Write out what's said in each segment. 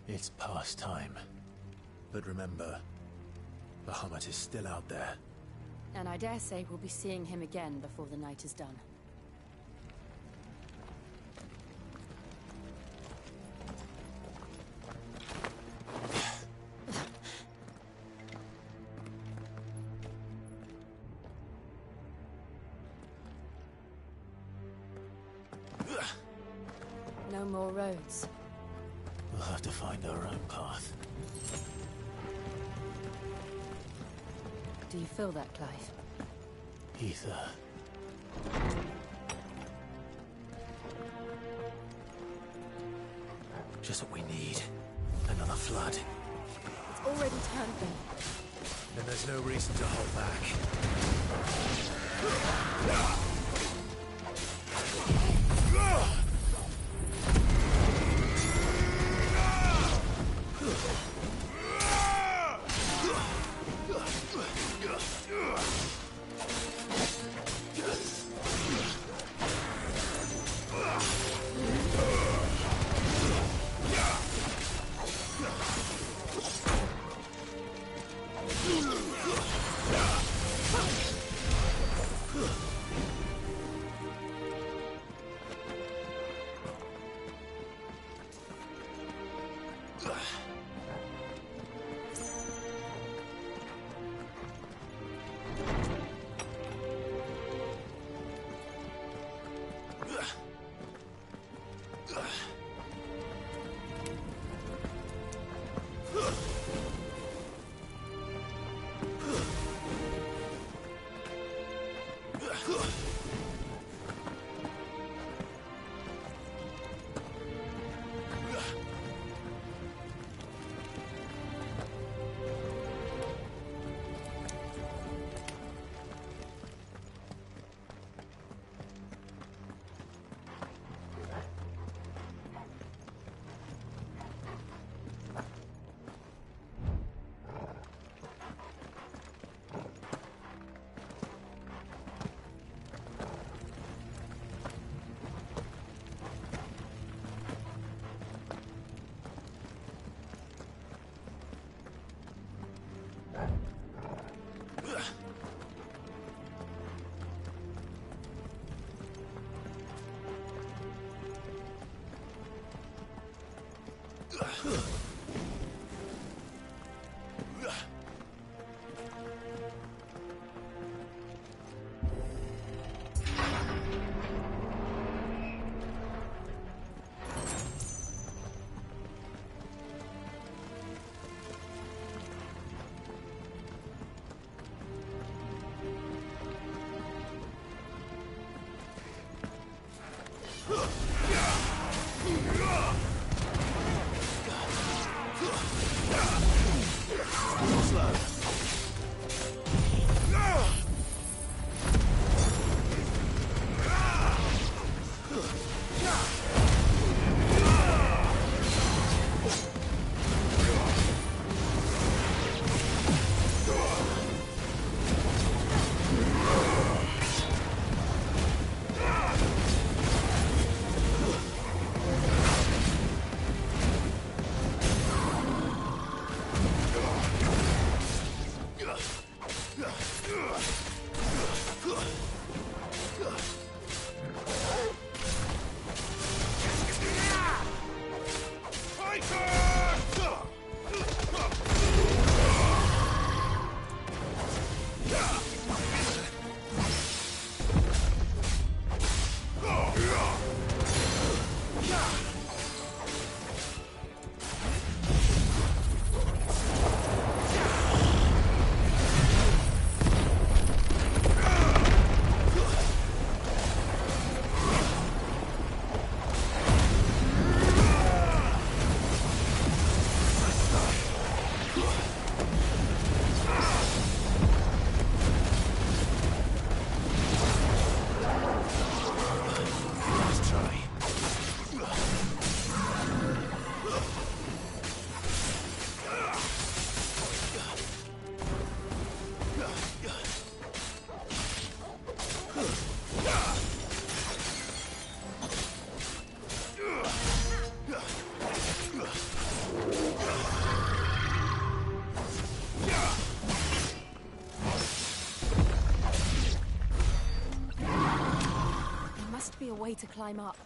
It's past time. But remember, Bahamut is still out there. And I dare say we'll be seeing him again before the night is done. No more roads. We'll have to find our own path. Do you feel that, Clive? Ether. Just what we need. Another flood. It's already turned them. Then there's no reason to hold back. be a way to climb up.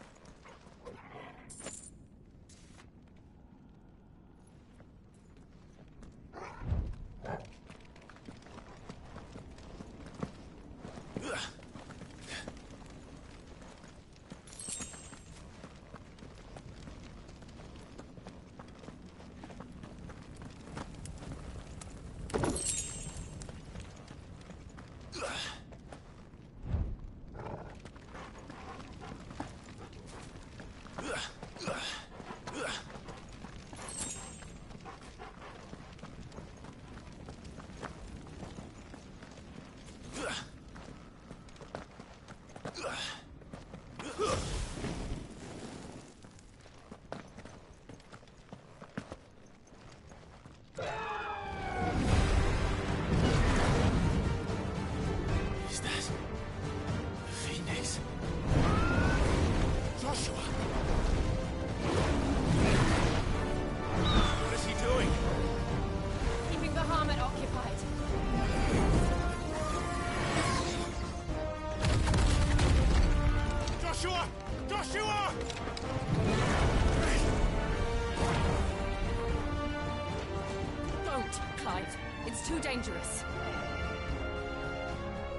Dangerous.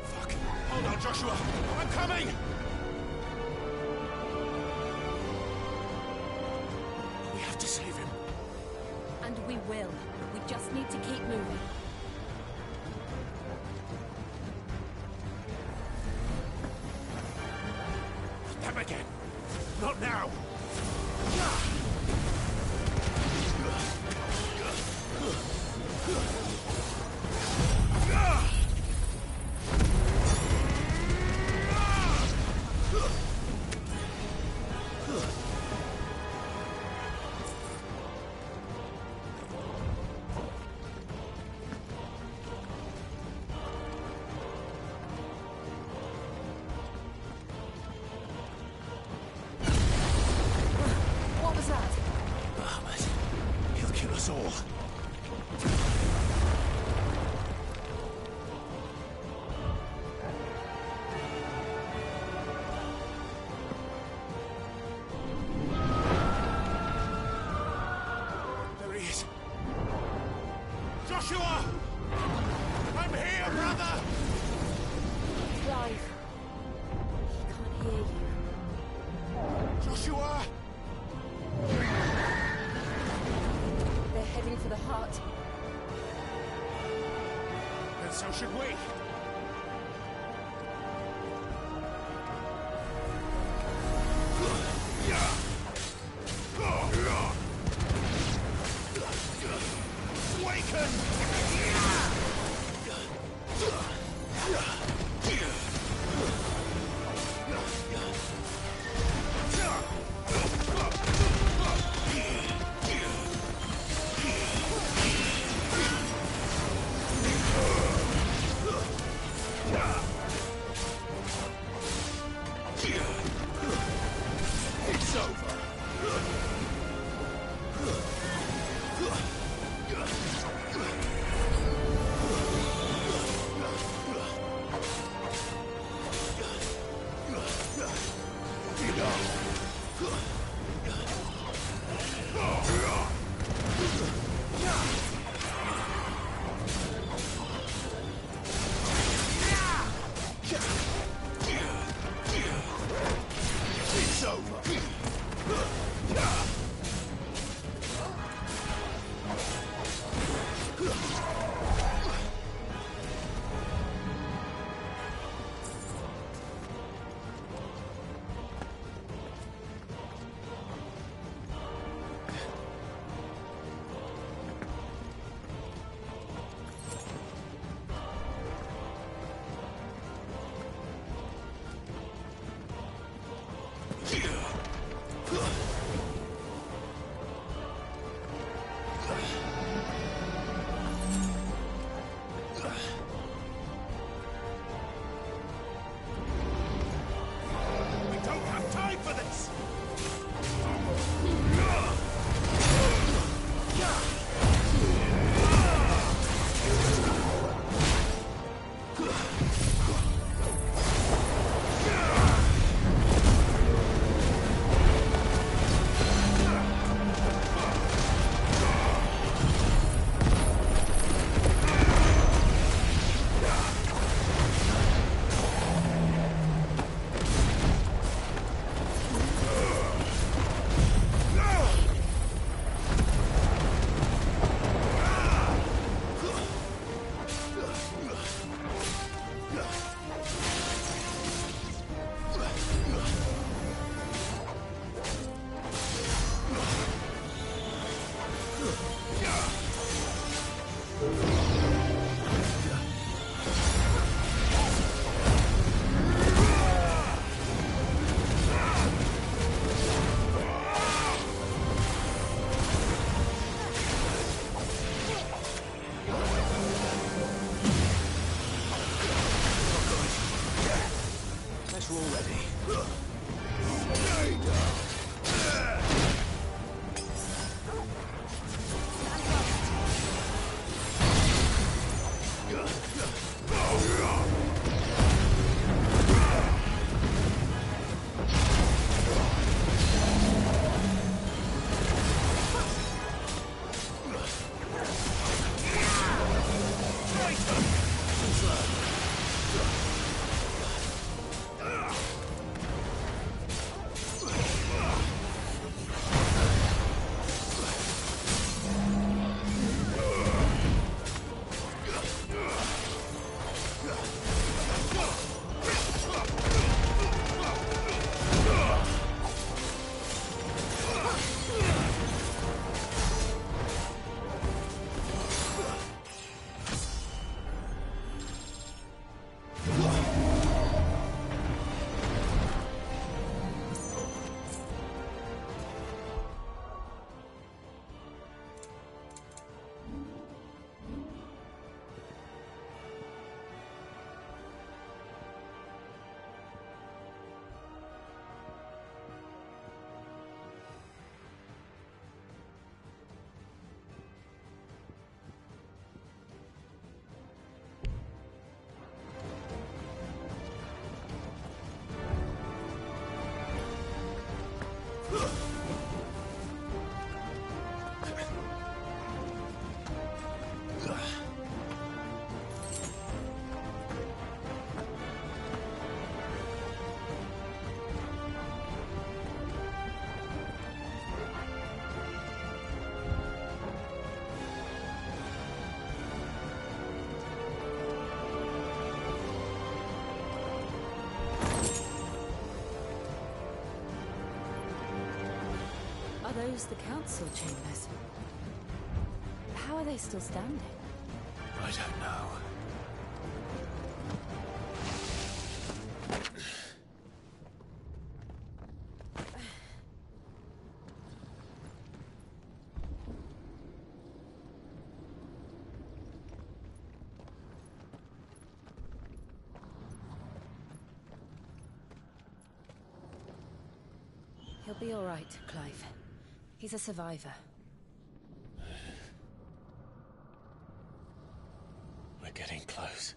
Fuck. Hold on, Joshua. I'm coming! We have to save him. And we will. We just need to keep moving. Them again. Not now. Joshua! I'm here, brother! Clive. He can't hear you. Joshua! They're heading for the heart. And so should we. those the council chambers? How are they still standing? I don't know. He'll be all right, Clive. He's a survivor. We're getting close.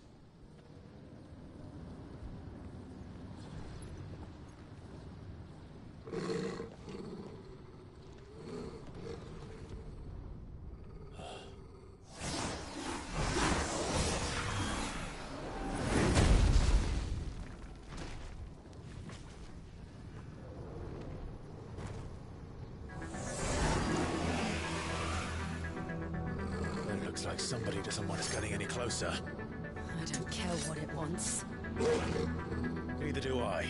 Looks like somebody doesn't want us getting any closer. I don't care what it wants. Neither do I.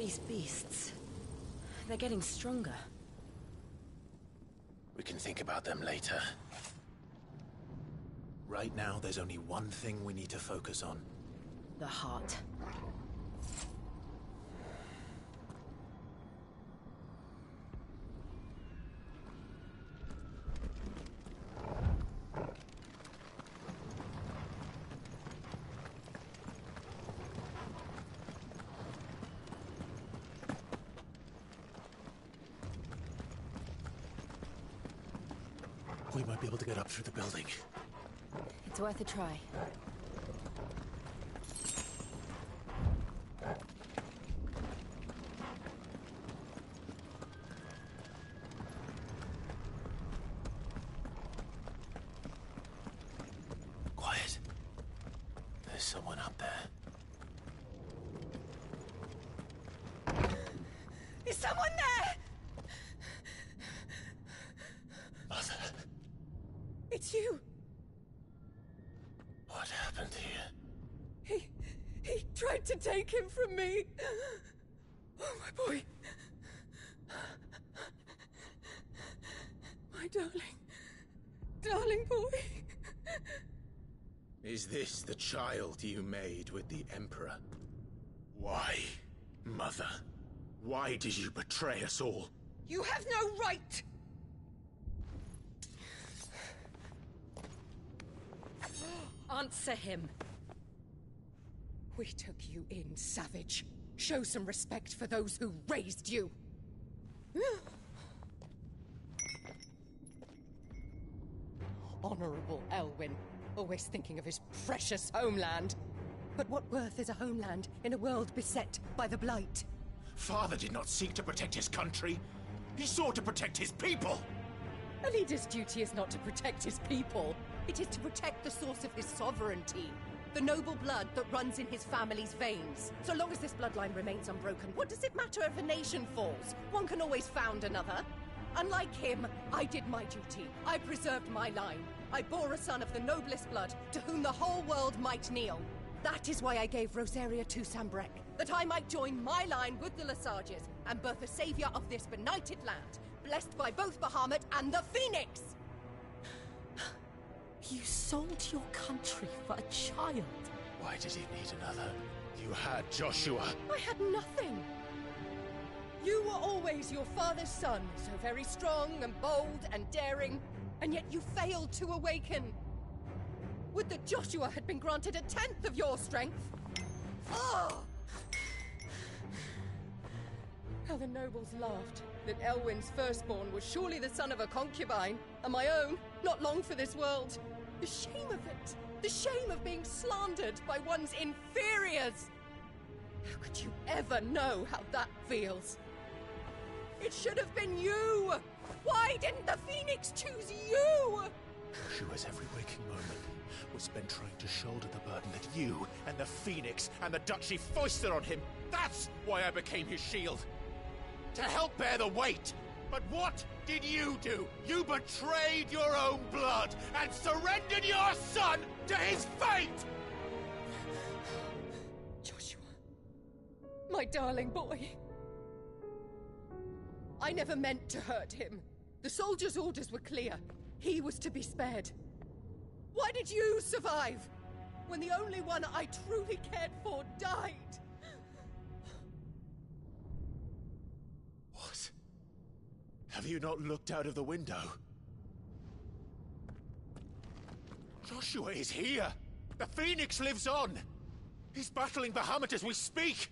These beasts... they're getting stronger. We can think about them later. Right now, there's only one thing we need to focus on. The heart. We might be able to get up through the building. It's worth a try. Quiet. There's someone up there. Is someone there? Mother, It's you. what happened here? He tried to take him from me. Oh, my boy. My darling boy. Is this the child you made with the Emperor? Why, Mother? Why did you betray us all? You have no right. Answer him. We took you in, savage. Show some respect for those who raised you. Honorable Elwyn, always thinking of his precious homeland. But what worth is a homeland in a world beset by the Blight? Father did not seek to protect his country. He sought to protect his people. A leader's duty is not to protect his people. It is to protect the source of his sovereignty. The noble blood that runs in his family's veins. So long as this bloodline remains unbroken, what does it matter if a nation falls? One can always found another. Unlike him, I did my duty. I preserved my line. I bore a son of the noblest blood, to whom the whole world might kneel. That is why I gave Rosaria to Sambrek, that I might join my line with the Lesages and birth a savior of this benighted land, blessed by both Bahamut and the Phoenix! You sold your country for a child. Why did he need another? You had Joshua. I had nothing. You were always your father's son, so very strong and bold and daring, and yet you failed to awaken. Would that Joshua had been granted 1/10 of your strength? Oh! How the nobles laughed that Elwyn's firstborn was surely the son of a concubine, and my own, not long for this world. The shame of it! The shame of being slandered by one's inferiors! How could you ever know how that feels? It should have been you! Why didn't the Phoenix choose you? Joshua's every waking moment was spent trying to shoulder the burden that you and the Phoenix and the Duchy foisted on him. That's why I became his shield. To help bear the weight. But what did you do? You betrayed your own blood and surrendered your son to his fate! Joshua, my darling boy. I never meant to hurt him. The soldiers' orders were clear. He was to be spared. Why did you survive when the only one I truly cared for died? What? Have you not looked out of the window? Joshua is here! The Phoenix lives on! He's battling Bahamut as we speak!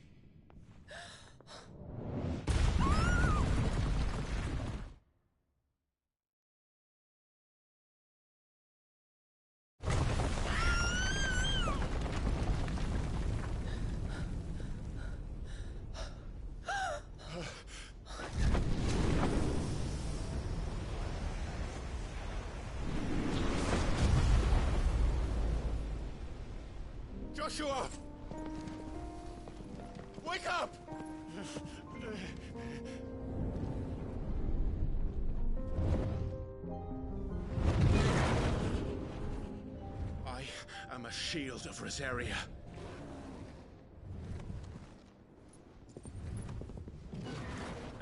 Joshua! Wake up! I am a shield of Rosaria.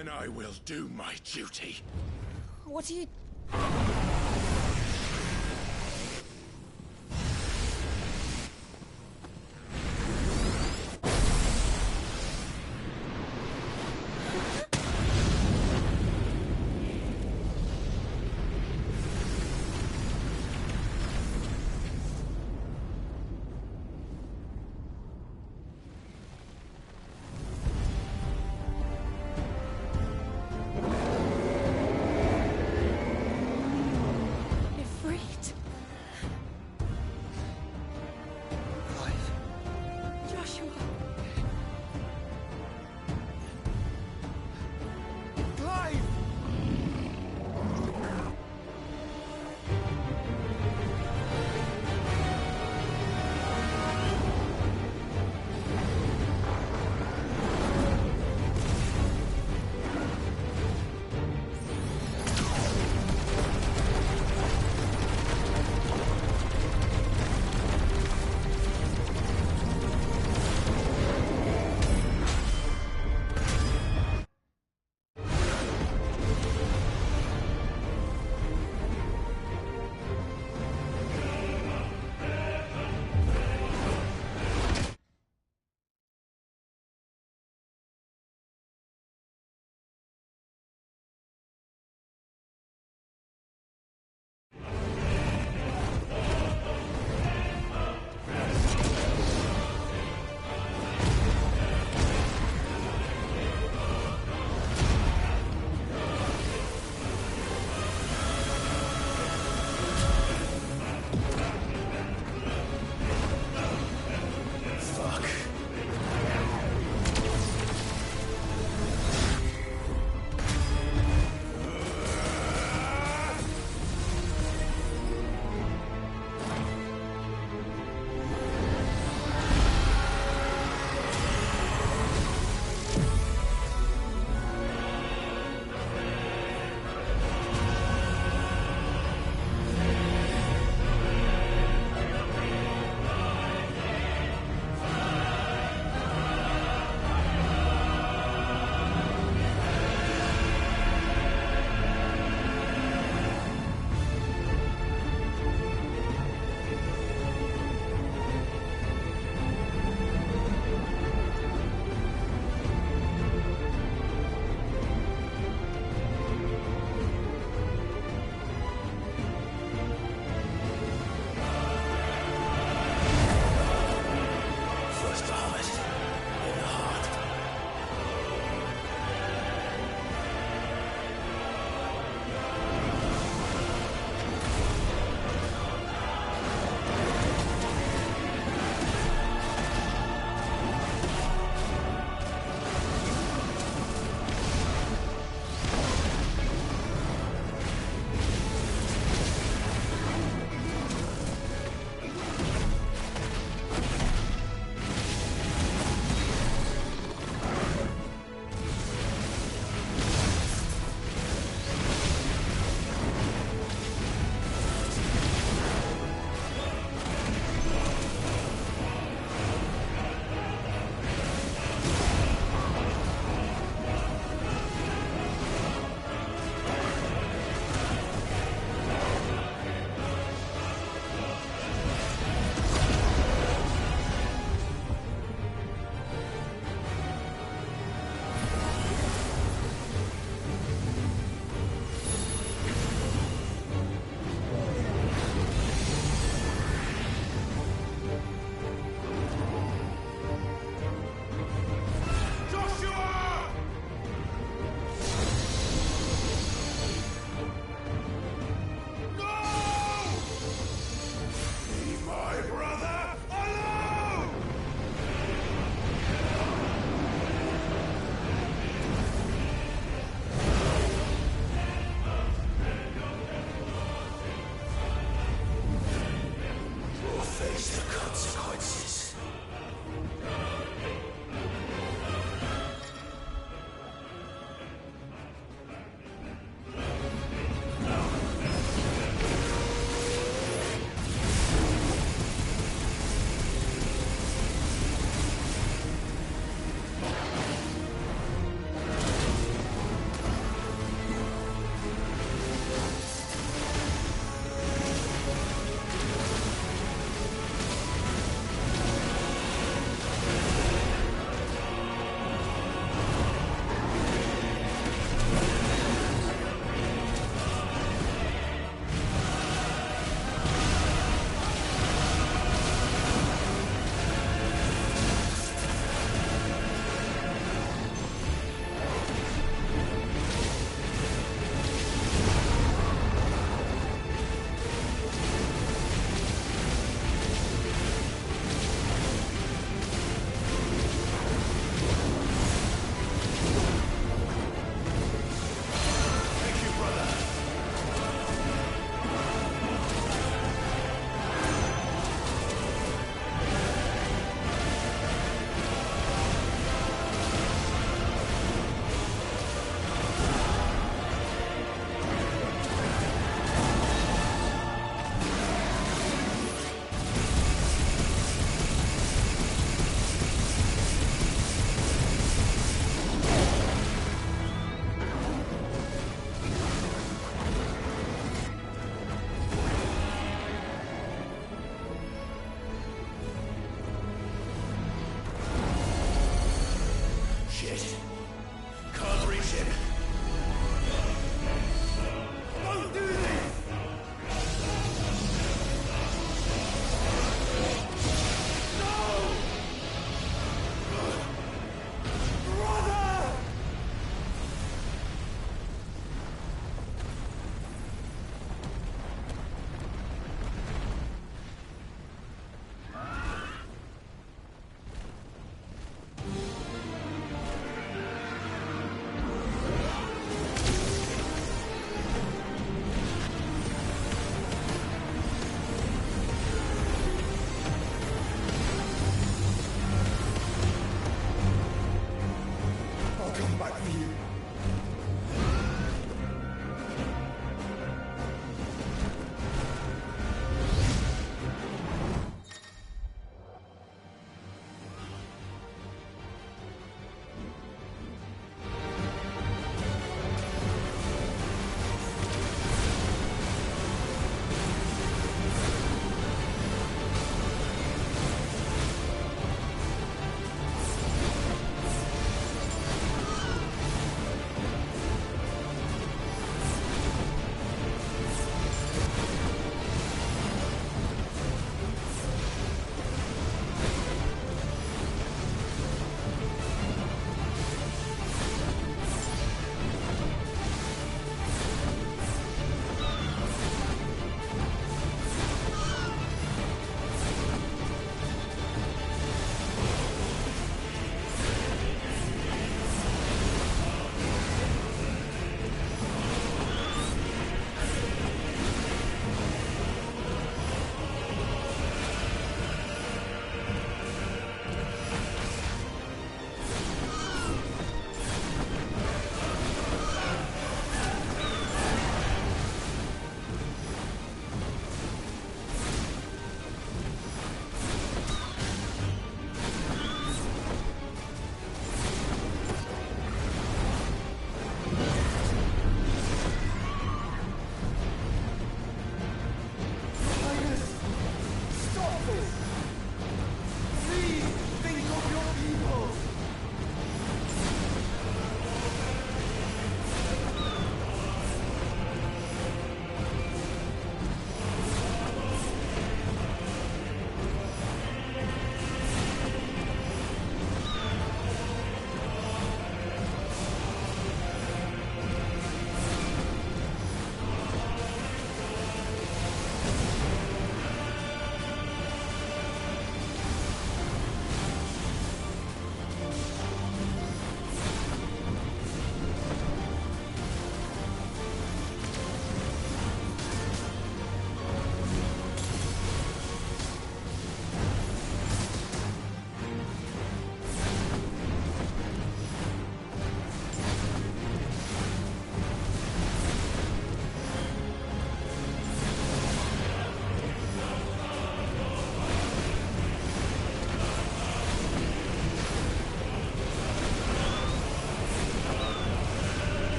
And I will do my duty. What are you...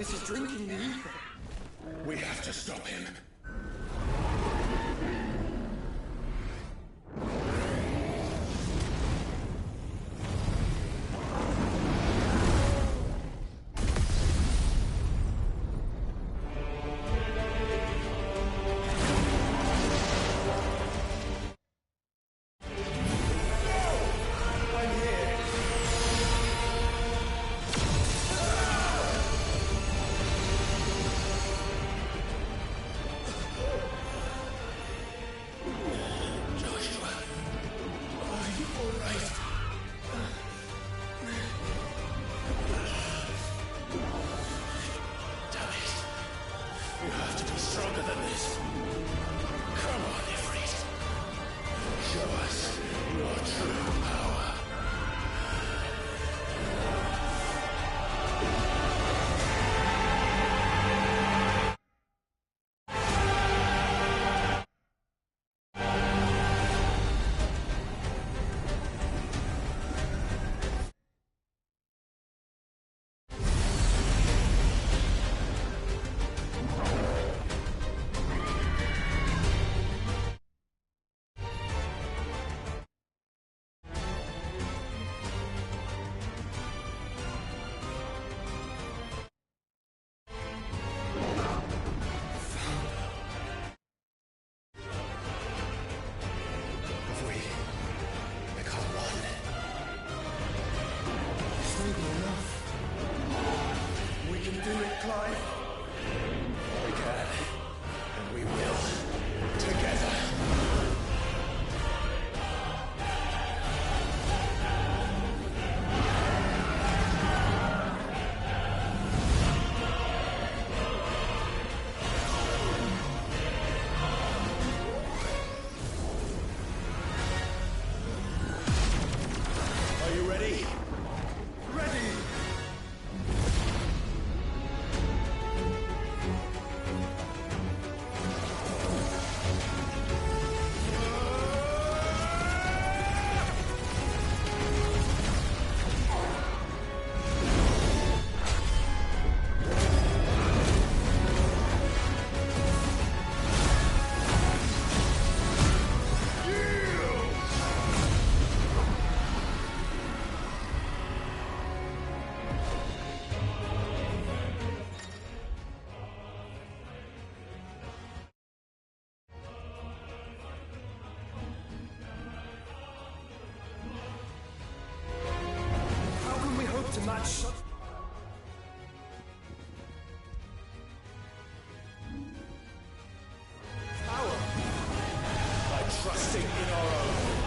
This is drinking the ether. We have to stop him. To match such power By trusting in our own.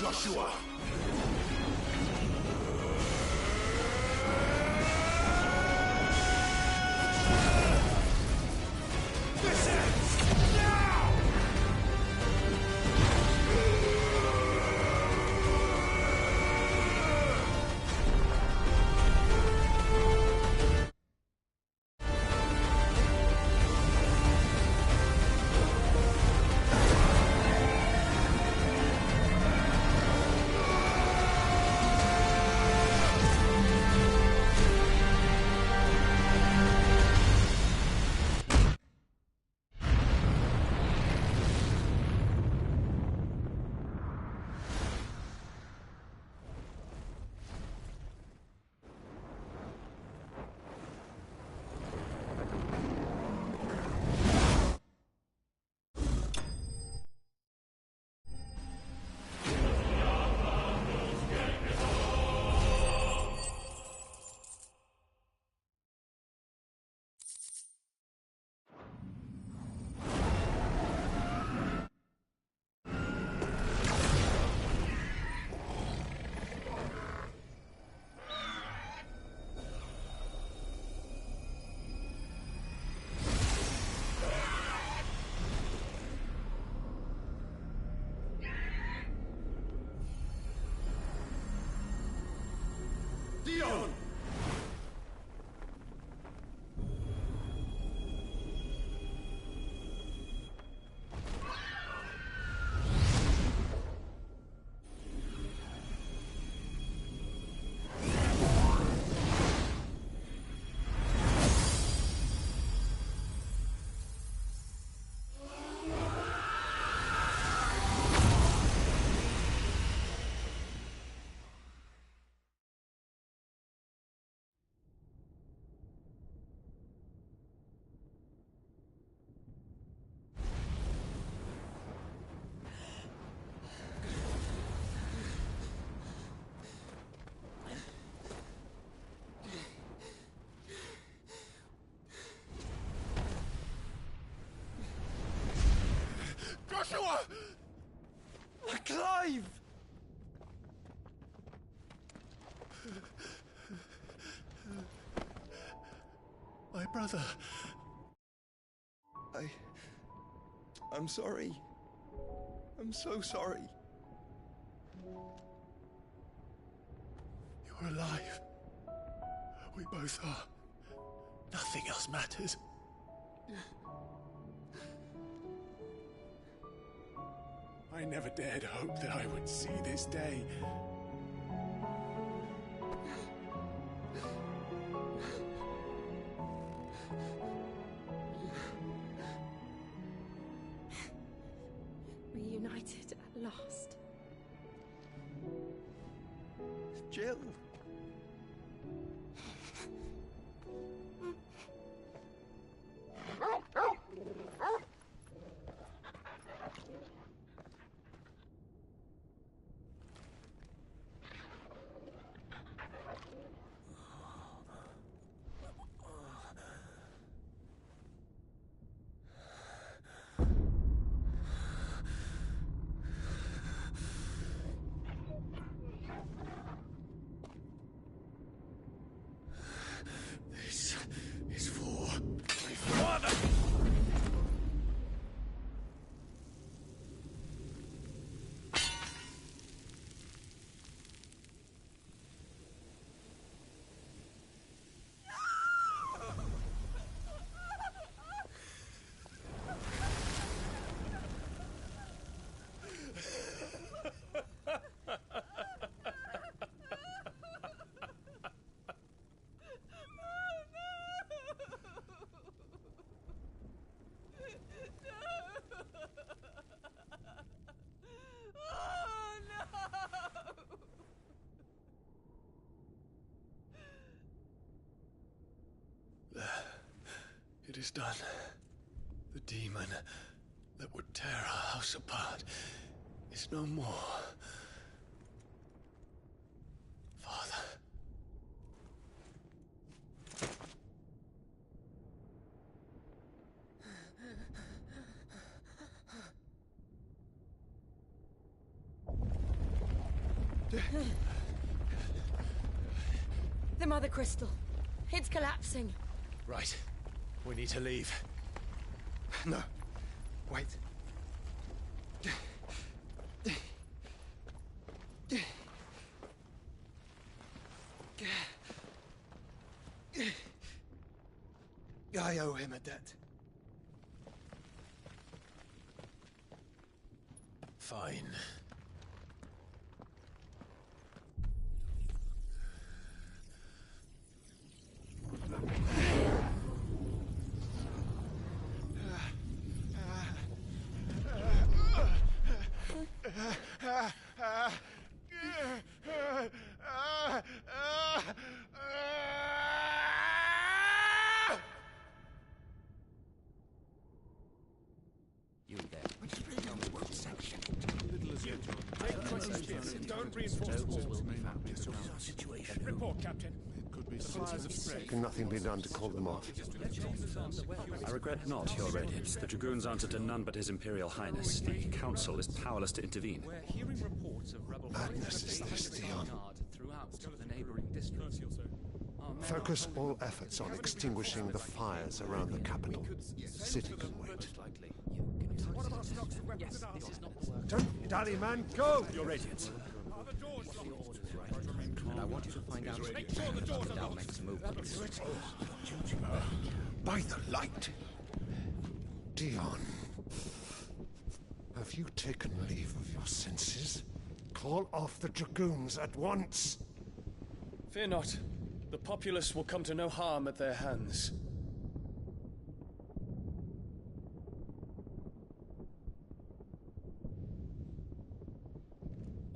Joshua! This ends now! Dion! Joshua! Clive! My brother. I'm sorry. I'm so sorry. You're alive. We both are. Nothing else matters. I never dared hope that I would see this day. Reunited at last. Jill. This is for my father! It is done. The demon that would tear our house apart is no more. Father. The Mother Crystal. It's collapsing. Right. We need to leave. No. Wait. I owe him a debt. Fine. You there. Tell me what section. Don't reinforce the walls. Situation. Report, Captain. It could be supplies of spray. Can nothing be done to call them off? I regret not, Your Radiance. The Dragoons answer to none but His Imperial Highness. The Council is powerless to intervene. We're hearing reports of rebel Madness is this, Dion. throughout the neighboring districts. Focus all efforts on extinguishing the fires around the capital. The city can wait. Don't dally, man, go! Your Radiance. And I want you to find out the Dalmec's movements. By the light! Dion, have you taken leave of your senses? Call off the Dragoons at once! Fear not. The populace will come to no harm at their hands.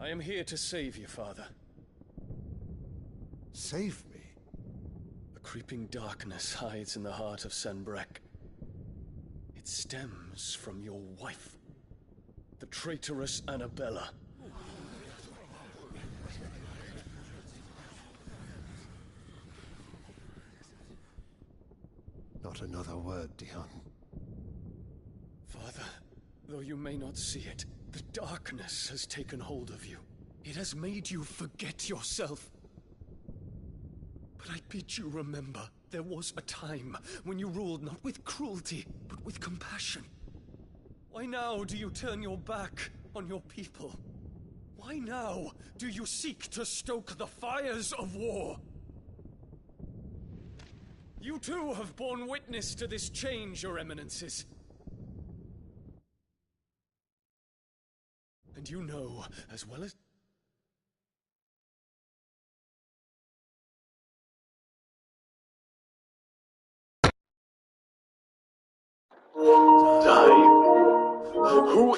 I am here to save you, Father. Save me? A creeping darkness hides in the heart of Sanbreque. It stems from your wife, the traitorous Annabella. Not another word, Dion. Father, though you may not see it, the darkness has taken hold of you. It has made you forget yourself. But I bid you remember, there was a time when you ruled not with cruelty, but with compassion. Why now do you turn your back on your people? Why now do you seek to stoke the fires of war? You too have borne witness to this change, Your Eminences. And you know, as well as... Who...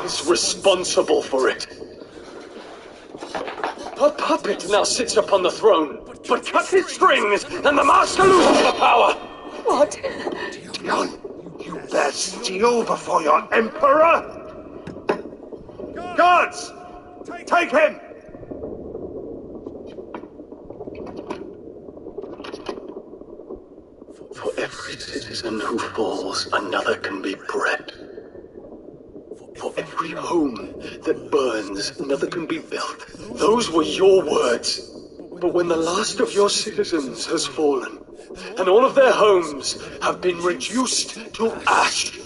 is responsible for it. A puppet now sits upon the throne, but cut his strings, and the master loses the power! What? Dion, you bear steel before your emperor? Guards! Take him! For every citizen who falls, another can be bred. For every home that burns, another can be built. Those were your words. But when the last of your citizens has fallen, and all of their homes have been reduced to ash,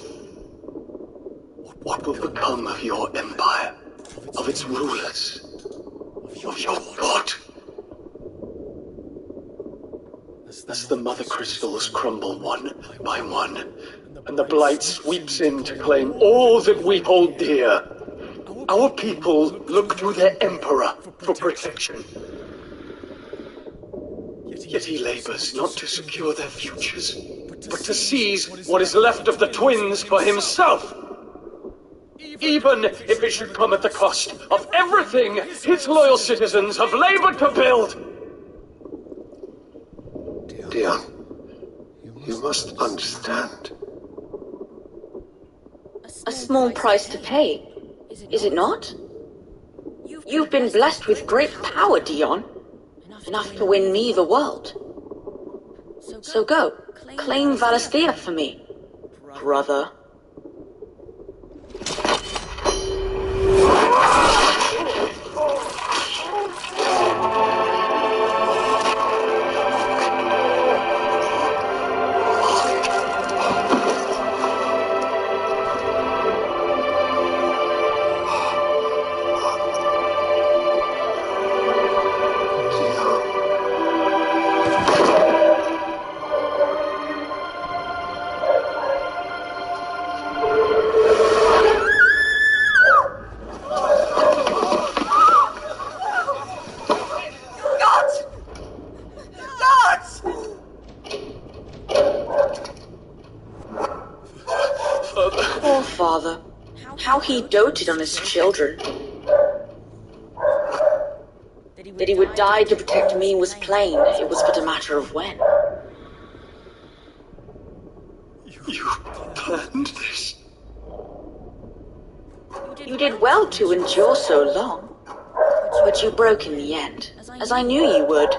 what will become of your empire, of its rulers, of your god? as the mother crystals crumble one by one, and the blight sweeps in to claim all that we hold dear. Our people look to their emperor for protection. Yet he labors not to secure their futures, but to seize what is left of the twins for himself. Even if it should come at the cost of everything his loyal citizens have labored to build. Dion, you must understand. A small price to pay, is it not? You've been blessed with great power, Dion. Enough to win me the world. So go, claim Valisthea for me, brother. Poor father. How he doted on his children. That he would die to protect me was plain. It was but a matter of when. You planned this? You did well to endure so long. But you broke in the end, as I knew you would.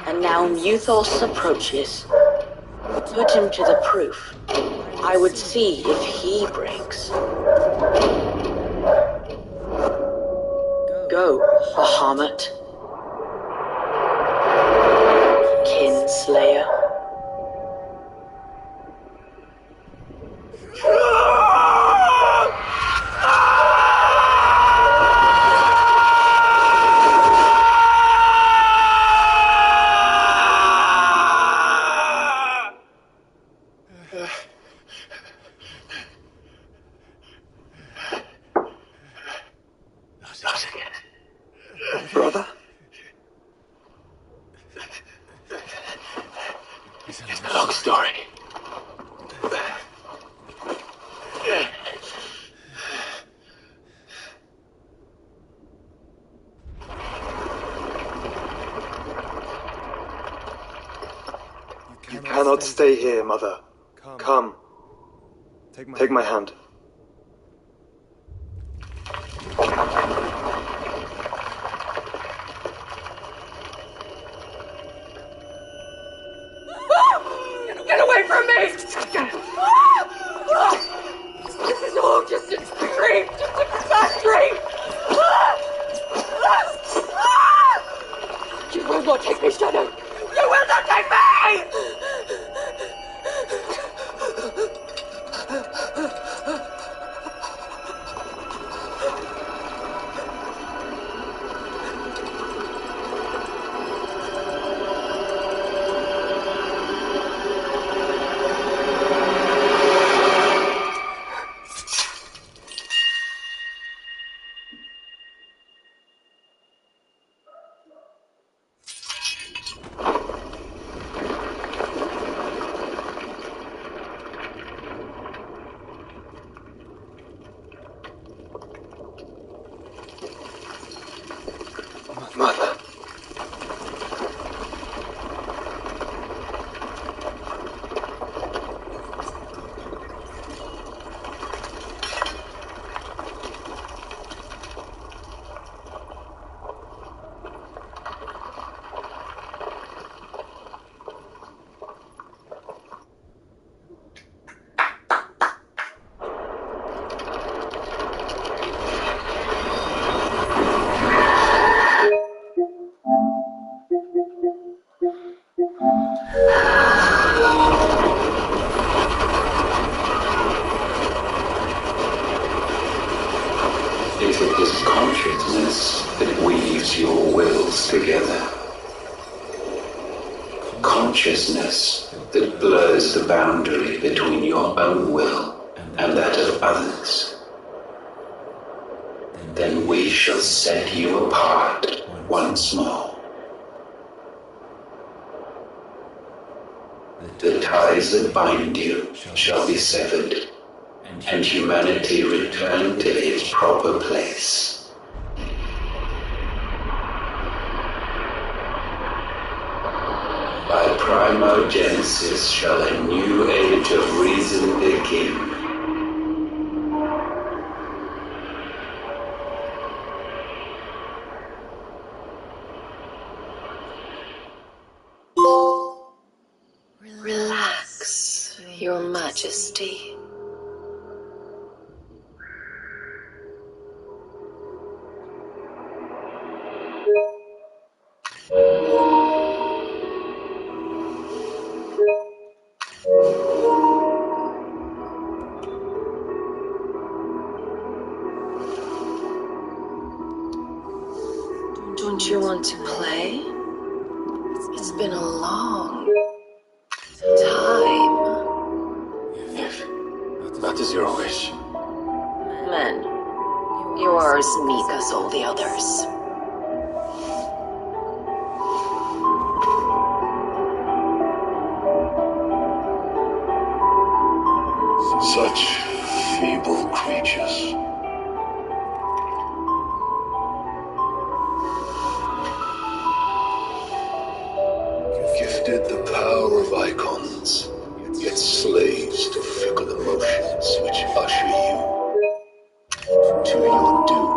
And now Muthos approaches. Put him to the proof. I would see if he breaks. Go, Bahamut. Kinslayer. Brother? It's a long story. You cannot stay here, Mother. Come. Take my hand. Get away from me! This is all just a dream! Just a bad dream! You will not take me, Shadow! You will not take me! consciousness that blurs the boundary between your own will and that of others, then we shall set you apart once more. The ties that bind you shall be severed, and humanity return to its proper place. By primogenesis shall a new age of reason begin. Relax, Your Majesty. Don't you want to play? It's been a long time. If that is your wish. Men, you are as meek as all the others. Such feeble creatures. Gifted the power of icons, yet slaves to fickle emotions which usher you to your doom.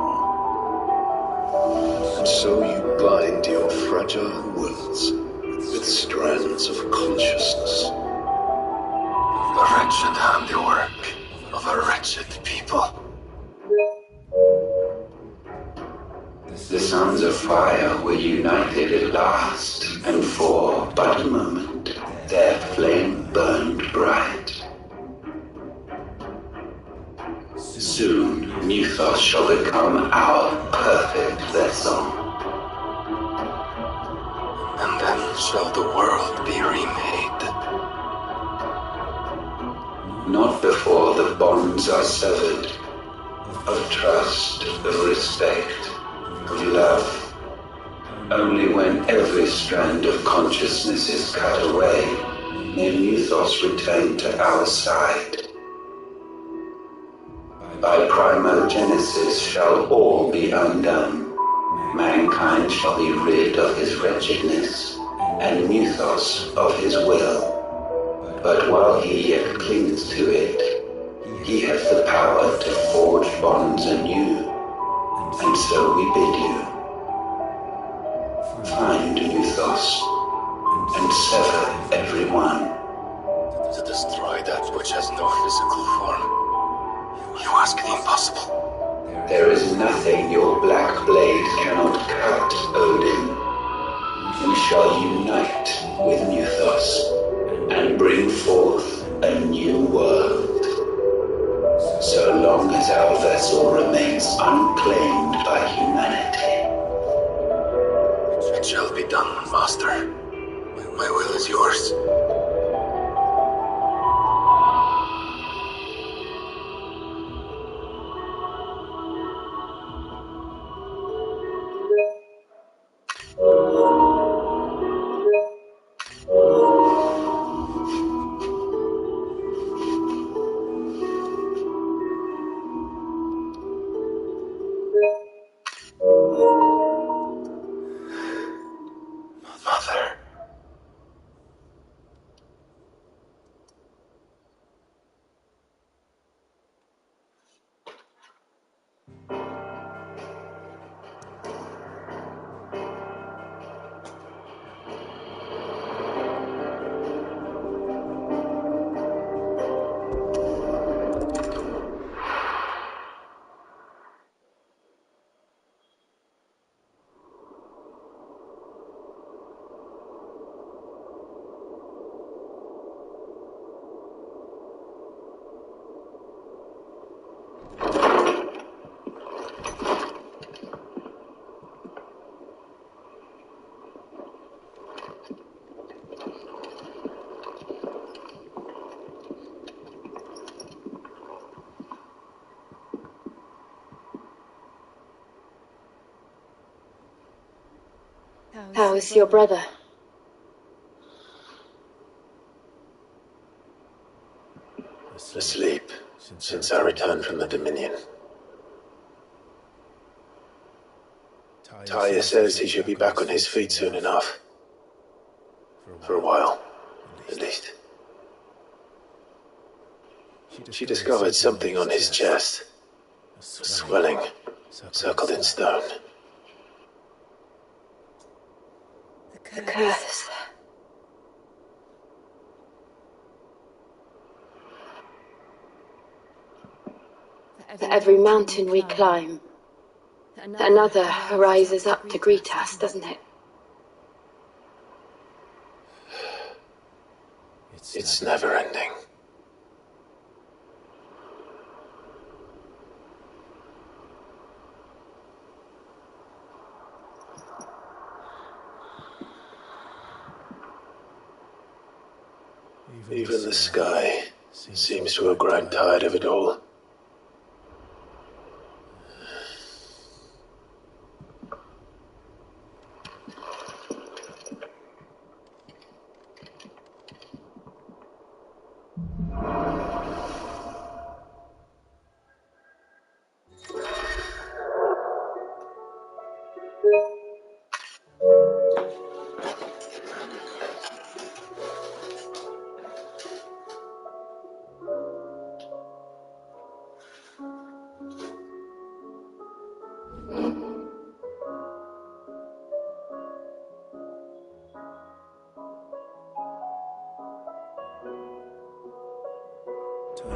And so you bind your fragile wills with strands of consciousness. The wretched handiwork of a wretched people. The sons of fire were united at last, and for but a moment their flame burned bright. Soon Mythos shall become our perfect vessel. And then shall the world be remade. Not before the bonds are severed, of trust, of respect, of love. Only when every strand of consciousness is cut away, may Mythos return to our side. By primogenesis shall all be undone. Mankind shall be rid of his wretchedness, and Mythos of his will. But while he yet clings to it, he has the power to forge bonds anew. And so we bid you, find Mythos, and sever everyone. To destroy that which has no physical form. You ask the impossible. There is nothing your black blade cannot cut, Odin. We shall unite with Mythos, and bring forth a new world. So long as our vessel remains unclaimed by humanity. It shall be done, Master. My will is yours. How is your brother? Asleep, since I returned from the Dominion. Talia says he should be back on his feet soon enough. For a while, at least. She discovered something on his chest. A swelling, circled in stone. The curse. For every mountain we climb, another rises up to greet us, doesn't it? It's never ending. Even the sky seems to have grown tired of it all.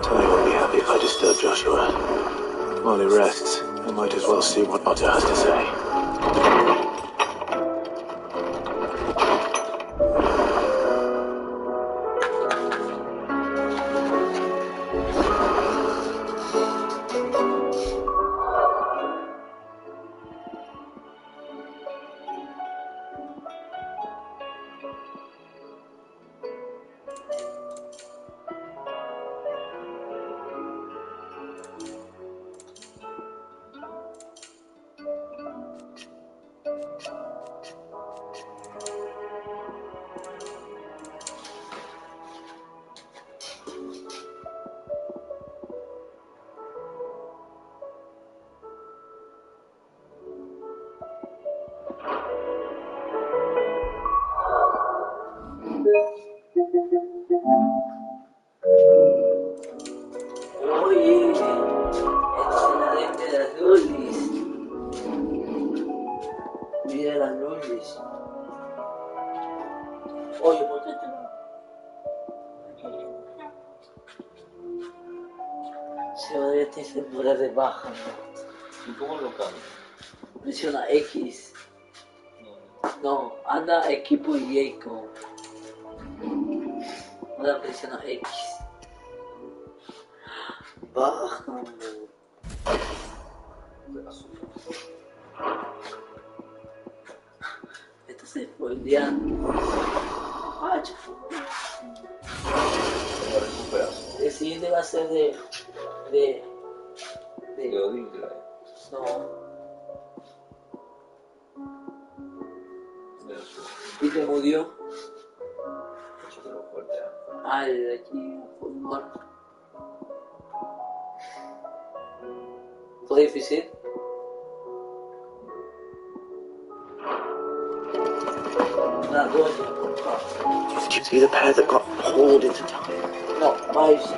Tony won't be happy if I disturb Joshua. While he rests, I might as well see what Otter has to say. Oye, ¿por qué te no? Se va a tener poder de baja, ¿no? ¿Y cómo lo cambia? Presiona X. No, anda equipo y eco. Ahora presiona X. Baja. Esto se spoileando. Ah, chufo. El siguiente va a ser de Odín, creo. No. ¿Y te murió? Ah, el de aquí fue muerto. ¿Fue difícil? Did you see the pair that got pulled into time? No, Miles.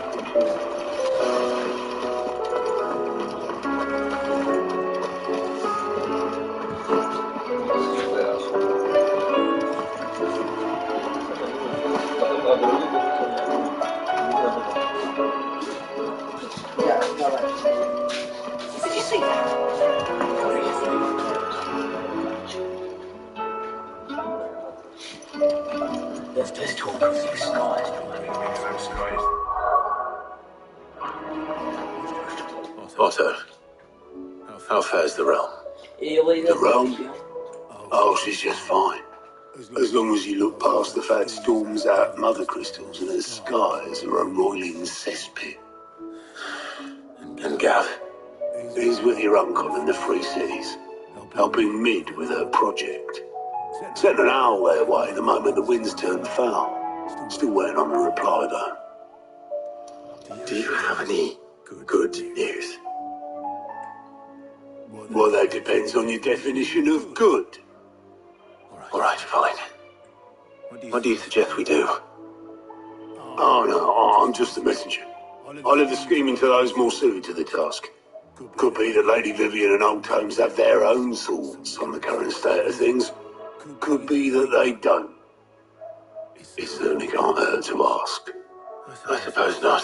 Yeah, no, did you see that? There's talk of six skies having been photographed. Otto, how fares the realm? The realm? Oh, she's just fine. As long as you look past the fact storms out mother crystals and the skies are a roiling cesspit. And Gav, he's with your uncle in the Free Cities, helping Mid with her project. Sent an owl their way the moment the winds turned foul. Still waiting on a reply, though. Do you have any good news? Well, that depends on your definition of good. Alright, fine. What do you suggest we do? Oh no, I'm just the messenger. I'll leave the scheming to those more suited to the task. Could be that Lady Vivian and Old Tomes have their own thoughts on the current state of things. Could be that they don't. It certainly can't hurt to ask. I suppose not.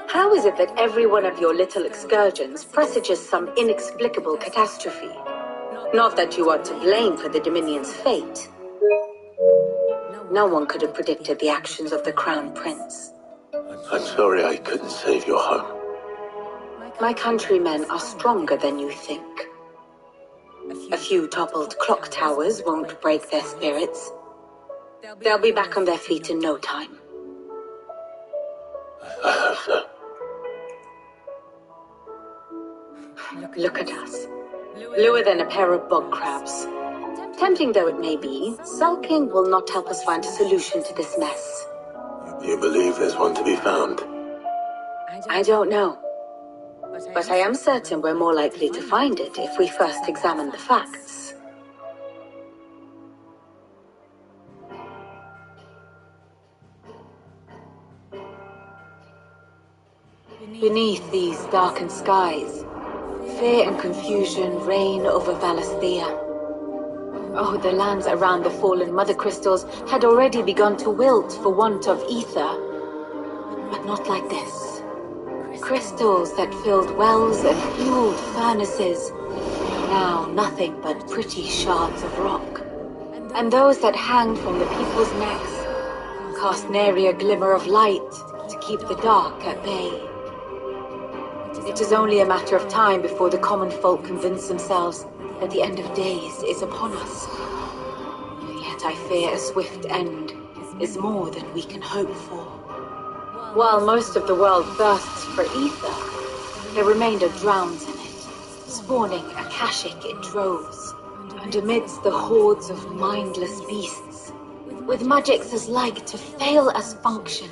How is it that every one of your little excursions presages some inexplicable catastrophe? Not that you are to blame for the Dominion's fate. No one could have predicted the actions of the Crown Prince. I'm sorry I couldn't save your home. My countrymen are stronger than you think. A few toppled clock towers won't break their spirits. They'll be back on their feet in no time. I hope so. Look at us. Lower than a pair of bog crabs. Tempting though it may be, sulking will not help us find a solution to this mess. You believe there's one to be found? I don't know. But I am certain we're more likely to find it if we first examine the facts. Beneath these darkened skies, fear and confusion reign over Valisthea. Oh, the lands around the fallen mother crystals had already begun to wilt for want of ether. But not like this. Crystals that filled wells and fueled furnaces. Now nothing but pretty shards of rock. And those that hang from the people's necks cast nary a glimmer of light to keep the dark at bay. It is only a matter of time before the common folk convince themselves that the end of days is upon us. Yet I fear a swift end is more than we can hope for. While most of the world thirsts for ether, the remainder drowns in it, spawning Akashic in droves, and amidst the hordes of mindless beasts, with magics as like to fail as function,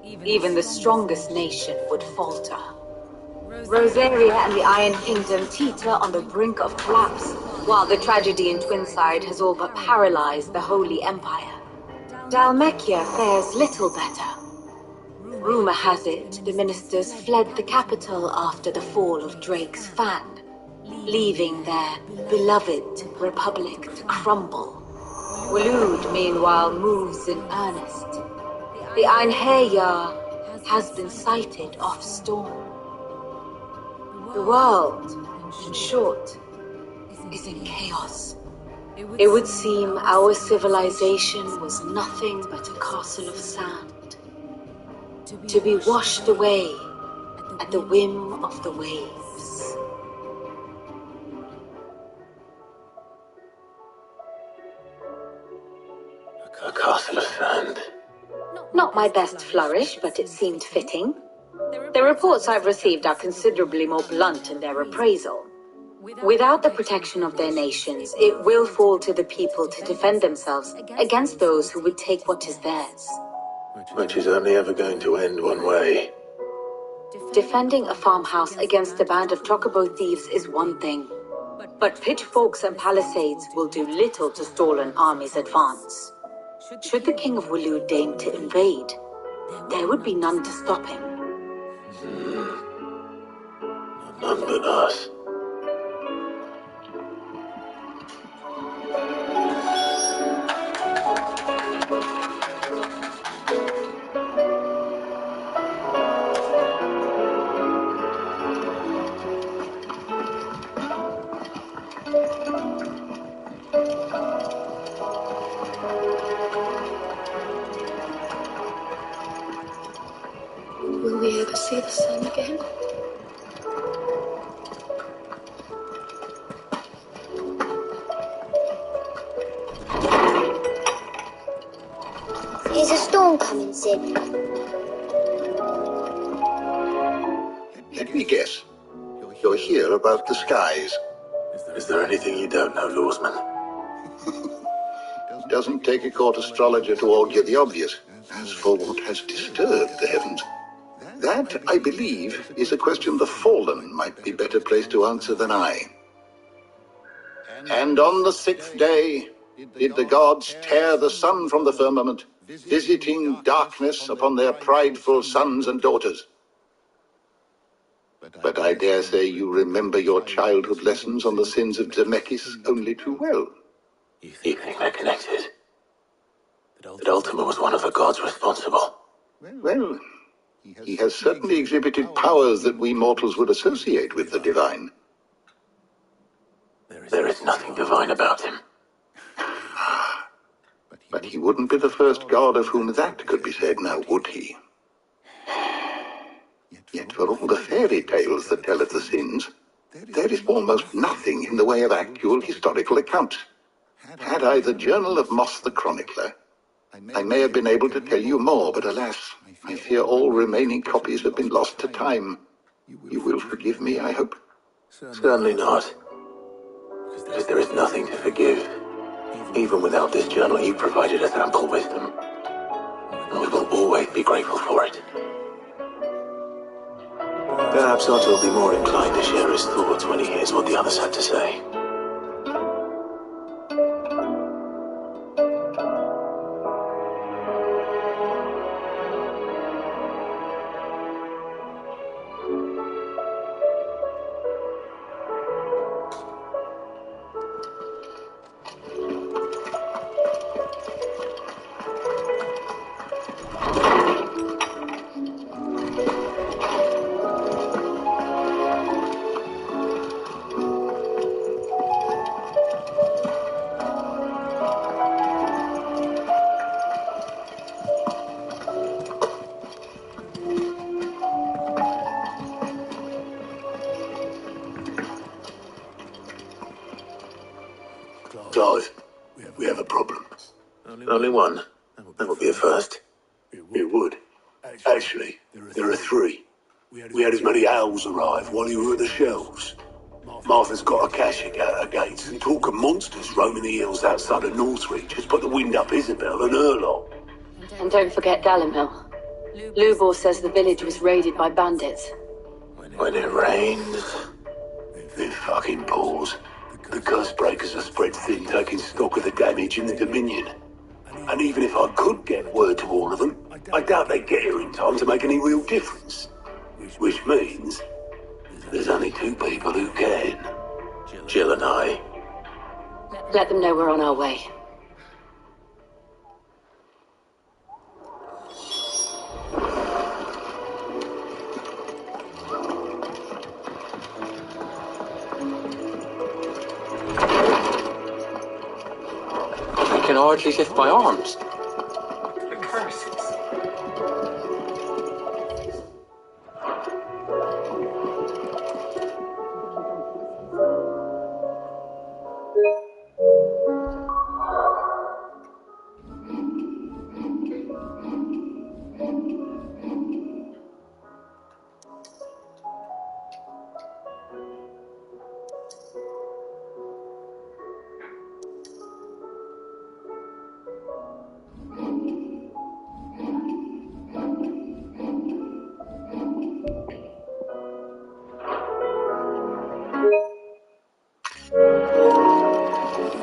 even the strongest nation would falter. Rosaria and the Iron Kingdom teeter on the brink of collapse, while the tragedy in Twinside has all but paralyzed the Holy Empire. Dalmekia fares little better. Rumor has it the ministers fled the capital after the fall of Drake's Fan, leaving their beloved republic to crumble. Waloed, meanwhile, moves in earnest. The Einherjar has been sighted off storm. The world, in short, is in chaos. It would seem our civilization was nothing but a castle of sand, to be washed away at the whim of the waves. A castle of sand. Not my best flourish, but it seemed fitting. The reports I've received are considerably more blunt in their appraisal. Without the protection of their nations, it will fall to the people to defend themselves against those who would take what is theirs. Which is only ever going to end one way. Defending a farmhouse against a band of chocobo thieves is one thing, but pitchforks and palisades will do little to stall an army's advance. Should the King of Waloed deign to invade, there would be none to stop him. None but us. Will we ever see the sun again? Is a storm coming, Sid? Let me guess. You're here about the skies. Is there anything you don't know, Lawsman? It doesn't take a court astrologer to augur the obvious. As for what has disturbed the heavens, that, I believe, is a question the Fallen might be better placed to answer than I. And on the 6th day did the gods tear the sun from the firmament, visiting darkness upon their prideful sons and daughters. But I dare say you remember your childhood lessons on the sins of Zemeckis only too well. You think they're connected? That Ultima was one of the gods responsible? Well, he has certainly exhibited powers that we mortals would associate with the divine. There is nothing divine about him. But he wouldn't be the first god of whom that could be said now, would he? Yet for all the fairy tales that tell of the sins, there is almost nothing in the way of actual historical accounts. Had I the Journal of Moss the Chronicler, I may have been able to tell you more, but alas, I fear all remaining copies have been lost to time. You will forgive me, I hope? Certainly not. Because there is nothing to forgive. Even without this journal, you provided us ample wisdom. And we will always be grateful for it. Perhaps Otto will be more inclined to share his thoughts when he hears what the others had to say. Clive, we have a problem. Only one? That would be a first. It would. Actually, there are three. We had as many owls arrive while you were at the shelves. Martha's got a caching at her gates, and talk of monsters roaming the hills outside of Northreach has put the wind up Isabel and her lot. And don't forget Dalimil. Lubor says the village was raided by bandits. When it rains... It fucking pours. The curse breakers are spread thin, taking stock of the damage in the Dominion. And even if I could get word to all of them, I doubt they'd get here in time to make any real difference. Which means there's only two people who can. Jill and I. Let them know we're on our way. I can hardly lift my arms. The curses.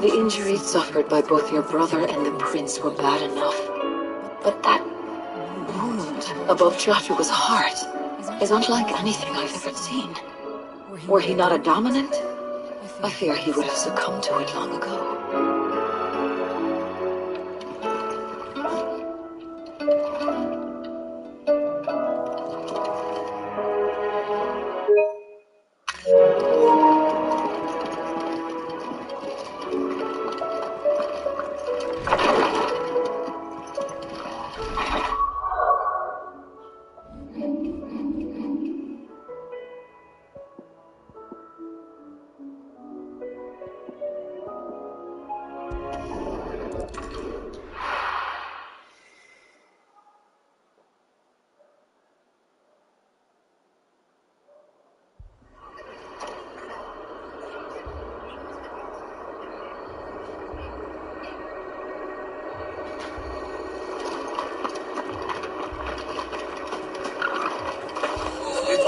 The injuries suffered by both your brother and the prince were bad enough. But that wound above Joshua's heart is unlike anything I've ever seen. Were he not a dominant, I fear he would have succumbed to it long ago.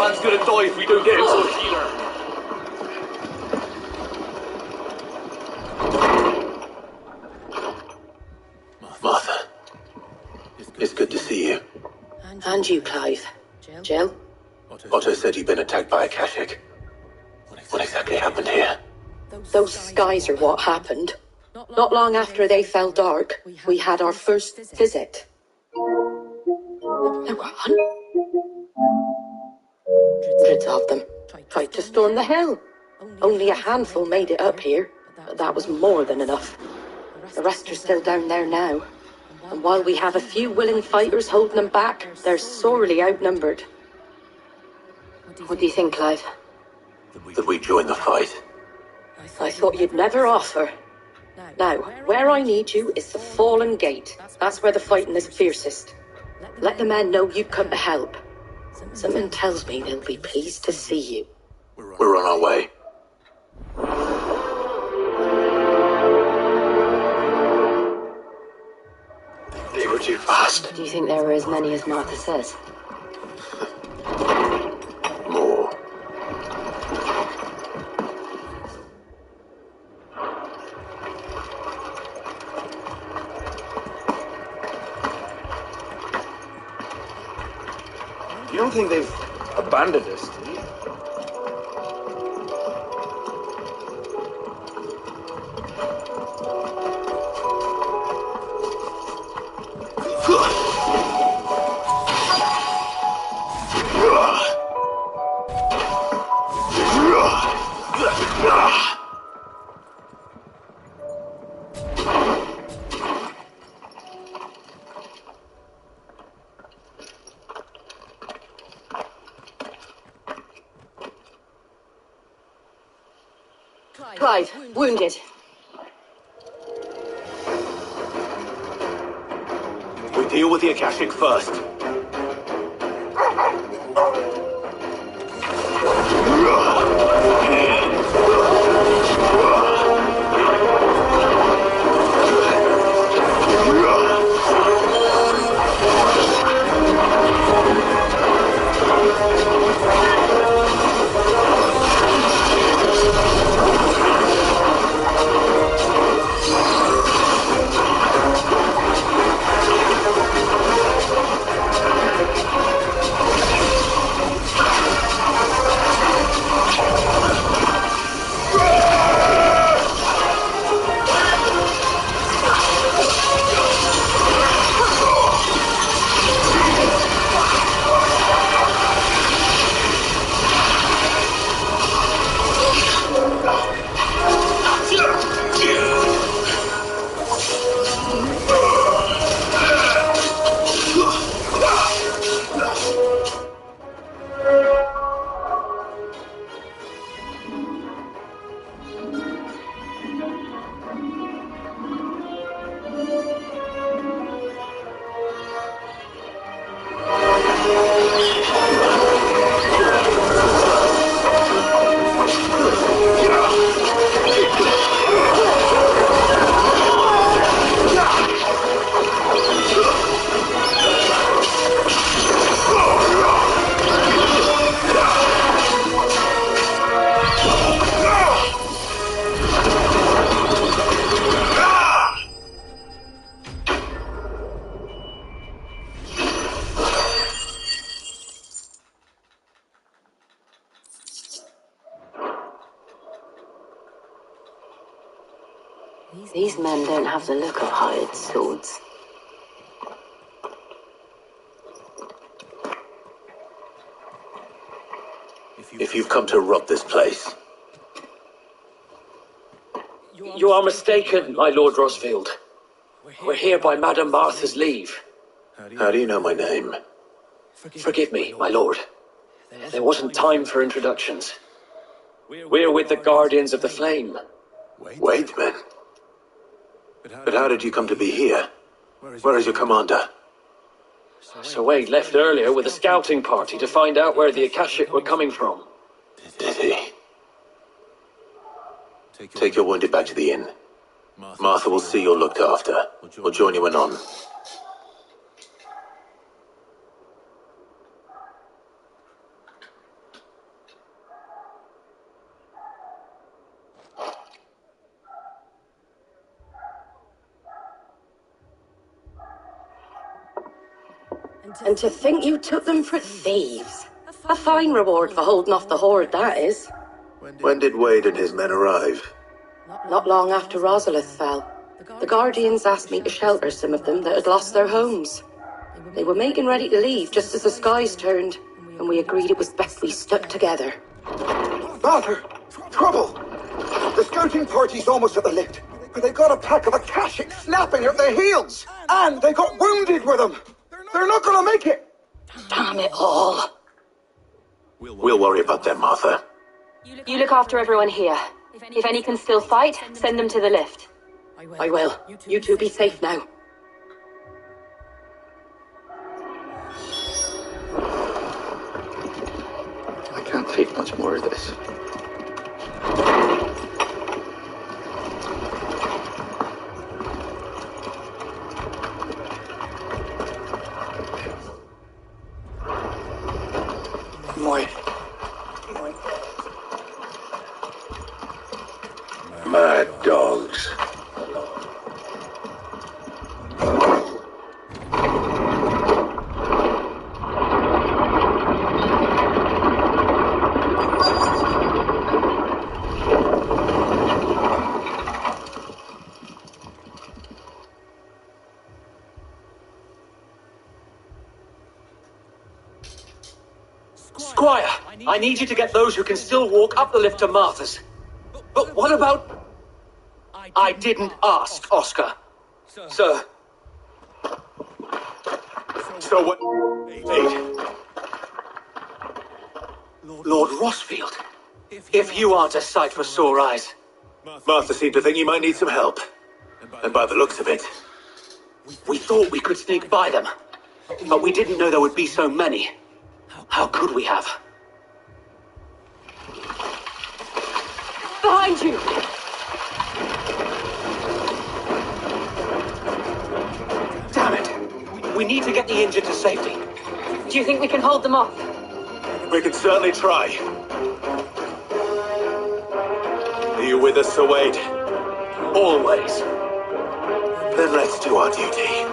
man's gonna die if we don't get him to a healer. Martha, it's good to see you. And you, Clive. Jill? Otto said you'd been attacked by a Kashik. What exactly happened here? Those skies are what happened. Not long after they fell dark, we had our first visit. There were hundreds of them. Tried to storm the hill. Only a handful made it up here, but that was more than enough. The rest are still down there now. And while we have a few willing fighters holding them back, they're sorely outnumbered. What do you think, Clive? That we join the fight. I thought you'd never offer. Now, where I need you is the Fallen Gate. That's where the fighting is fiercest. Let the men know you've come to help. Something tells me they'll be pleased to see you. We're on our way. They were too fast. Do you think there were as many as Martha says? More. You don't think they've abandoned us, do you? Clive, wounded. We deal with the Akashic first. These men don't have the look of hired swords. If you've come to rob this place... You are mistaken, my Lord Rosfield. We're here by Madame Martha's leave. How do you know my name? Forgive me, my lord. There wasn't time for introductions. We're with the Guardians of the Flame. Wait, men. But how did you come to be here? Where is your commander? Sir Wade left earlier with a scouting party to find out where the Akashic were coming from. Did he? Take your wounded back to the inn. Martha will see you're looked after. We'll join you anon. And to think you took them for thieves. A fine reward for holding off the horde, that is. When did Wade and his men arrive? Not long after Rosalith fell. The Guardians asked me to shelter some of them that had lost their homes. They were making ready to leave just as the skies turned, and we agreed it was best we stuck together. Master! Trouble! The scouting party's almost at the lift. They got a pack of Akashics snapping at their heels! And they got wounded with them! They're not gonna make it! Damn it all! We'll worry about them, Martha. You look after everyone here. If any can still fight, send them to the lift. I will. You two be safe now. I can't take much more of this. Moi. Mad dogs. Squire, I need you to get those who can still walk up the lift to Martha's. But what about... I didn't ask, Oscar. Sir. So what... Lord Rossfield. If you aren't a sight for sore eyes. Martha seemed to think you might need some help. And by the looks of it... We thought we could sneak by them. But we didn't know there would be so many. How could we have? Behind you! Damn it! We need to get the injured to safety. Do you think we can hold them off? We can certainly try. Are you with us, Sir Wade? Always. Then let's do our duty.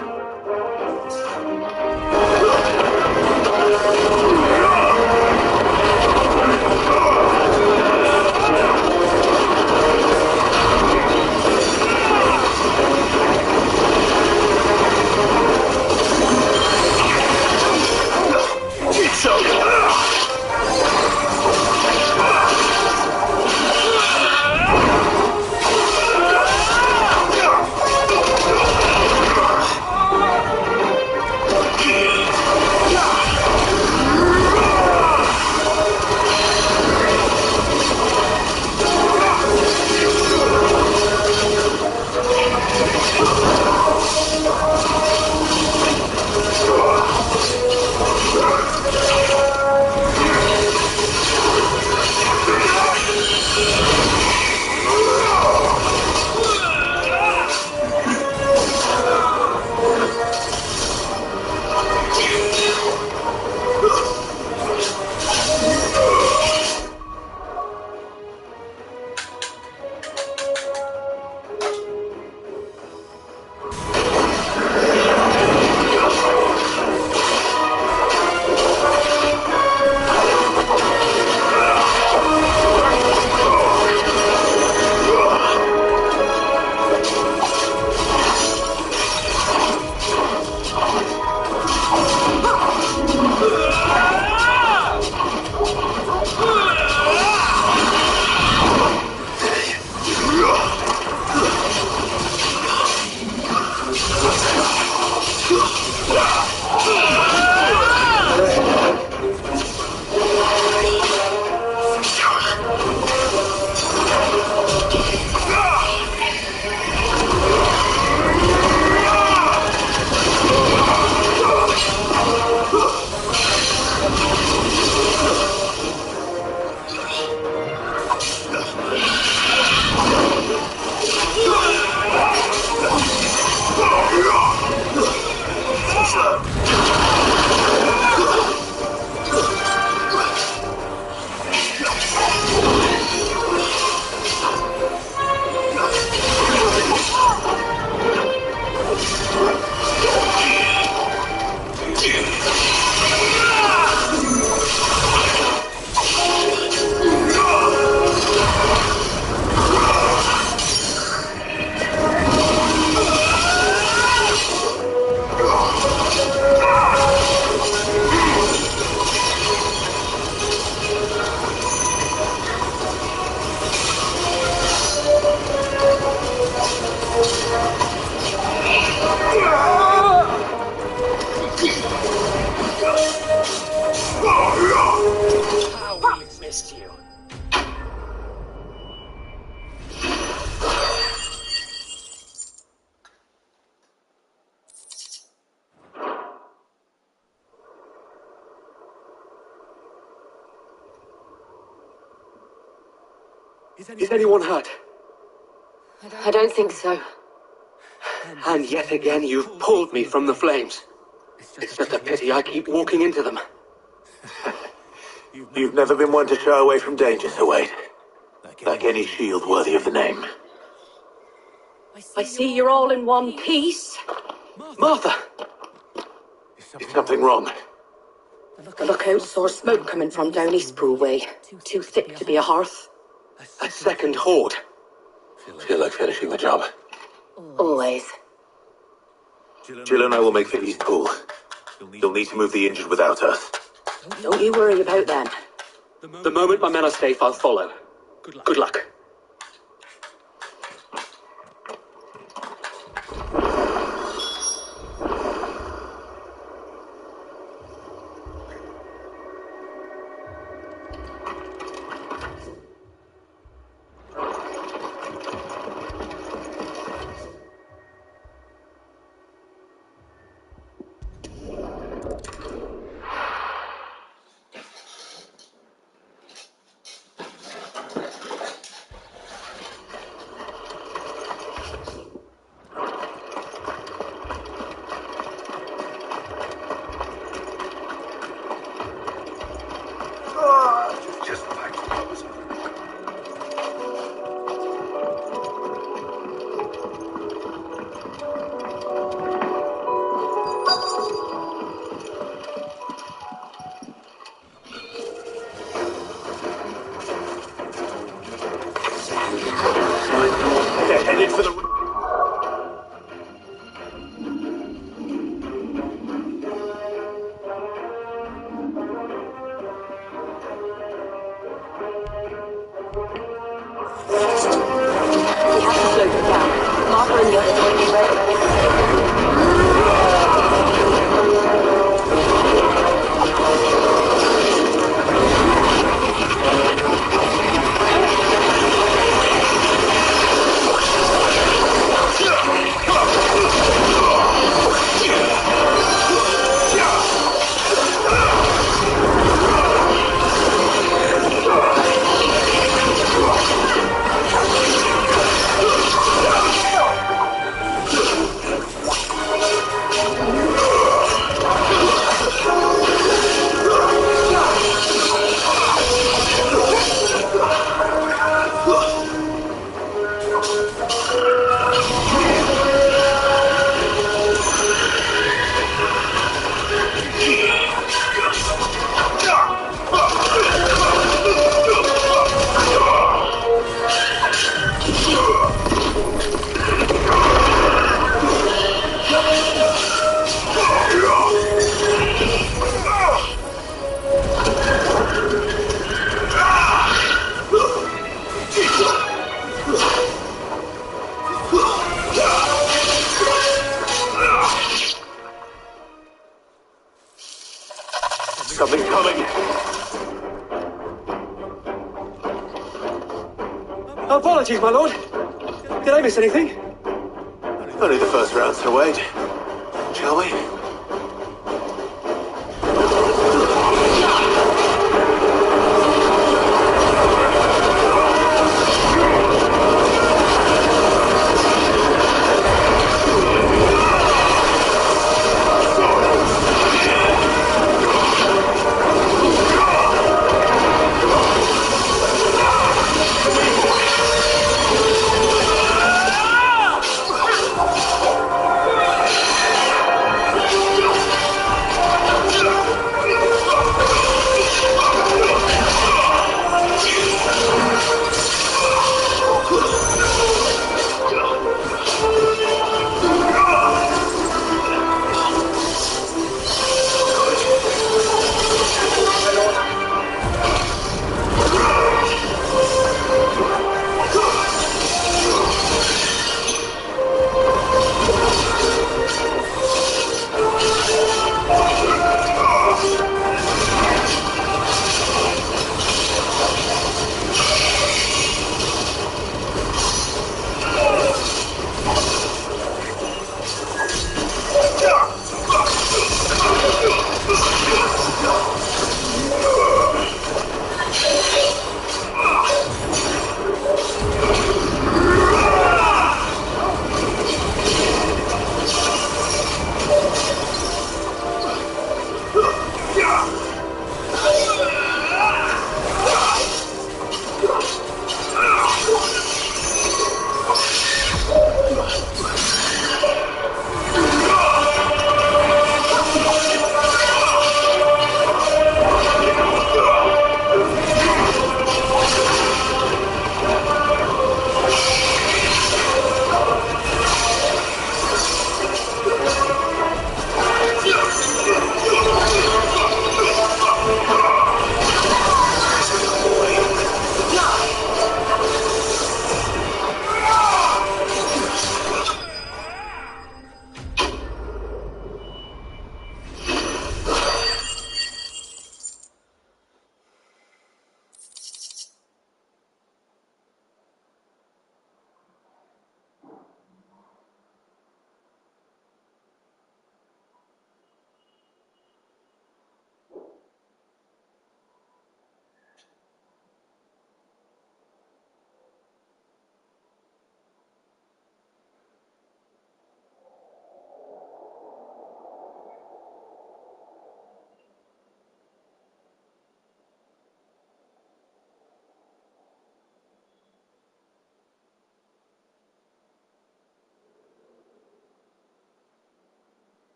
Is anyone hurt? I don't think so. And yet again, you've pulled me from the flames. It's just a pity I keep walking into them. You've never been one to shy away from danger, Sir Wade. Like any shield worthy of the name. I see you're all in one piece. Martha! Is something wrong? The lookout saw smoke coming from down Eastpool way. Too thick to be a hearth. A second horde. Feel like finishing the job. Always. Jill and I will make for Eastpool. You'll need to move the injured without us. Don't you worry about them. The moment my men are safe, I'll follow. Good luck. They're headed for the... We have to slow them down. Martha and the others won't be ready. Something coming! Apologies, my lord. Did I miss anything? Only the first round, Sir Wade. Shall we?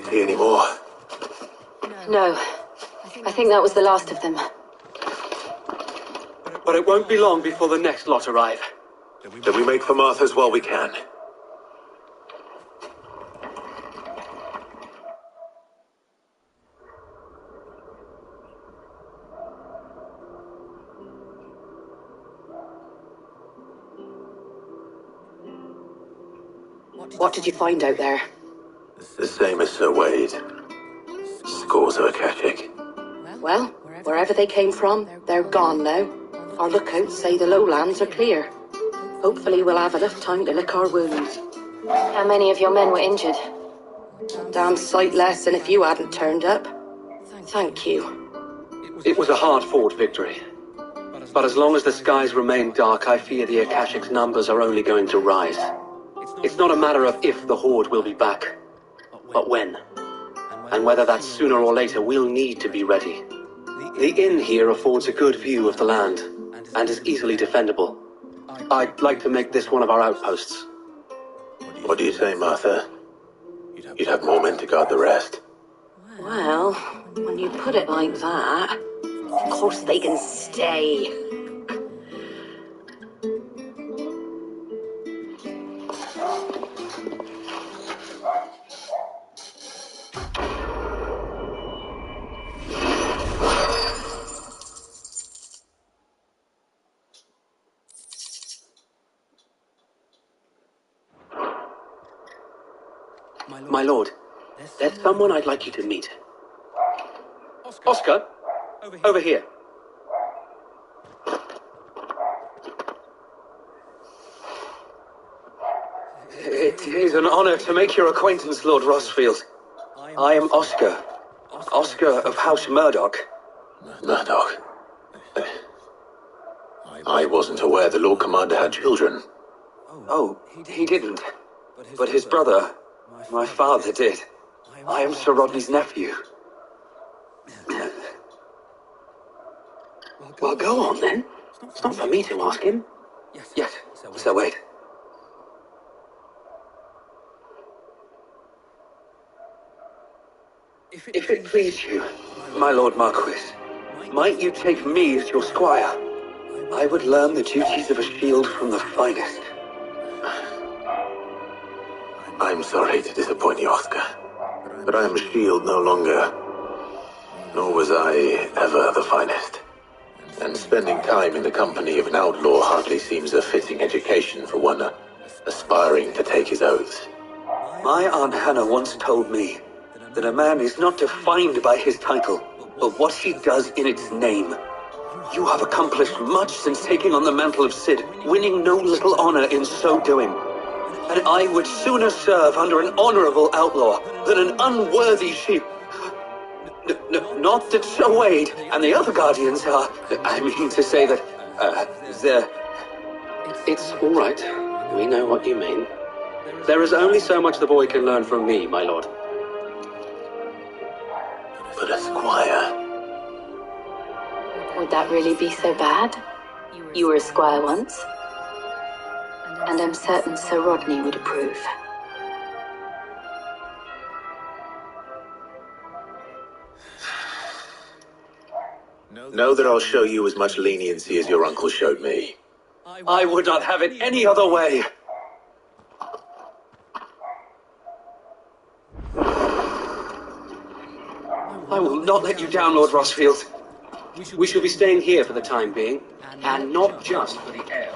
see any more? No. I think that was the last of them. But it won't be long before the next lot arrive. Then we make for Martha's while we can. What did you find out there? The same as Sir Wade. Scores of Akashic. Well, wherever they came from, they're gone now. Our lookouts say the lowlands are clear. Hopefully we'll have enough time to lick our wounds. How many of your men were injured? Damn sight less than if you hadn't turned up. Thank you. It was a hard-fought victory. But as long as the skies remain dark, I fear the Akashic's numbers are only going to rise. It's not a matter of if the Horde will be back, but when. And whether that's sooner or later, we'll need to be ready. The inn here affords a good view of the land, and is easily defendable. I'd like to make this one of our outposts. What do you say, Martha? You'd have more men to guard the rest. Well, when you put it like that, of course they can stay. My lord, there's someone I'd like you to meet. Oscar, over here. It is an honor to make your acquaintance, Lord Rossfield. I am Oscar. Oscar of House Murdoch. Murdoch? I wasn't aware the Lord Commander had children. Oh, he didn't. But his brother, my father, did. I am Sir Rodney's nephew. Well, go on then. It's not for me to ask him. Yes, Sir Wade. If it please you, my Lord Marquis, might you take me as your squire? I would learn the duties of a shield from the finest. I'm sorry to disappoint you, Oscar, but I am a shield no longer. Nor was I ever the finest. And spending time in the company of an outlaw hardly seems a fitting education for one aspiring to take his oaths. My Aunt Hannah once told me that a man is not defined by his title, but what he does in its name. You have accomplished much since taking on the mantle of Cid, winning no little honor in so doing. And I would sooner serve under an honorable outlaw than an unworthy sheep. Not that Sir Wade and the other guardians are... I mean to say that, they're... It's all right. We know what you mean. There is only so much the boy can learn from me, my lord. But a squire... Would that really be so bad? You were a squire once. And I'm certain Sir Rodney would approve. Know that I'll show you as much leniency as your uncle showed me. I would not have it any other way. I will not let you down, Lord Rossfield. We shall be staying here for the time being, and not just for the air.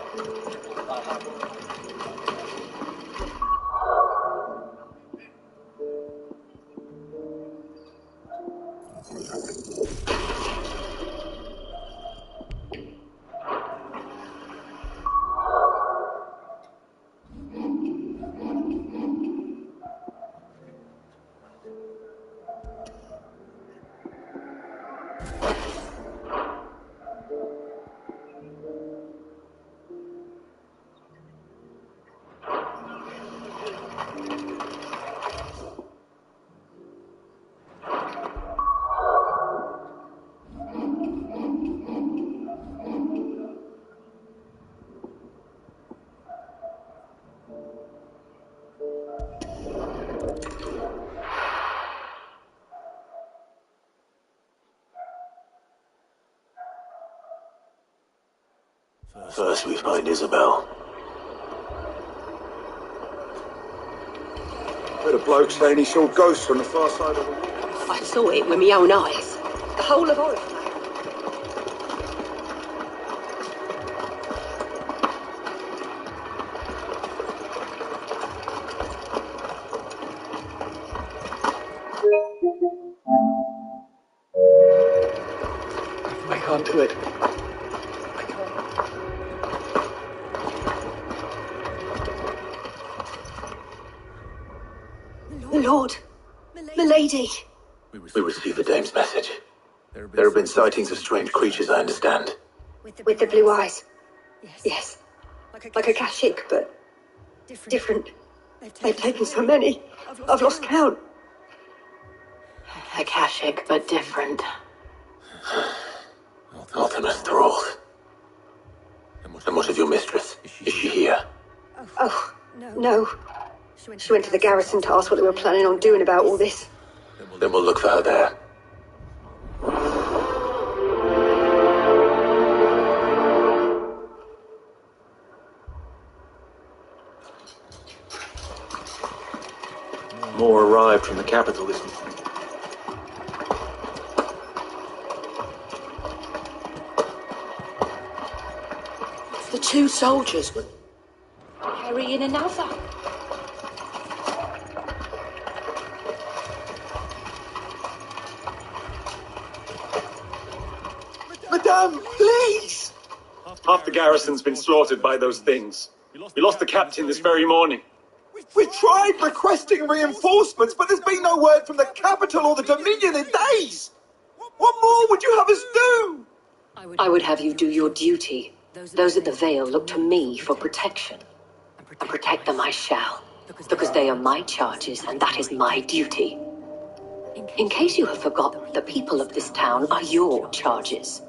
First we find Isabel. Heard a bloke saying he saw ghosts on the far side of the wall. I saw it with my own eyes. The whole of Oriflamme. I can't do it. Lord, milady. We received the dame's message. There have been sightings of strange creatures, I understand. With the blue eyes. Yes. Like a Kashik, but different. They've taken so many. I've lost count. A Kashik, but different. Artemis thralls. And what of your mistress? Is she here? Oh, no. She went to the garrison to ask what they were planning on doing about all this. Then we'll look for her there. More arrived from the capital this morning. The two soldiers were carrying another. Madame, please! Half the garrison's been slaughtered by those things. We lost the captain this very morning. We tried requesting reinforcements, but there's been no word from the capital or the Dominion in days! What more would you have us do? I would have you do your duty. Those at the Vale look to me for protection. And protect them I shall, because they are my charges, and that is my duty. In case you have forgotten, the people of this town are your charges.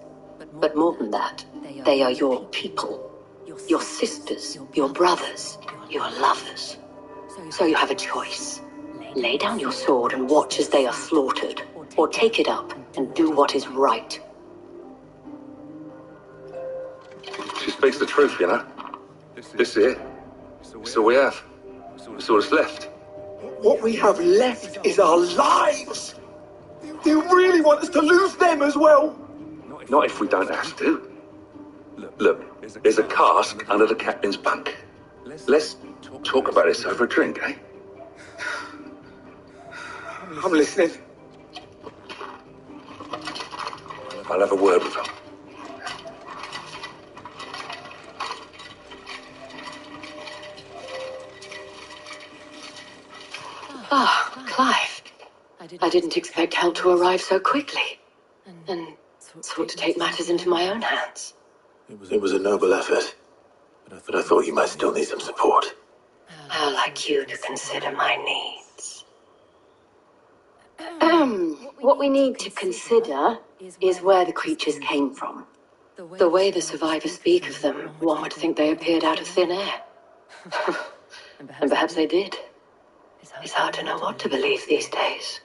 But more than that, they are your people. Your sisters, your brothers, your lovers. So you have a choice. Lay down your sword and watch as they are slaughtered, or take it up and do what is right. She speaks the truth, you know. This is it. It's all we have. It's all that's left. What we have left is our lives! Do you really want us to lose them as well? Not if we don't have to. Look, there's a cask under the captain's bunk. Let's talk about this over a drink, eh? I'm listening. I'll have a word with her. Ah, Clive. I didn't expect help to arrive so quickly. And sought to take matters into my own hands. It was a noble effort, but I thought you might still need some support. How like you to consider my needs. What we need to consider is where the creatures came from. The way the survivors speak of them, one would think they appeared out of thin air. And perhaps they did. It's hard to know what to believe these days.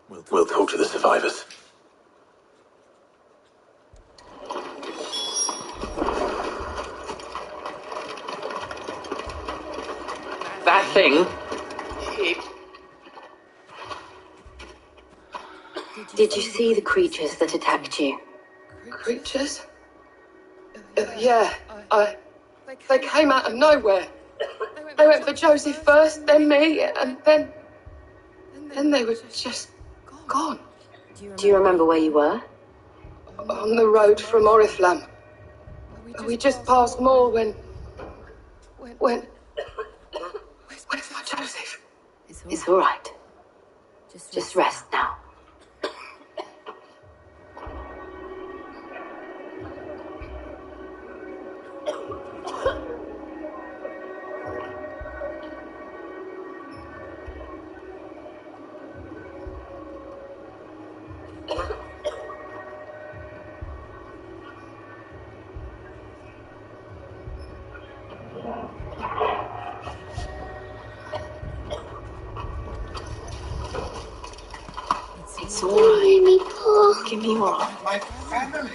We'll talk to the survivors. That thing? Did you see the creatures that attacked you? Creatures? Yeah, they came out of nowhere. They went for Joseph first, then me, and then they were just gone. Do you remember where you were? On the road from Oriflamme. We just passed Moor when... Where's my Joseph? It's all right. Just rest now. It's all right. Give me your arm. My family.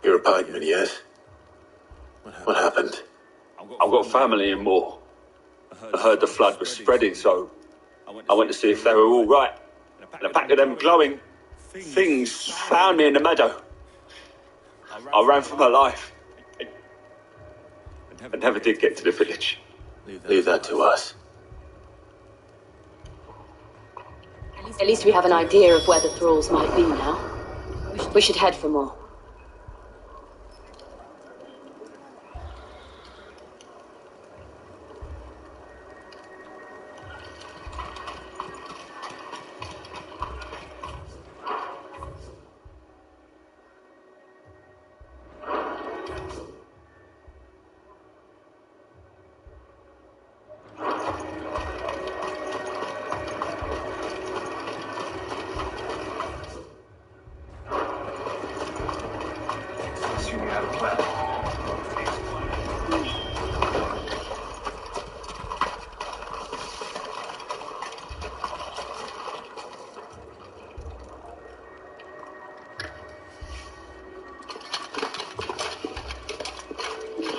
You're a pikeman, yes? What happened? I've got family in Moor. I heard the flood was spreading, so I went to see if they were all right. And a pack of them glowing things found me in the meadow. I ran for my life. I never did get to the village. Leave that to us. At least we have an idea of where the thralls might be now. We should head for more.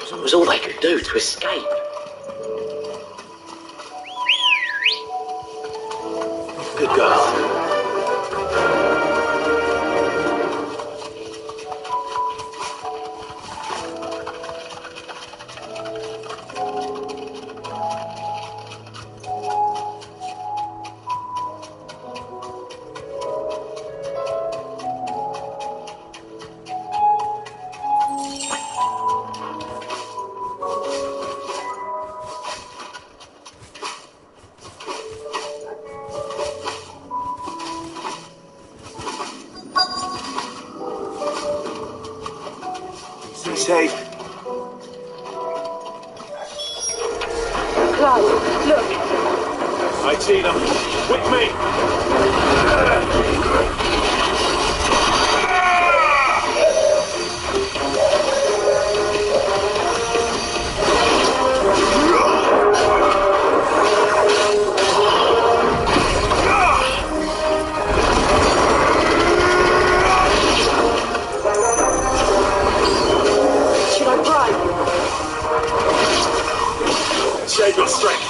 It was all they could do to escape. Good girl. Safe. Clyde, look. I see them. With me. Save your strength.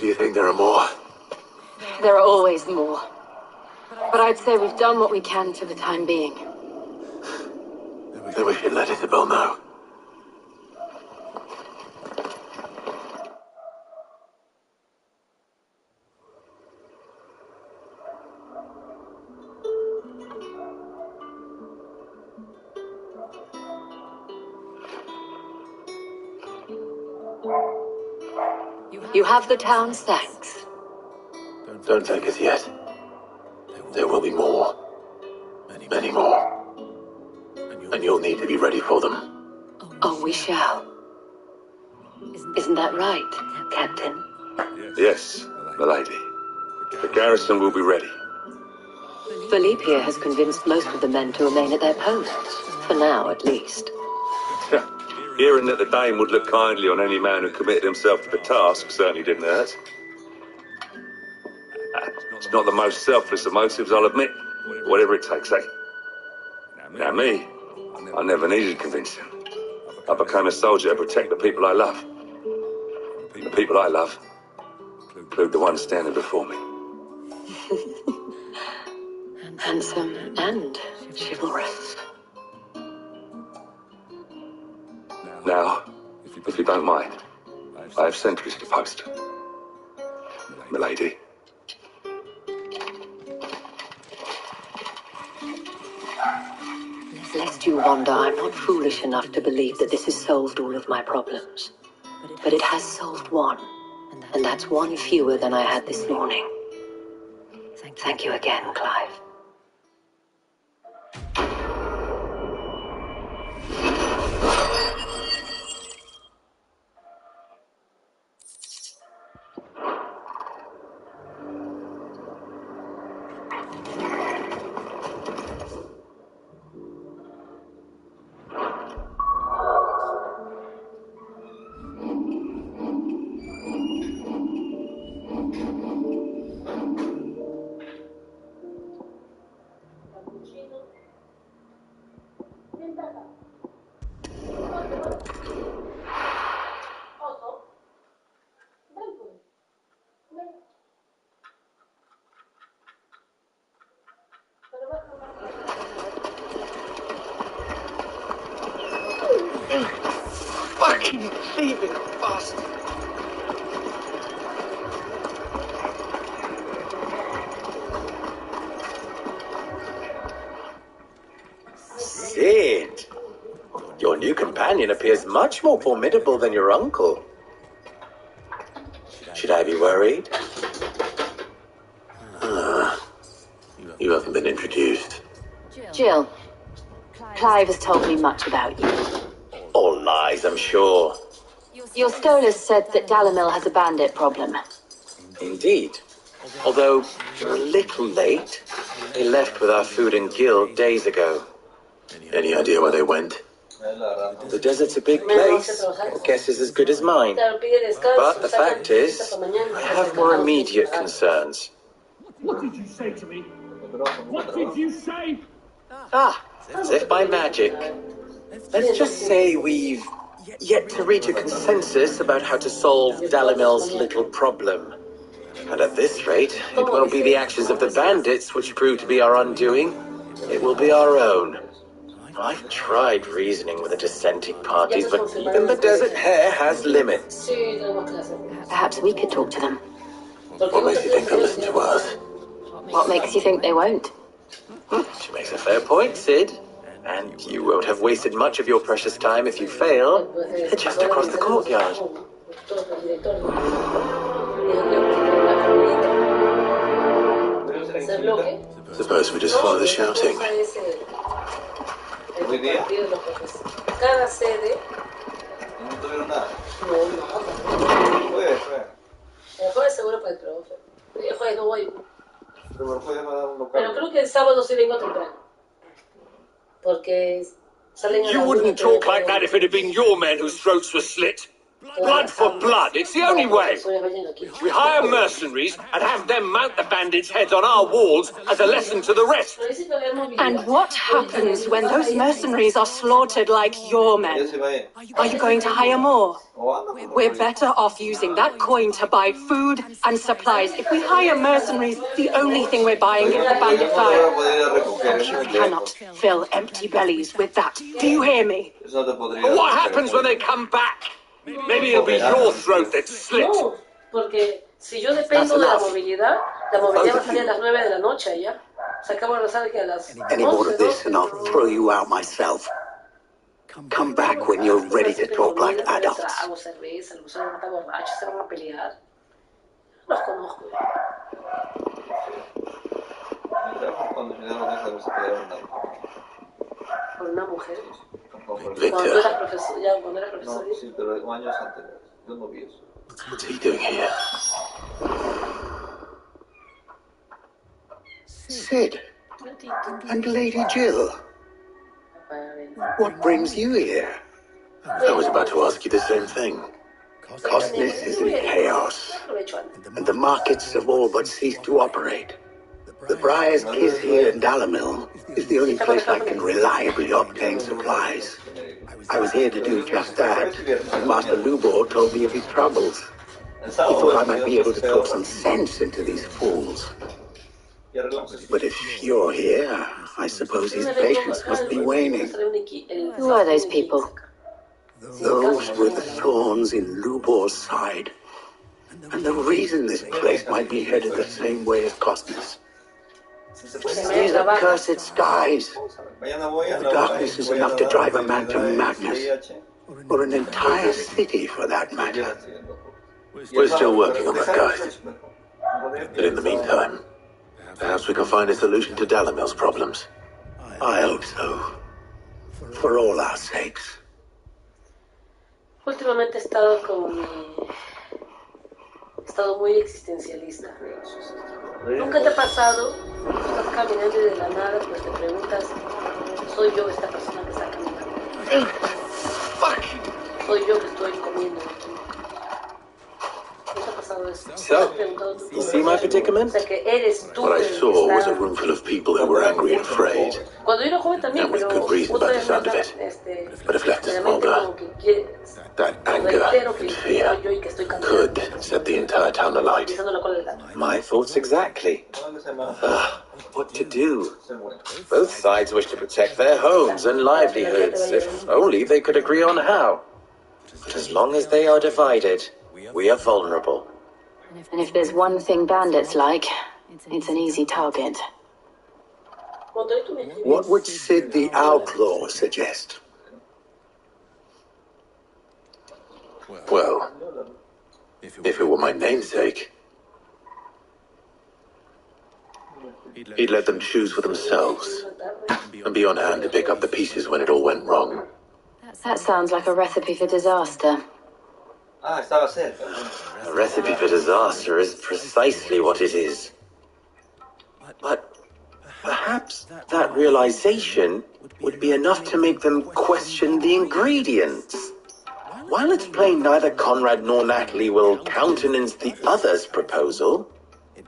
Do you think there are more? There are always more. But I'd say we've done what we can for the time being. Then we should let Isabel know. You have the town's thanks. Don't take us yet. There will be more. Many more. And you'll need to be ready for them. Oh, we shall. Isn't that right, Captain? Yes, milady. The garrison will be ready. Philippe here has convinced most of the men to remain at their posts. For now, at least. Hearing that the Dame would look kindly on any man who committed himself to the task certainly didn't hurt. It's not the most selfless of motives, I'll admit. Whatever it takes, eh? Now me, I never needed convincing. I became a soldier to protect the people I love. The people I love include the ones standing before me. Handsome and chivalrous. Now, if you don't mind, I have sentries to post. Milady. Lest you wonder, I'm not foolish enough to believe that this has solved all of my problems. But it has solved one, and that's one fewer than I had this morning. Thank you again, Clive. Fucking thieving bastard! Sid! Your new companion appears much more formidable than your uncle. Should I be worried? You haven't been introduced. Jill, Clive has told me much about you. All lies, I'm sure. Your Stolas said that Dalamil has a bandit problem. Indeed. Although you're a little late. They left with our food and guild days ago. Any idea where they went? The desert's a big place. Your guess is as good as mine. But the fact is, I have more immediate concerns. What did you say to me? What did you say? As if by magic. Let's just say we've yet to reach a consensus about how to solve Dalamil's little problem. And at this rate, it won't be the actions of the bandits which prove to be our undoing. It will be our own. I've tried reasoning with the dissenting parties, but even the Desert Hare has limits. Perhaps we could talk to them. What makes you think they'll listen to us? What makes you think they won't? She makes a fair point, Sid. And you won't have wasted much of your precious time if you fail. They're just across the courtyard. Suppose we just follow the shouting. Cada sede. Mejor seguro para el profe. Yo jueves no voy. Pero creo que el sábado sí vengo temprano. Porque salen a You wouldn't talk like that if it had been your men whose throats were slit. Blood for blood, it's the only way. We hire mercenaries and have them mount the bandits' heads on our walls as a lesson to the rest. And what happens when those mercenaries are slaughtered like your men? Are you going to hire more? We're better off using that coin to buy food and supplies. If we hire mercenaries, the only thing we're buying is the bandit fire. And you cannot fill empty bellies with that. Do you hear me? But what happens when they come back? Maybe it'll be your throat that's slit. No, porque si yo dependo de la movilidad va a salir a las 9 de la noche ya. Se acaba de rezar que a las Any more of this and I'll throw you out myself. Come back when you're ready to talk like adults. Hago cerveza, los no están borrachos, se van a pelear. Los conozco. Por una mujer. Cuando eras profesor, ya cuando eras profesor. No, sí, pero años anteriores. Yo no vi eso. What's he doing here? Sid and Lady Jill. What brings you here? I was about to ask you the same thing. Cosmos is in chaos, and the markets have all but ceased to operate. The Briar's Kiss here in Dalamil is the only place I can reliably obtain supplies. I was here to do just that, and Master Lubor told me of his troubles. He thought I might be able to talk some sense into these fools. But if you're here, I suppose his patience must be waning. Who are those people? Those were the thorns in Lubor's side, and the reason this place might be headed the same way as Cosmos. These accursed skies. The darkness is enough to drive a man to madness, or an entire city for that matter. We're still working on that guy. But in the meantime, perhaps we can find a solution to Dalamil's problems. I hope so. For all our sakes. Últimamente he estado muy existencialista. ¿Nunca te ha pasado? Estás caminando y de la nada pues te preguntas, ¿soy yo esta persona que está caminando? ¿Soy yo que estoy comiendo aquí? ¿No te ha pasado eso? So, you see my predicament? What I saw was a room full of people who were angry and frayed, and with good reason by the sound of it. But if left to smolder, that anger and fear could set the entire town alight. My thoughts exactly. What to do? Both sides wish to protect their homes and livelihoods, if only they could agree on how. But as long as they are divided, we are vulnerable. And if there's one thing bandits like, it's an easy target. What would Sid the Outlaw suggest? Well, if it were my namesake, he'd let them choose for themselves, and be on hand to pick up the pieces when it all went wrong. That sounds like a recipe for disaster. A recipe for disaster is precisely what it is. But perhaps that realization would be enough to make them question the ingredients. While it's plain neither Conrad nor Natalie will countenance the other's proposal,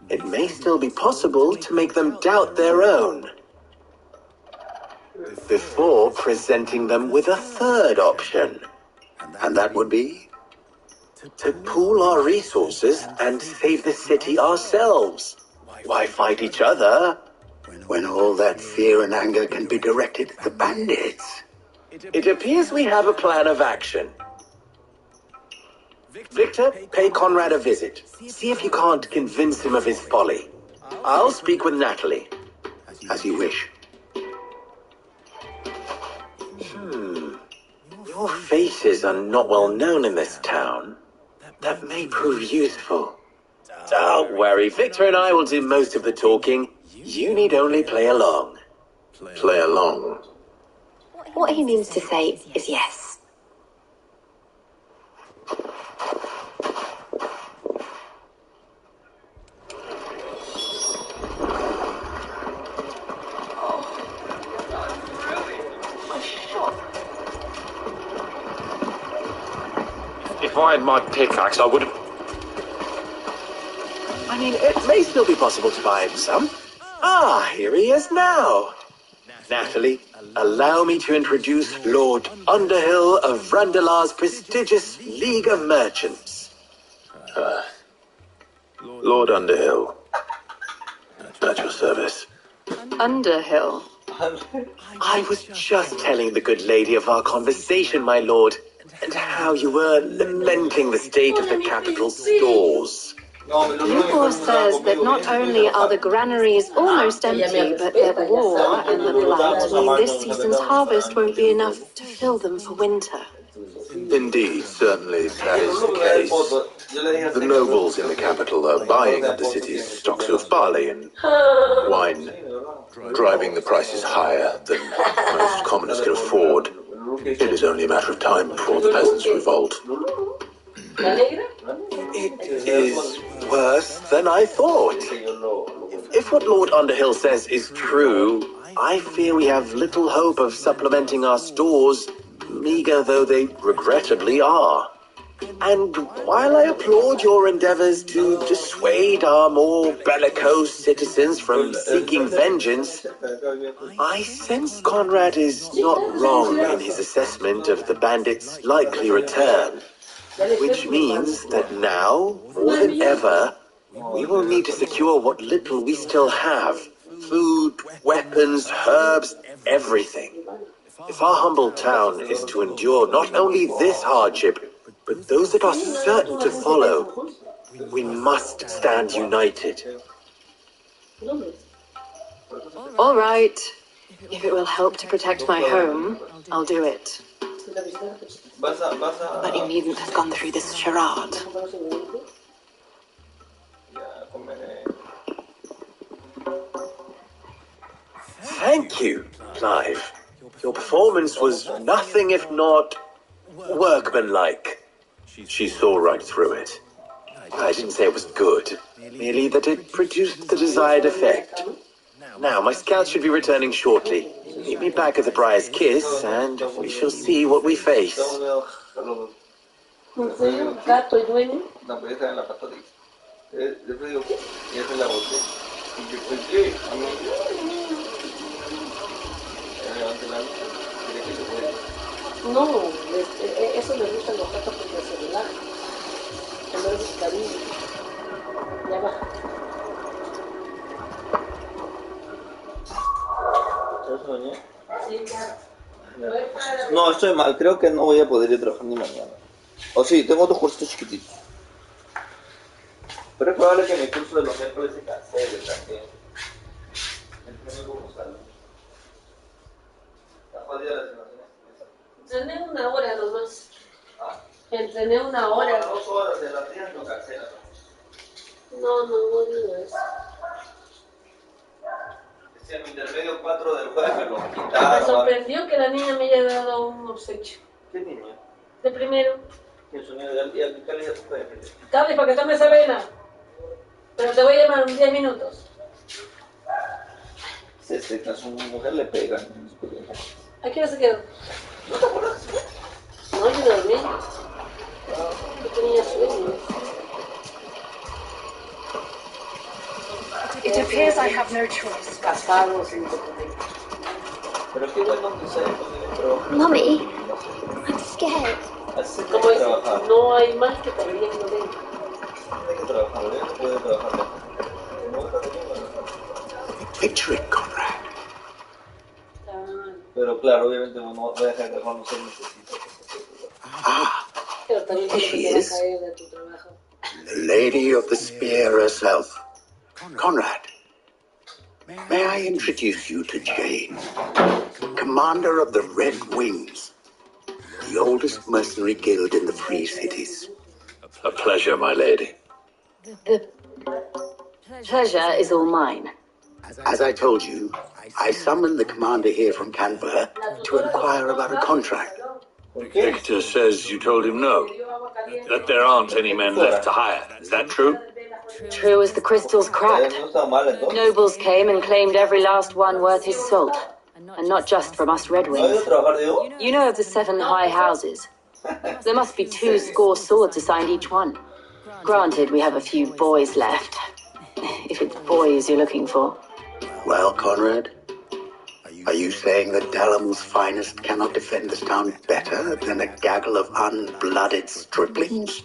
it may still be possible to make them doubt their own, before presenting them with a third option. And that would be? To pool our resources and save the city ourselves. Why fight each other when all that fear and anger can be directed at the bandits? It appears we have a plan of action. Victor, pay Conrad a visit. See if you can't convince him of his folly. I'll speak with Natalie. As you wish. Your faces are not well known in this town. That may prove useful. Don't worry, Victor and I will do most of the talking. You need only play along. Play along? What he means to say is yes. if I had my pickaxe, I would have... I mean, it may still be possible to buy him some. Ah, here he is now. Natalie, allow me to introduce Lord Underhill of Randalar's prestigious League of Merchants. Lord Underhill. At your service. Underhill. I was just telling the good lady of our conversation, my lord, and how you were lamenting the state of the capital's stores. Newport says that not only are the granaries almost empty, but that war and the blight mean this season's harvest won't be enough to fill them for winter. Indeed, certainly that is the case. The nobles in the capital are buying up the city's stocks of barley and wine, driving the prices higher than most commoners can afford. It is only a matter of time before the peasants revolt. It is worse than I thought. If what Lord Underhill says is true, I fear we have little hope of supplementing our stores, meager though they regrettably are. And while I applaud your endeavors to dissuade our more bellicose citizens from seeking vengeance, I sense Conrad is not wrong in his assessment of the bandits' likely return. Which means that now, more than ever, we will need to secure what little we still have. Food, weapons, herbs, everything. If our humble town is to endure not only this hardship, but those that are certain to follow, we must stand united. All right. If it will help to protect my home, I'll do it. But you needn't have gone through this charade. Thank you, Clive. Your performance was nothing if not workmanlike. She saw right through it. I didn't say it was good, merely that it produced the desired effect. Now, my scouts should be returning shortly. Meet me back at the Briar's Kiss, and we shall see what we face. Gato y dueño. No, pero esa es la pastorita. Después digo, y esa es la botella. Y yo, pues, ¿qué? A mí... Levante la luz. ¿Quiere que se puede? No, eso me gustan los gatos porque se relajan. Cuando es cariño. Ya va. ¿Ya se bañó? Sí, claro. No, estoy mal. Creo que no voy a poder ir a trabajar ni mañana. O sí, tengo otros cursos chiquititos. Pero es probable que mi curso de los miércoles se cancele también. Entrené como salud. Está jodida la situación. Entrené una hora nomás. Entrené una hora. 2 horas de las días lo cancelan. No digo eso. Si en mi intermedio 4 del jueves me lo quitaron. Me sorprendió que la niña me haya dado un obsequio. ¿Qué niña? De primero. El sonido de alcalde ya se puede meter. Carly, para que tomes avena. Pero te voy a llamar en 10 minutos. Se seca, su mujer le pegan. ¿A qué hora se quedó? ¿No te acuerdas? No, yo dormí. Yo tenía sueño. It appears I have no choice. Casados, independientes. Pero qué bueno que sea pero... Mummy, I'm scared. Así Como que es, trabajar. no hay más que perdiendo dentro. Hay que trabajar, ¿eh? No puede trabajar. Picture it, Conrad. Pero claro, obviamente no voy a dejar de trabajar, no se necesita. Pero también She te va a is caer de tu trabajo. the Lady of the Spear herself. Conrad, may I introduce you to Jane, commander of the Red Wings, the oldest mercenary guild in the Free Cities. A pleasure, my lady. The pleasure is all mine. As I told you, I summoned the commander here from Canberra to inquire about a contract. Victor says you told him no. That there aren't any men left to hire. Is that true? True as the crystals cracked. Nobles came and claimed every last one worth his salt. And not just from us Red Wings. You know of the 7 high houses. There must be 2 swords assigned each one. Granted, we have a few boys left. If it's boys you're looking for. Well, Conrad, are you saying that Dalamel's finest cannot defend this town better than a gaggle of unblooded striplings?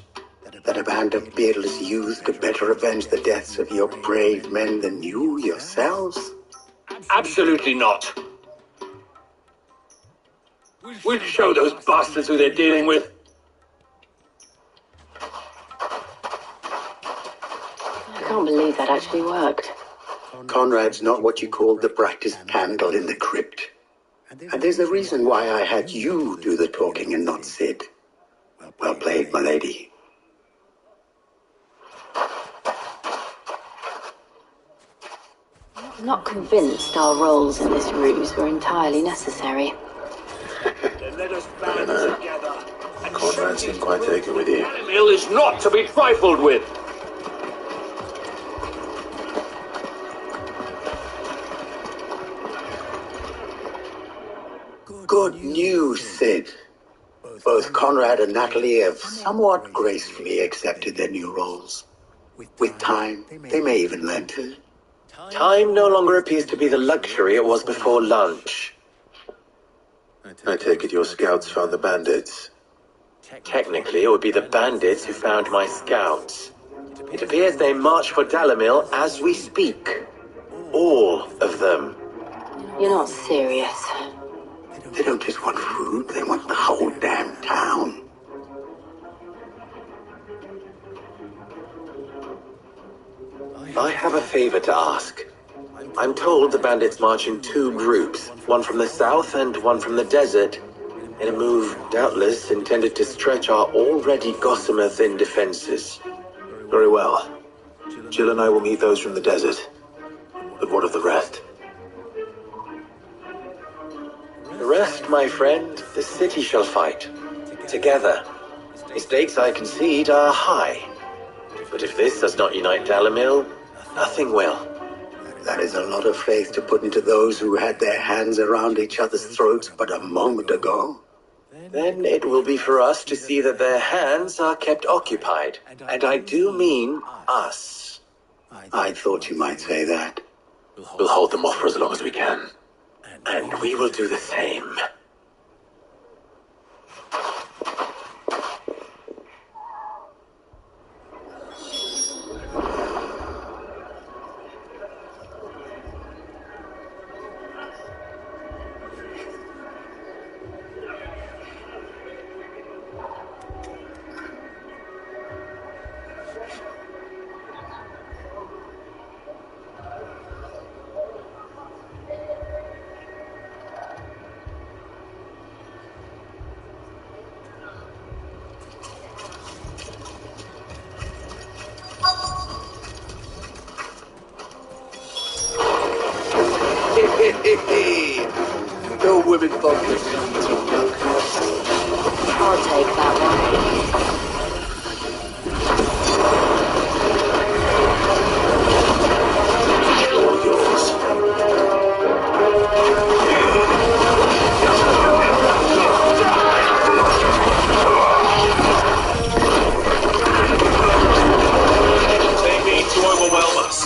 That a band of beardless youths could better avenge the deaths of your brave men than you yourselves? Absolutely not. We'll show those bastards who they're dealing with. I can't believe that actually worked. Conrad's not what you called the brightest candle in the crypt. And there's a reason why I had you do the talking and not Sid. Well played, my lady. I'm not convinced our roles in this ruse were entirely necessary. Let us band together. Conrad seemed quite taken with you. Mill is not to be trifled with. Good news, Sid. Both Conrad and Natalie have somewhat gracefully accepted their new roles. With time, they may even learn to. Time no longer appears to be the luxury it was before lunch. I take it your scouts found the bandits. Technically, it would be the bandits who found my scouts. It appears they march for Dalamil as we speak. All of them. You're not serious. They don't just want food, they want the whole damn town. I have a favor to ask. I'm told the bandits march in 2 groups, one from the south and one from the desert, in a move doubtless intended to stretch our already gossamer-thin defenses. Very well. Jill and I will meet those from the desert. But what of the rest? The rest, my friend, the city shall fight. Together. The stakes, I concede, are high. But if this does not unite Dalamil, nothing will. That is a lot of faith to put into those who had their hands around each other's throats but a moment ago. Then it will be for us to see that their hands are kept occupied. And I do mean us. I thought you might say that. We'll hold them off for as long as we can. And we will do the same. No women focus. I'll take that one. They mean to overwhelm us.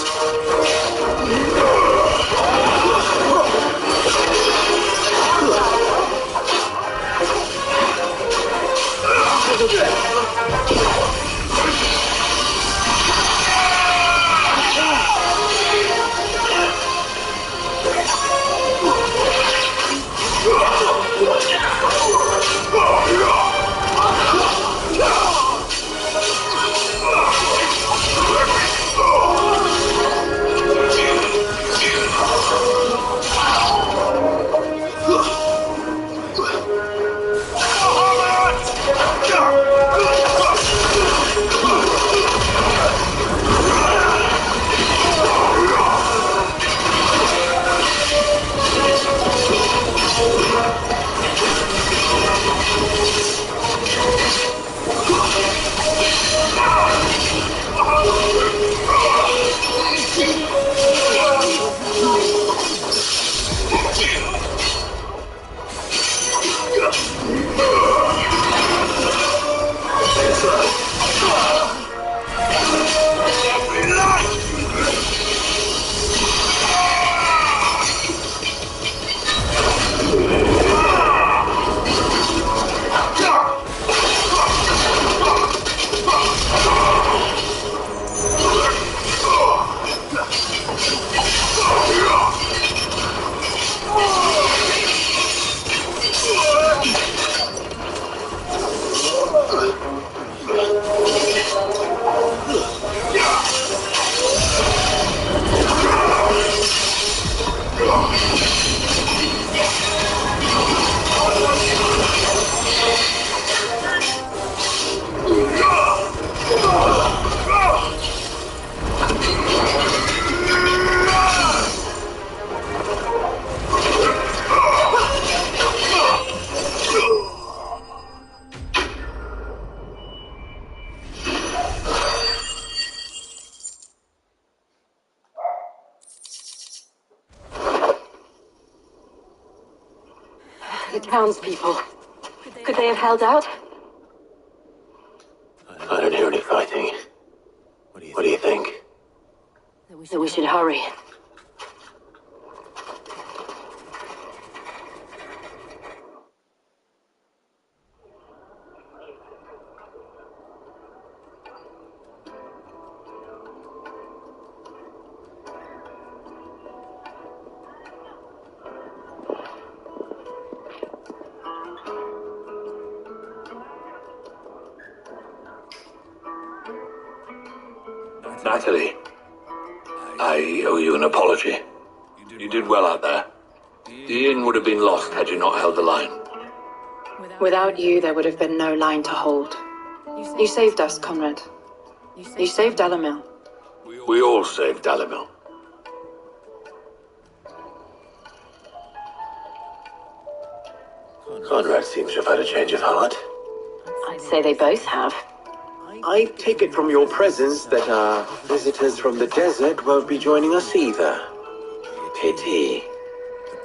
townspeople. Could they have held out? I don't hear any fighting. What do you think? That we should hurry. Natalie, I owe you an apology. You did well out there. The inn would have been lost had you not held the line. Without you, there would have been no line to hold. You saved us, Conrad. You saved Dalimil. We all saved Dalimil. Conrad seems to have had a change of heart. I'd say they both have. I take it from your presence that our visitors from the desert won't be joining us either. Pity.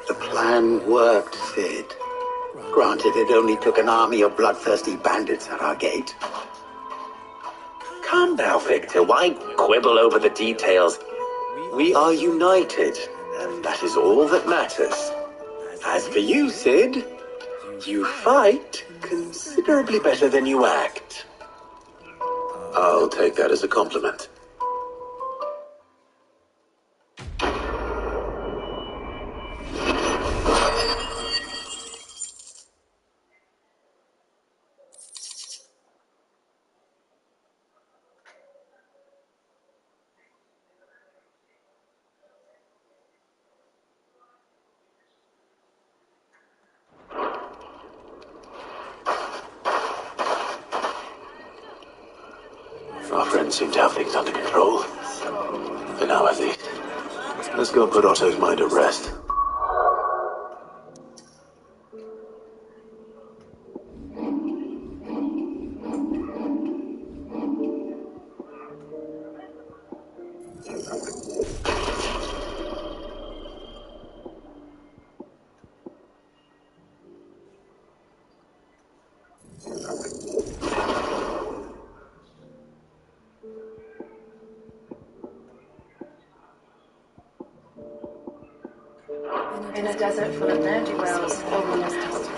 The plan worked, Sid. Granted, it only took an army of bloodthirsty bandits at our gate. Calm now, Victor. Why quibble over the details? We are united, and that is all that matters. As for you, Sid, you fight considerably better than you act. I'll take that as a compliment. Our friends seem to have things under control. For now, at least. Let's go and put Otto's mind at rest. In a desert full of ne'er-do-wells, loneliness tells you.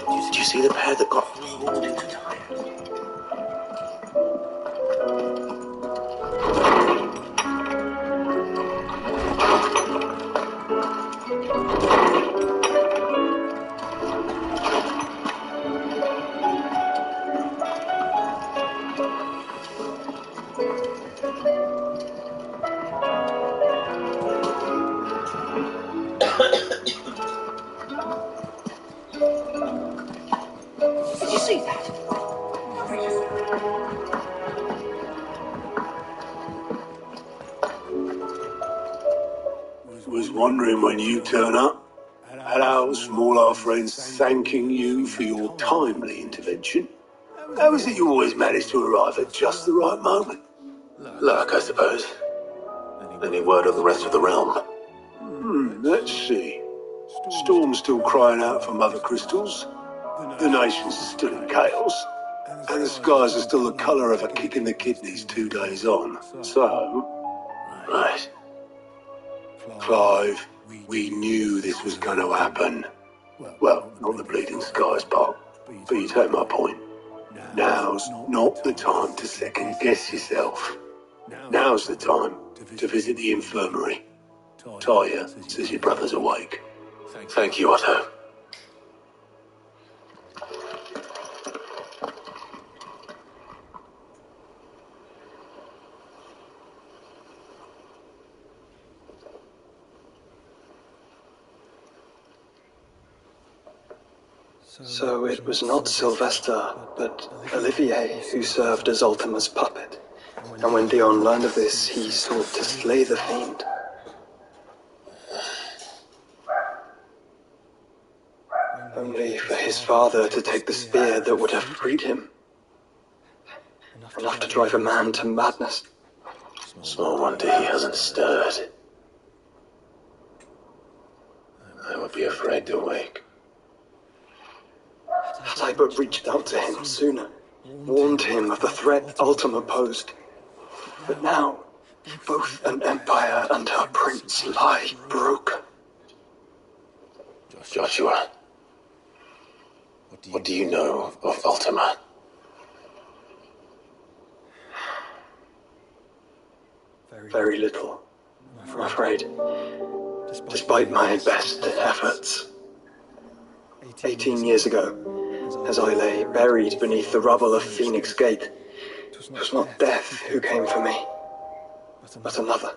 Did you see the pair that got pulled into time? Did you see that? Was wondering when you turn up. Hello, small our friends thanking you for your timely intervention. How is it you always manage to arrive at just the right moment? Luck, I suppose. Any word on the rest of the realm? Let's see. Storm's still crying out for mother crystals. The nation's still in chaos. And the skies are still the colour of a kick in the kidneys 2 days on. So... Right. Clive, we knew this was going to happen. Well, not the bleeding skies part, but you take my point. Now's not the time to second guess yourself. Now's the time to visit the infirmary. Talia says your brother's awake. Thank you, Otto. So it was not Sylvester, but Olivier who served as Ultima's puppet. And when Dion learned of this, he sought to slay the fiend. Only for his father to take the spear that would have freed him. Enough to drive a man to madness. Small wonder he hasn't stirred. I would be afraid to wake. Had I but reached out to him sooner, warned him of the threat Ultima posed. But now, both an empire and her prince lie broken. Joshua, what do you know of Ultima? Very little, I'm afraid. Despite my best efforts. 18 years ago, as I lay buried beneath the rubble of Phoenix Gate, it was not death who came for me, but another.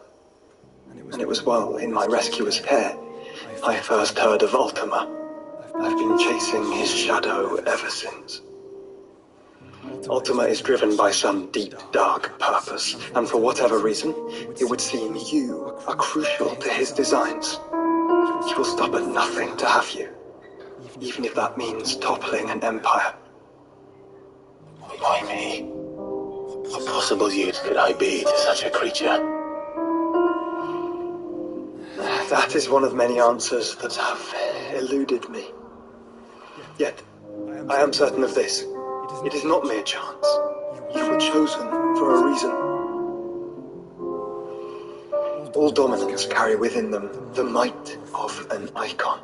And it was while in my rescuer's care I first heard of Ultima. I've been chasing his shadow ever since. Ultima is driven by some deep, dark purpose, and for whatever reason, it would seem you are crucial to his designs. He will stop at nothing to have you, even if that means toppling an empire. Why me? What possible use could I be to such a creature? That is one of many answers that have eluded me. Yet, I am certain of this. It is not mere chance. You were chosen for a reason. All dominants carry within them the might of an icon.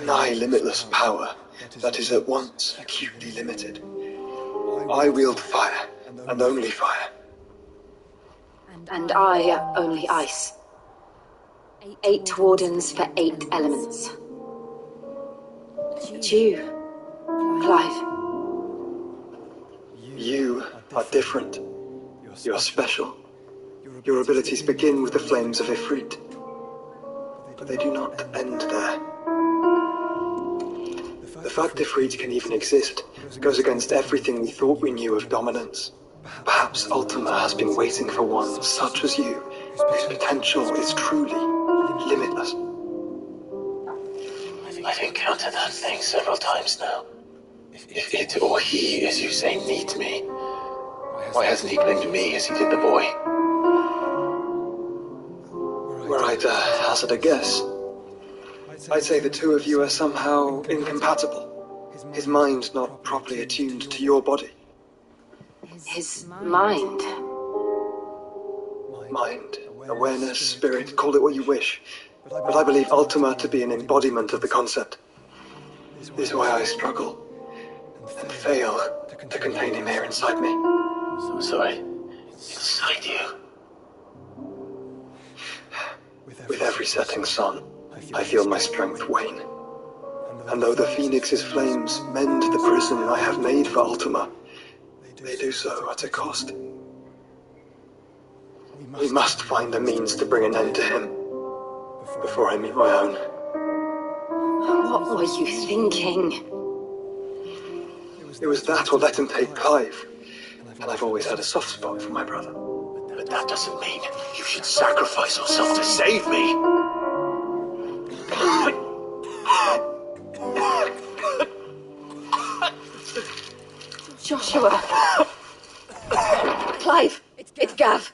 Nigh limitless power that is at once acutely limited. I wield fire, and only fire. And I only ice. 8 wardens for 8 elements. But you, Clive. You are different. You're special. Your abilities begin with the flames of Ifrit. But they do not end there. The fact Ifrit can even exist goes against everything we thought we knew of dominance. Perhaps Ultima has been waiting for one such as you, whose potential is truly limitless. I've encountered that thing several times now. If it or he, as you say, needs me, why hasn't he claimed me as he did the boy? Were I to hazard a guess, I'd say the two of you are somehow incompatible. His mind not properly attuned to your body. His mind? Mind, awareness, spirit, call it what you wish. But I believe Ultima to be an embodiment of the concept. This is why I struggle and fail to contain him here inside me. I'm sorry. Inside you? With every setting sun, I feel my strength wane. And though the Phoenix's flames mend the prison I have made for Ultima, they do so at a cost. We must find a means to bring an end to him before I meet my own. What were you thinking? It was that or let him take Clive. And I've always had a soft spot for my brother. But that doesn't mean you should sacrifice yourself to save me. Joshua. Clive, it's Gav.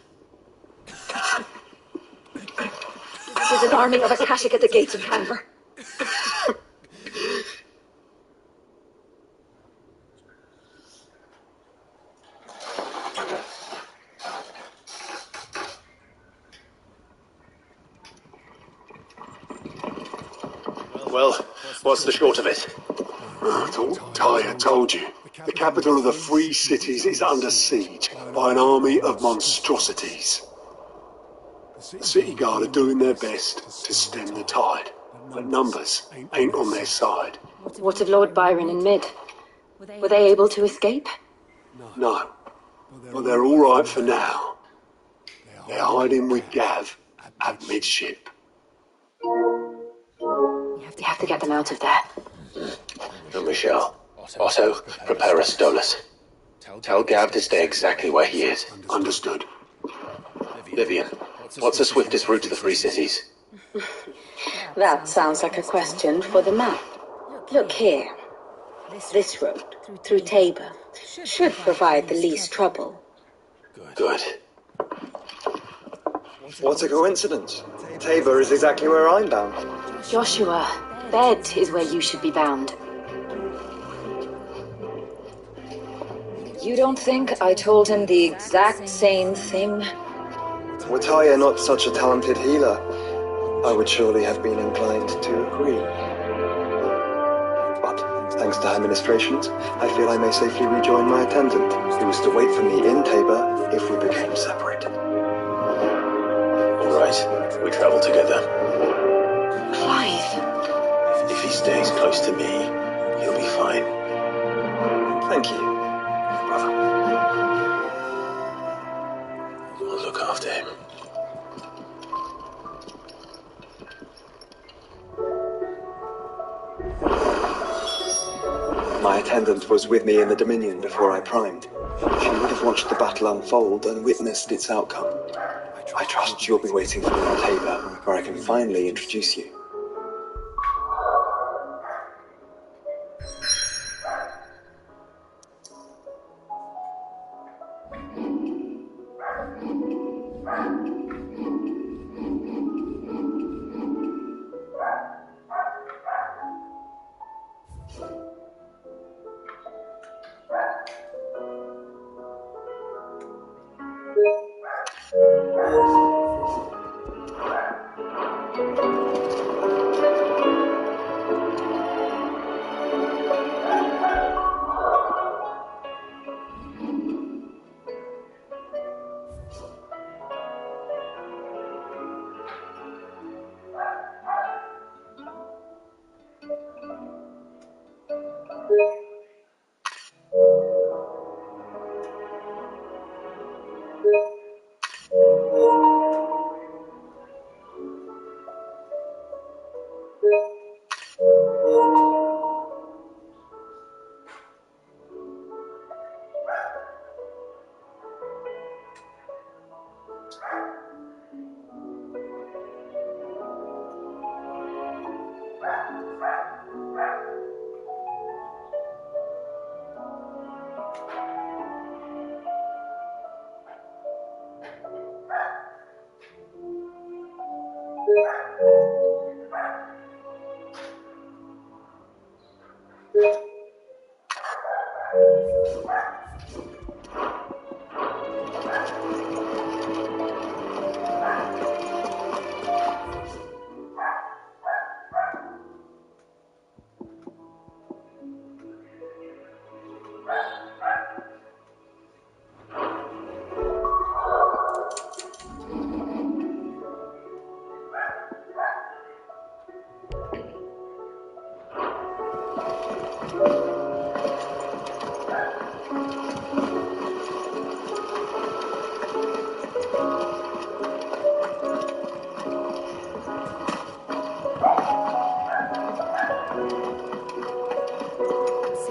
There's an army of Akashic at the gates of Canver. Well, what's the short of it? I thought Tyre told you. The capital of the Free Cities is under siege by an army of monstrosities. The City Guard are doing their best to stem the tide, but numbers ain't on their side. What of Lord Byron and Mid? Were they able to escape? No, but they're all right for now. They're hiding with Gav at midship. You have to get them out of there. And Michelle. Otto, prepare a Stolas. Tell Gav to stay exactly where he is. Understood. Vivian, what's the swiftest route to the Free Cities? That sounds like a question for the map. Look here. This road, through Tabor, should provide the least trouble. Good. What a coincidence. Tabor is exactly where I'm bound. Joshua, Bed is where you should be bound. You don't think I told him the exact same thing? Were Tyre not such a talented healer, I would surely have been inclined to agree. But, thanks to her ministrations, I feel I may safely rejoin my attendant, who was to wait for me in Tabor if we became separate. All right, we travel together. Clive. If he stays close to me, he'll be fine. Thank you, brother. I'll look after him. My attendant was with me in the Dominion before I primed. She would have watched the battle unfold and witnessed its outcome. I trust you'll be waiting for me in Tabor, where I can finally introduce you.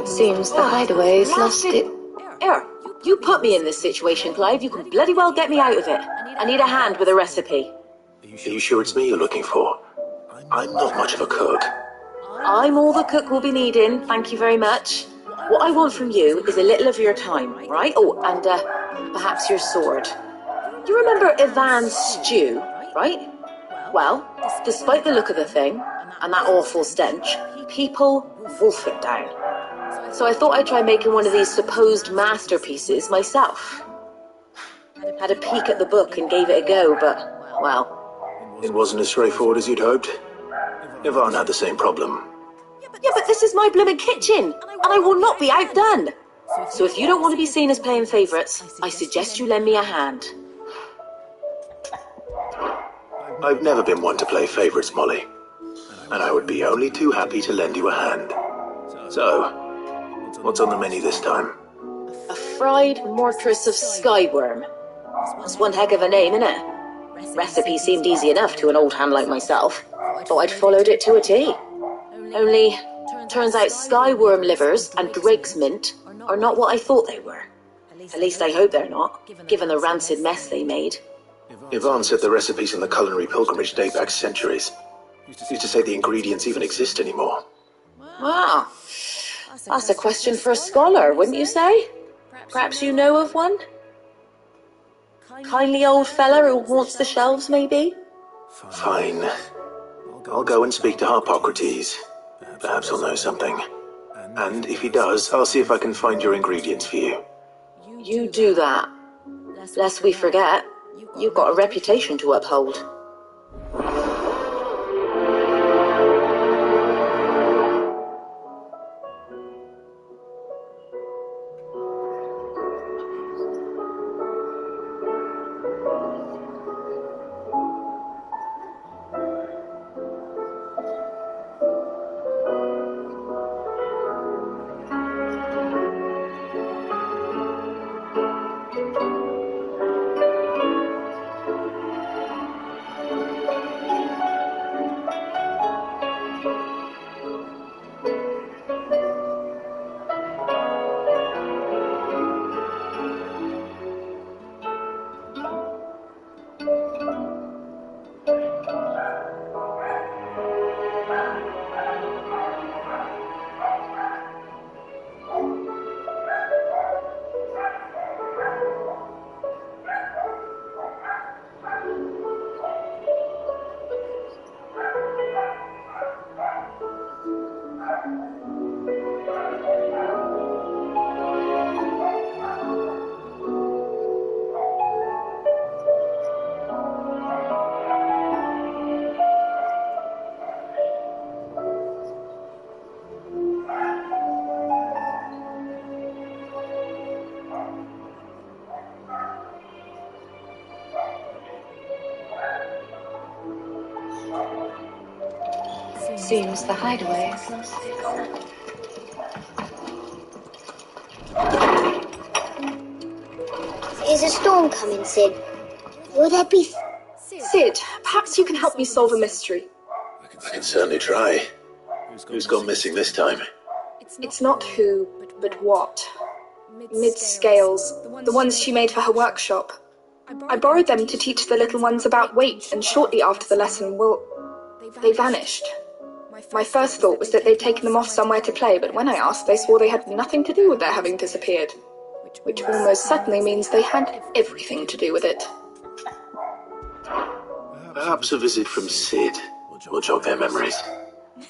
Seems the hideaway's lost it. Here, you put me in this situation, Clive. You can bloody well get me out of it. I need a hand with a recipe. Are you sure it's me you're looking for? I'm not much of a cook. I'm all the cook will be needing, thank you very much. What I want from you is a little of your time, right? Oh, and perhaps your sword. You remember Ivan's stew, right? Well, despite the look of the thing, and that awful stench, people wolf it down. So I thought I'd try making one of these supposed masterpieces myself. Had a peek at the book and gave it a go, but, well... It wasn't as straightforward as you'd hoped. Ivan had the same problem. Yeah, but this is my blooming kitchen, and I will not be outdone. So if you don't want to be seen as playing favourites, I suggest you lend me a hand. I've never been one to play favourites, Molly. And I would be only too happy to lend you a hand. So, what's on the menu this time? A fried mortress of skyworm. That's one heck of a name, innit? Recipe seemed easy enough to an old hand like myself. Thought I'd followed it to a T. Only, turns out skyworm livers and Drake's mint are not what I thought they were. At least I hope they're not, given the rancid mess they made. Yvonne said the recipes in the culinary pilgrimage date back centuries. Who's to say the ingredients even exist anymore? Wow. That's a question for a scholar, wouldn't you say? Perhaps you know of one? Kindly old fella who haunts the shelves, maybe? Fine. I'll go and speak to Harpocrates. Perhaps he'll know something. And if he does, I'll see if I can find your ingredients for you. You do that. Lest we forget, you've got a reputation to uphold. Seems the hideaway is close. Is a storm coming, Sid? Will there be... Sid, perhaps you can help me solve a mystery. I can certainly try. Who's gone missing this time? It's not who, but what. Mid-scales, the ones she made for her workshop. I borrowed them to teach the little ones about weight, and shortly after the lesson, they vanished. My first thought was that they'd taken them off somewhere to play, but when I asked, they swore they had nothing to do with their having disappeared. Which almost certainly means they had everything to do with it. Perhaps a visit from Sid will jog their memories.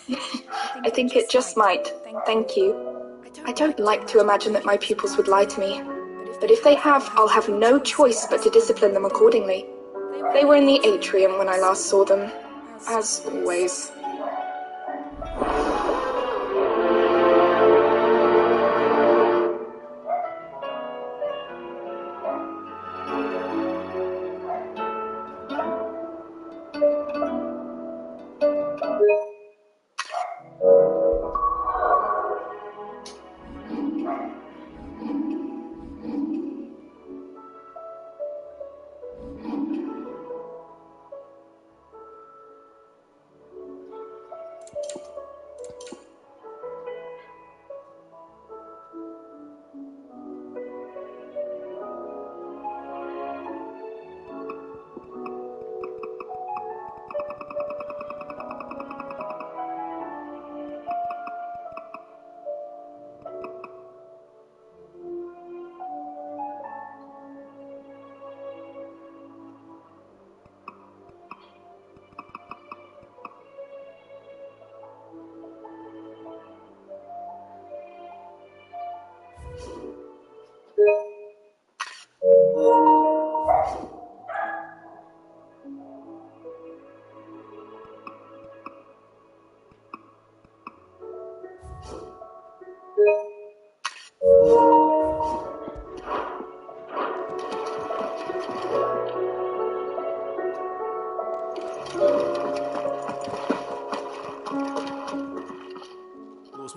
I think it just might. Thank you. I don't like to imagine that my pupils would lie to me. But if they have, I'll have no choice but to discipline them accordingly. They were in the atrium when I last saw them. As always.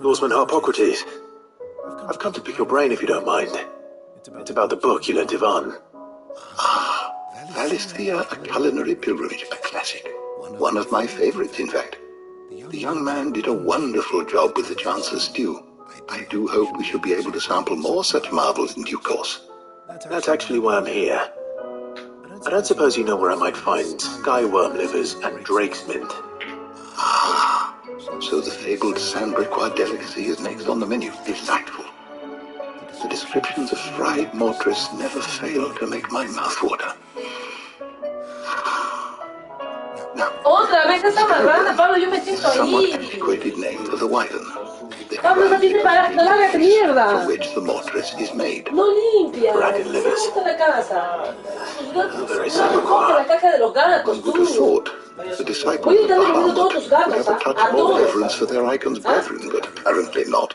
Norseman Harpocrates. I've come to pick your brain if you don't mind. It's about the book you lent Ivan. Ah, Valisthea, a culinary pilgrimage, a classic. One of my favorites, in fact. The young man did a wonderful job with the Chancellor's stew. I do hope we shall be able to sample more such marvels in due course. That's actually why I'm here. I don't suppose you know where I might find skyworm livers and drake's mint. Ah, so the fabled Sandbrequois delicacy is next on the menu. Delightful. The descriptions of fried mortress never fail to make my mouth water. Now, Otra vez esa marrana, Pablo, yo me siento somewhat ahí. antiquated name of the wyvern. Pablo, no tiene para lárgate, mierda. From which the mortress is made. No limpia. Dragon livers. ¿Cómo está la casa? Very No coge la caca de los gatos, One would have tú. thought the disciples of Bahamut would have a touch a more todos. reverence for their icon's brethren, but apparently not.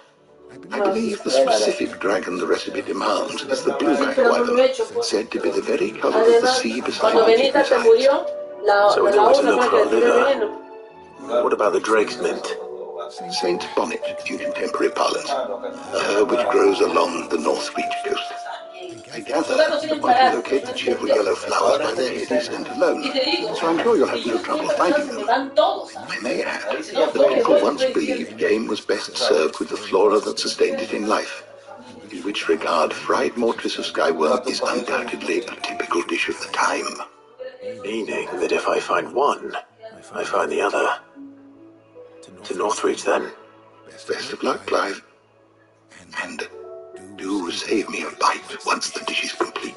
I believe the specific dragon the recipe demands is the blueback wyvern, said to be the very color of the sea beside Cuando which it Benita se resides. murió, So we la know where to otra look para for que a le tire liver. veneno. What about the drake's mint? Saint bonnet in contemporary parlance, a herb which grows along the North Reach coast. I gather that one can locate the cheerful yellow flowers by their heady scent alone, so I'm sure you'll have no trouble finding them. I may add that people once believed game was best served with the flora that sustained it in life, in which regard fried mortress of skyworm is undoubtedly a typical dish of the time. Meaning that if I find one, I find the other. To Northreach, then. Best of luck, Clive. And do save me a bite once the dish is complete.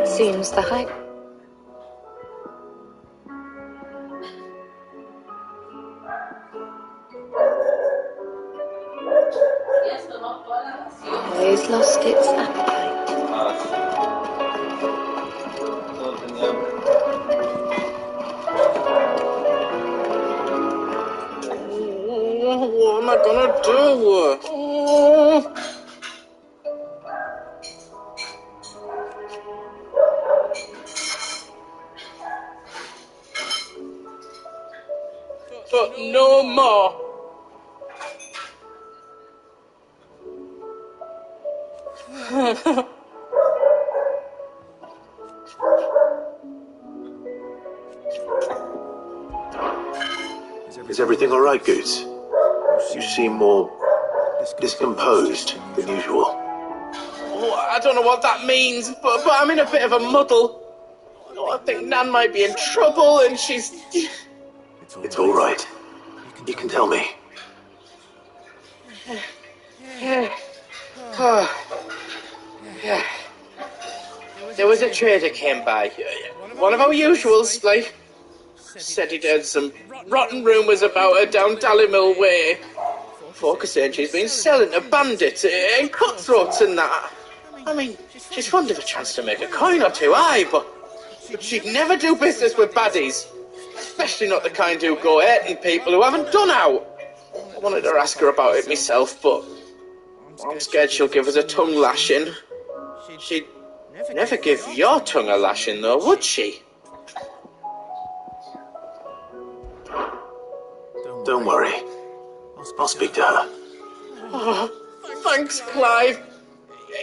Seems the height. Always lost its appetite. What am I gonna do? But no more. Is everything all right, Goots? You seem more discomposed than usual. Oh, I don't know what that means, but I'm in a bit of a muddle. Oh, I think Nan might be in trouble, and she's... It's all right. You can tell me. There was a trader came by. One of our usuals, like... Said he'd heard some rotten rumours about her down Dalimil Way. Folk are saying she's been selling to bandits and cutthroats and that. I mean, she's fond of a chance to make a coin or two, aye, but she'd never do business with baddies. Especially not the kind who go hurting people who haven't done out. I wanted to ask her about it myself, but I'm scared she'll give us a tongue lashing. She'd never give your tongue a lashing, though, would she? Don't worry. I'll speak to her. Oh, thanks, Clive.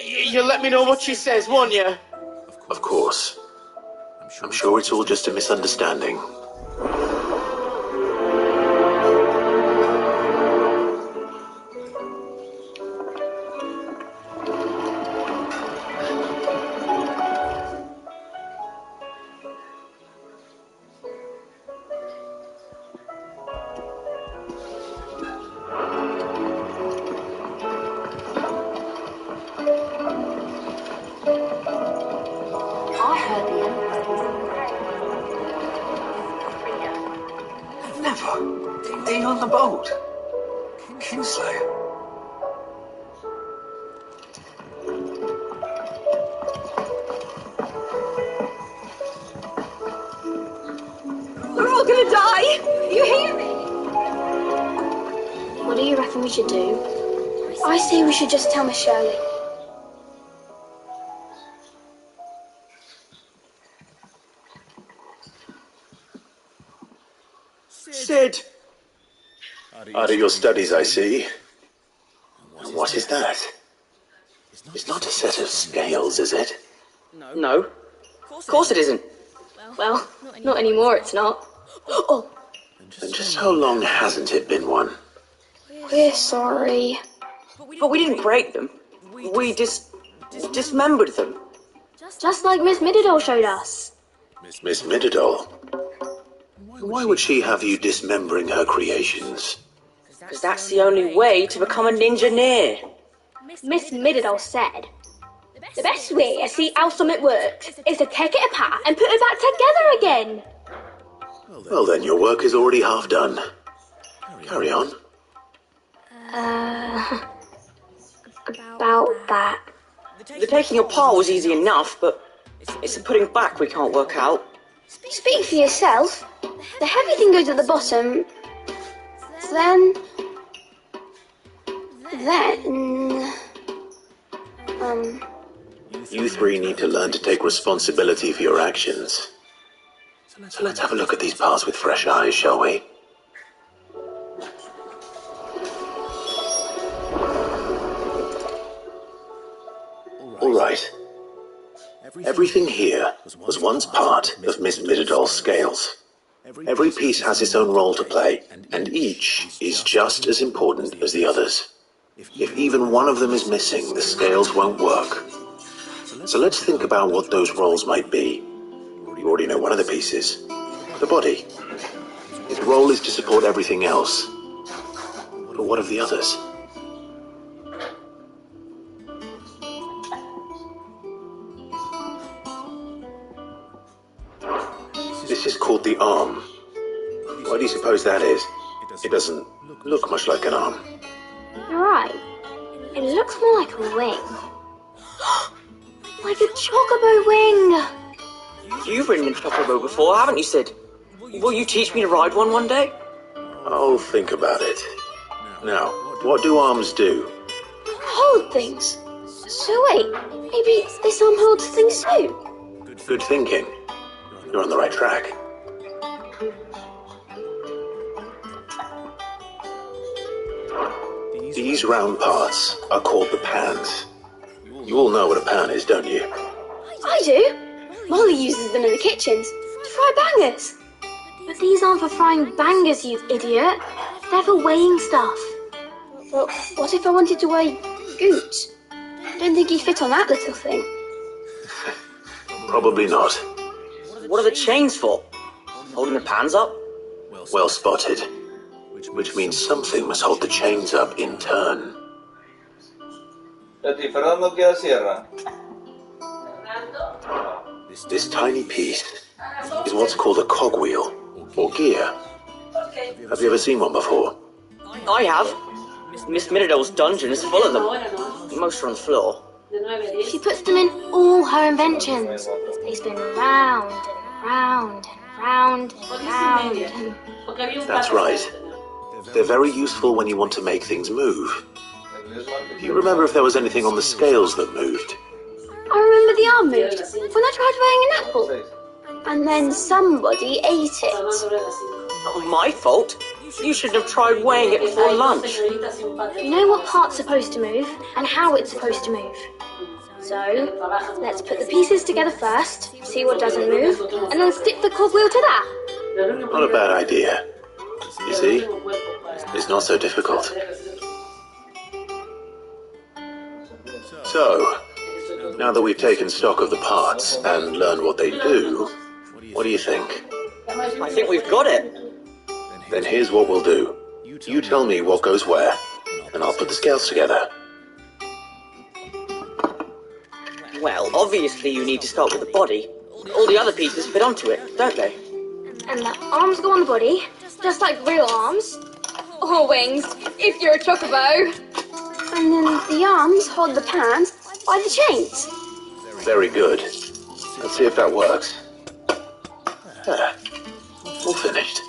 You'll let me know what she says, won't you? Of course. I'm sure it's all just a misunderstanding. Never. They on the boat. Kingslayer. We're all gonna die! You hear me? What do you reckon we should do? I say we should just tell Miss Shirley. Sid! Out of your studies, I see. And what is that? It's not a set of scales, is it? No. Of course it isn't. Well, not anymore, it's not. Oh, And just how long hasn't it been one? we're sorry. But we didn't break them. We dismembered them. Just like Miss Mididol showed us. Miss Mididol? Why would she have you dismembering her creations? Because that's the only way to become a ninja-neer. Miss Mididol said, the best way to see how something works is to take it apart and put it back together again. Well then, your work is already half done. Carry on. About that. The taking apart was easy enough, but it's the putting back we can't work out. Speak for yourself. The heavy thing goes at the bottom. Then... You three need to learn to take responsibility for your actions. So let's have a look at these parts with fresh eyes, shall we? All right. Everything here was once part of Miss Mididol's scales. Every piece has its own role to play, and each is just as important as the others. If even one of them is missing, the scales won't work. So let's think about what those roles might be. You already know one of the pieces. The body. Its role is to support everything else. But what of the others? This is called the arm. Why do you suppose that is? It doesn't look much like an arm. You're right. It looks more like a wing. Like a chocobo wing! You've ridden a chocobo before, haven't you, Sid? Will you teach me to ride one day? I'll think about it. Now, what do arms do? Hold things. So wait, maybe this arm holds things too? Good thinking. You're on the right track. These round parts are called the pans. You all know what a pan is, don't you? I do. Molly uses them in the kitchens to fry bangers. But these aren't for frying bangers, you idiot. They're for weighing stuff. Well, what if I wanted to weigh Goots? Don't think he'd fit on that little thing. Probably not. What are the chains for? Holding the pans up? Well spotted. Which means something must hold the chains up in turn. This tiny piece is what's called a cogwheel, or gear. Have you ever seen one before? I have. Miss Mididol's dungeon is full of them. Most are on the floor. She puts them in all her inventions. They spin round and round and round and round and... That's right. They're very useful when you want to make things move. Do you remember if there was anything on the scales that moved? I remember the arm moved when I tried weighing an apple. And then somebody ate it. Not my fault. You should have tried weighing it before lunch. You know what part's supposed to move and how it's supposed to move. So, let's put the pieces together first, see what doesn't move, and then stick the cogwheel to that. Not a bad idea. You see? It's not so difficult. So, now that we've taken stock of the parts and learned what they do, what do you think? I think we've got it. Then here's what we'll do. You tell me what goes where, and I'll put the scales together. Well, obviously you need to start with the body. All the other pieces fit onto it, don't they? And the arms go on the body, just like real arms. Or wings, if you're a chocobo. And then the arms hold the pants by the chains. Very good. Let's see if that works. There. All finished.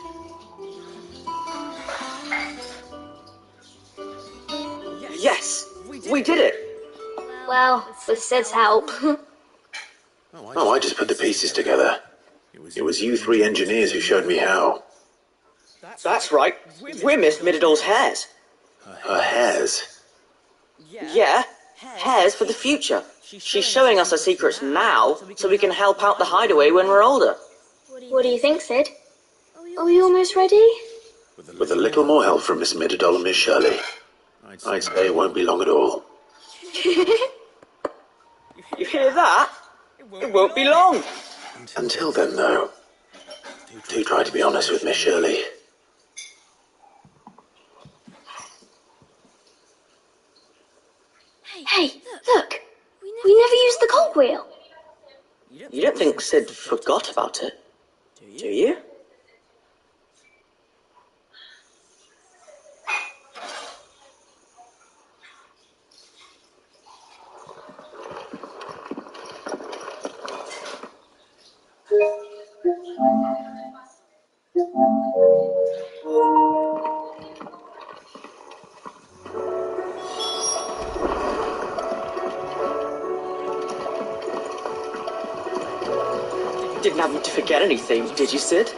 Yes! We did it! Well, with Sid's help. Oh, I just put the pieces together. It was you three engineers who showed me how. That's right. We're Miss Mididor's hairs. Her hairs? Yeah, hairs for the future. She's showing us her secrets now, so we can help out the hideaway when we're older. What do you think, Sid? Are we almost ready? With a little more help from Miss Mididol and Miss Shirley, I'd say it won't be long at all. You hear that? It won't be long. Until then, though, do try to be honest with Miss Shirley. Hey, look! We never used the cogwheel. You don't think Sid forgot about it, do you? Didn't happen to forget anything, did you, Sid?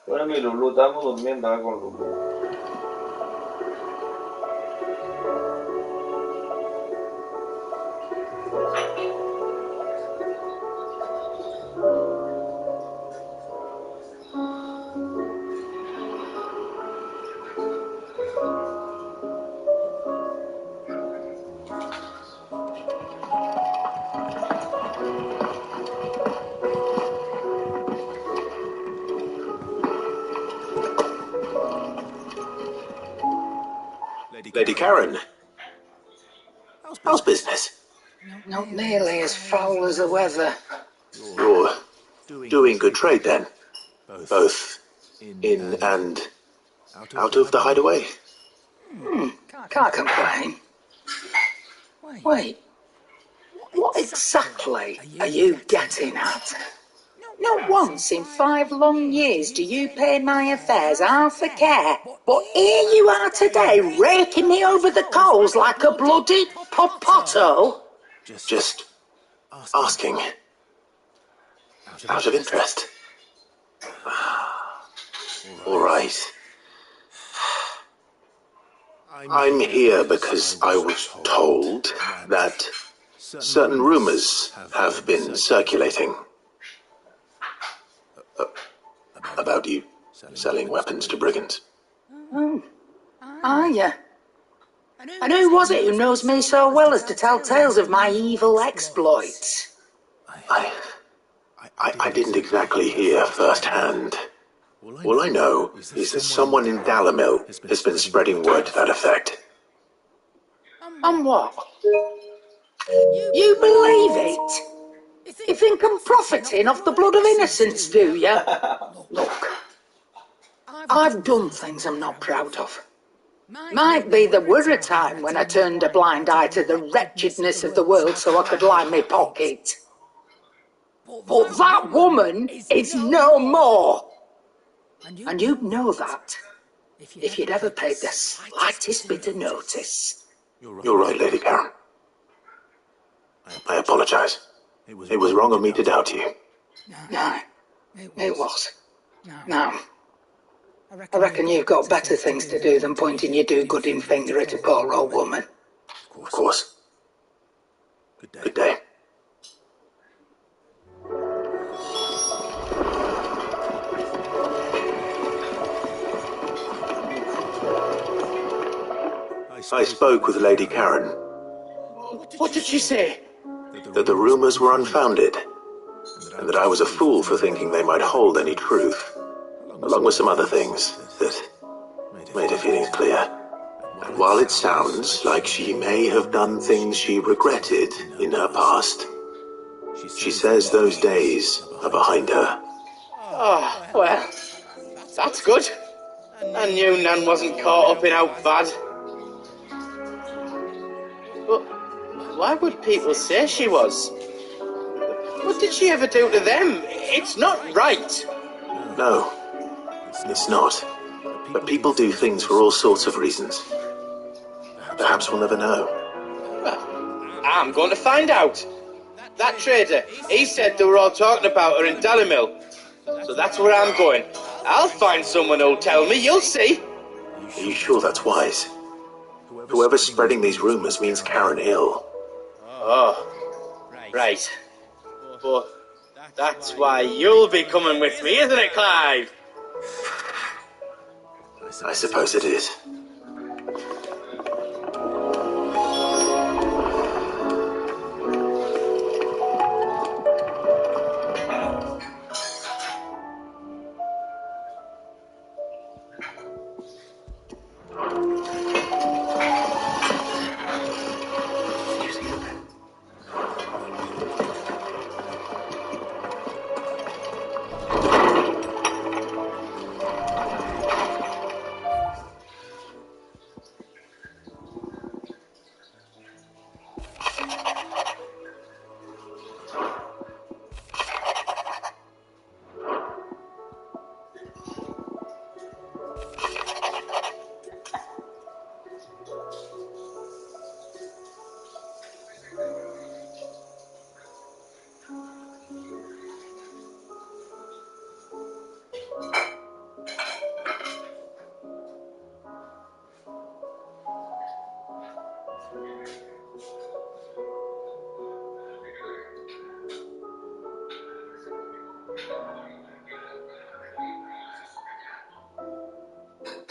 Bueno, mi Lulu, estamos durmiendo con Lulu. Lady Karen, how's business? Not nearly as foul as the weather. You're doing good trade then? Both in and out of the hideaway? Can't complain. Wait, what exactly are you getting at? Not once in 5 long years do you pay my affairs half a care, but here you are today raking me over the coals like a bloody popoto. Just asking. Out of interest. All right. I'm here because I was told that certain rumors have been circulating about you selling weapons to brigands. Oh, are you? And who was it who knows me so well as to tell tales of my evil exploits? I didn't exactly hear firsthand. All I know is that someone in Dalimil has been spreading word to that effect. And what? You believe it? You think I'm profiting off the blood of innocents, do you? Look, I've done things I'm not proud of. Might be there were a time when I turned a blind eye to the wretchedness of the world so I could line my pocket. But that woman is no more. And you'd know that if you'd ever paid the slightest bit of notice. You're right, Lady Karen. I apologize. It was wrong of me to doubt you. No, it was. No. I reckon you've got better things to do than pointing your do-gooding finger at a poor old woman. Of course. Good day. I spoke with Lady Karen. What did she say? That the rumors were unfounded, and that I was a fool for thinking they might hold any truth, along with some other things that made her feelings clear. And while it sounds like she may have done things she regretted in her past, she says those days are behind her. Oh, well, that's good. I knew Nan wasn't caught up in how bad. But why would people say she was? What did she ever do to them? It's not right. No, it's not. But people do things for all sorts of reasons. Perhaps we'll never know. Well, I'm going to find out. That trader, he said they were all talking about her in Dalimil. So that's where I'm going. I'll find someone who'll tell me, you'll see. Are you sure that's wise? Whoever's spreading these rumors means Karen ill. Oh, right. But that's why you'll be coming with me, isn't it, Clive? I suppose it is.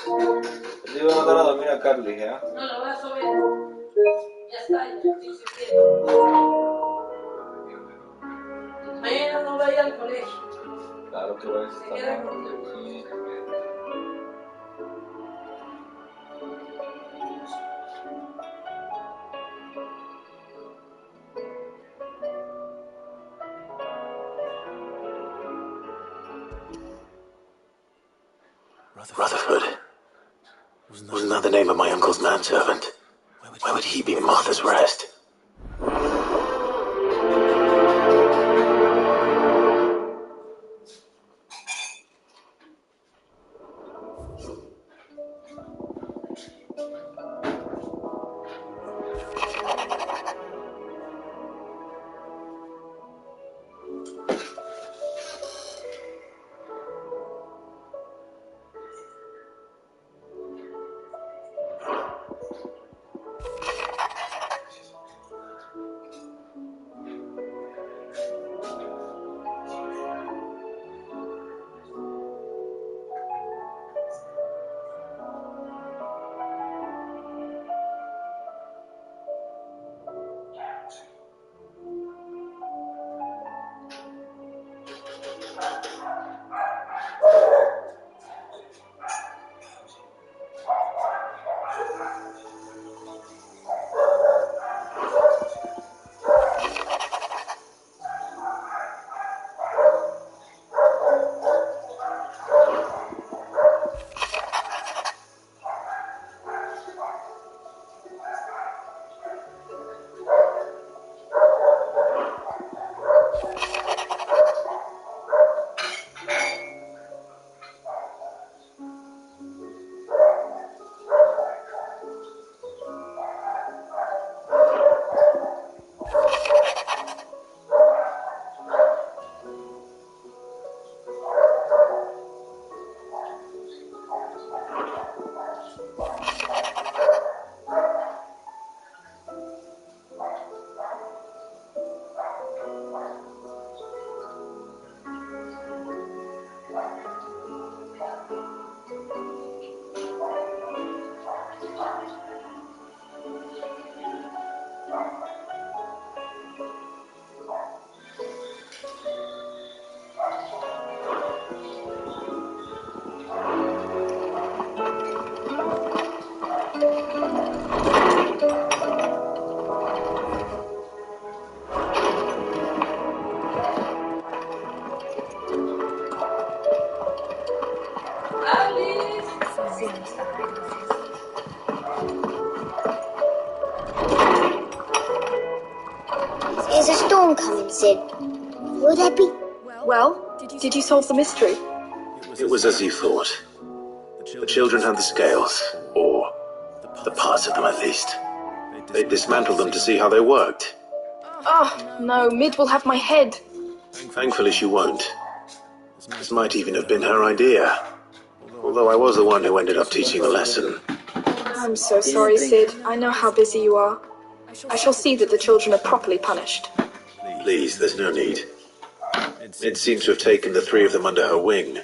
Le iba a mandar a dormir a Carly, ¿eh? No, lo voy a subir. Ya está, ya estoy sirviendo. Mañana no vaya al colegio. Claro que va a Se queda con sí. Rutherford. Wasn't that the name of my uncle's manservant? Why would he be in Martha's Rest? There's a storm coming, Sid. Will there be? Well, did you solve the mystery? It was as you thought. The children had the scales, or the parts of them at least. They dismantled them to see how they worked. Oh, no, Mid will have my head. Thankfully she won't. This might even have been her idea. Although I was the one who ended up teaching the lesson. I'm so sorry, Sid. I know how busy you are. I shall see that the children are properly punished. Please, there's no need. Mid seems to have taken the three of them under her wing.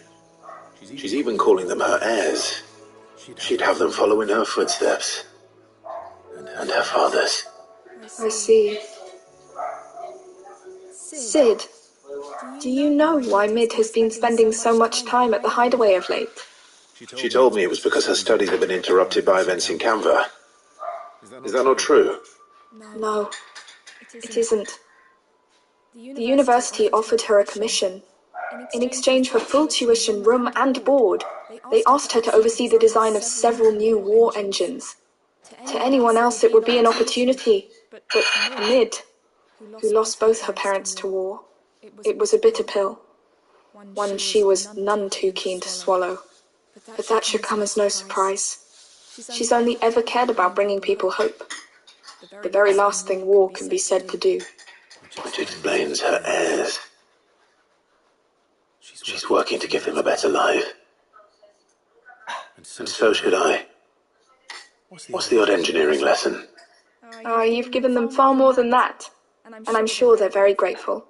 She's even calling them her heirs. She'd have them follow in her footsteps. And her father's. I see. Sid, do you know why Mid has been spending so much time at the hideaway of late? She told me it was because her studies have been interrupted by events in Canva. Is that not true? No, it isn't. The university offered her a commission. In exchange for full tuition, room and board, they asked her to oversee the design of several new war engines. To anyone else it would be an opportunity, but for Mid, who lost both her parents to war, it was a bitter pill. One she was none too keen to swallow. But that should come as no surprise. She's only ever cared about bringing people hope. The very last thing war can be said to do. Which explains her heirs. She's working to give them a better life. And so should I. What's the odd engineering lesson? You've given them far more than that, and I'm sure they're very grateful.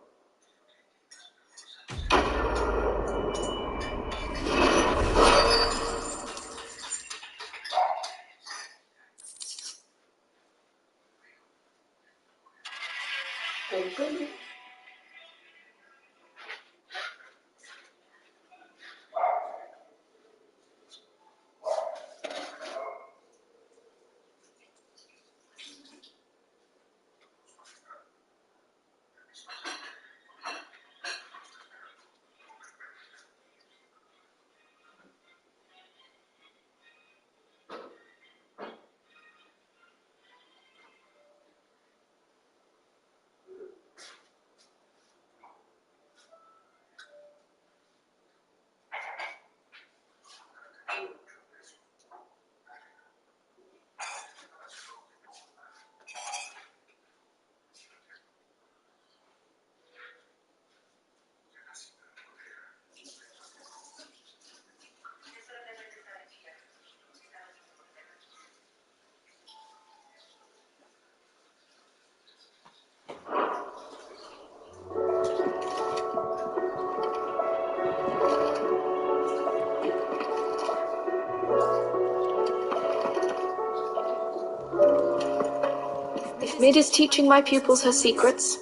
If Mid is teaching my pupils her secrets,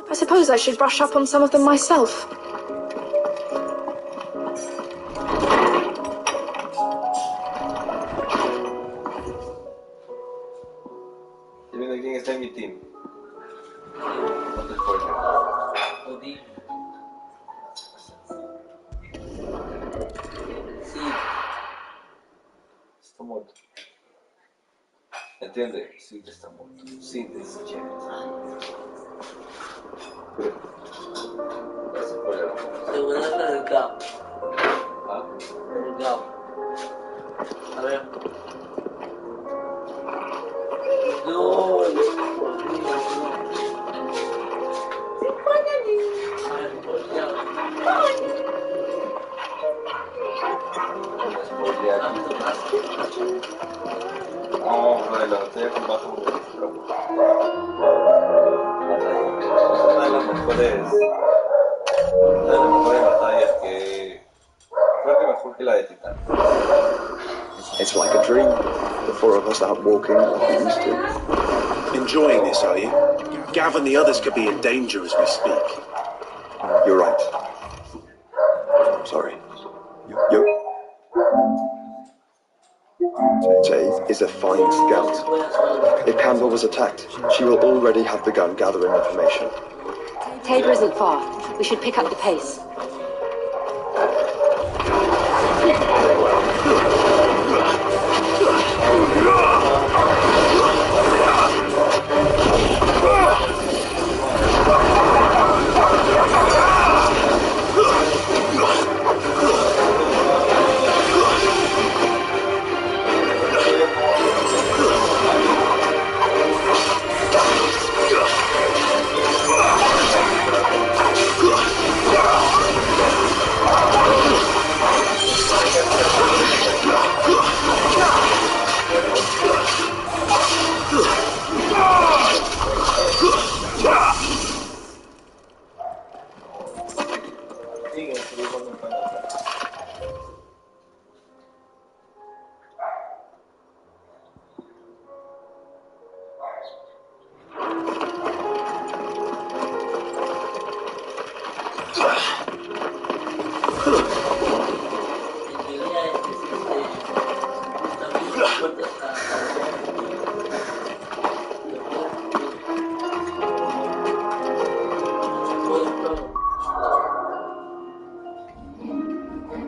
I suppose I should brush up on some of them myself. Estoy viendo quién está en mi team. No te spoilers. Sí. Está muerto. ¿Entiende? Sí, está muerto. Sí, es chévere. Seguridad del CAP. ¿Ah? El CAP. A ver. No. No, lo de la batalla con bajo una de las mejores batallas que creo que mejor que la de Titán. It's like a dream. The four of us out walking like we used to. Enjoying this, are you? Gav and the others could be in danger as we speak. You're right. I'm sorry. Yo. Jade is a fine scout. If Canva was attacked, she will already have begun gathering information. Tabor isn't far. We should pick up the pace. Very well.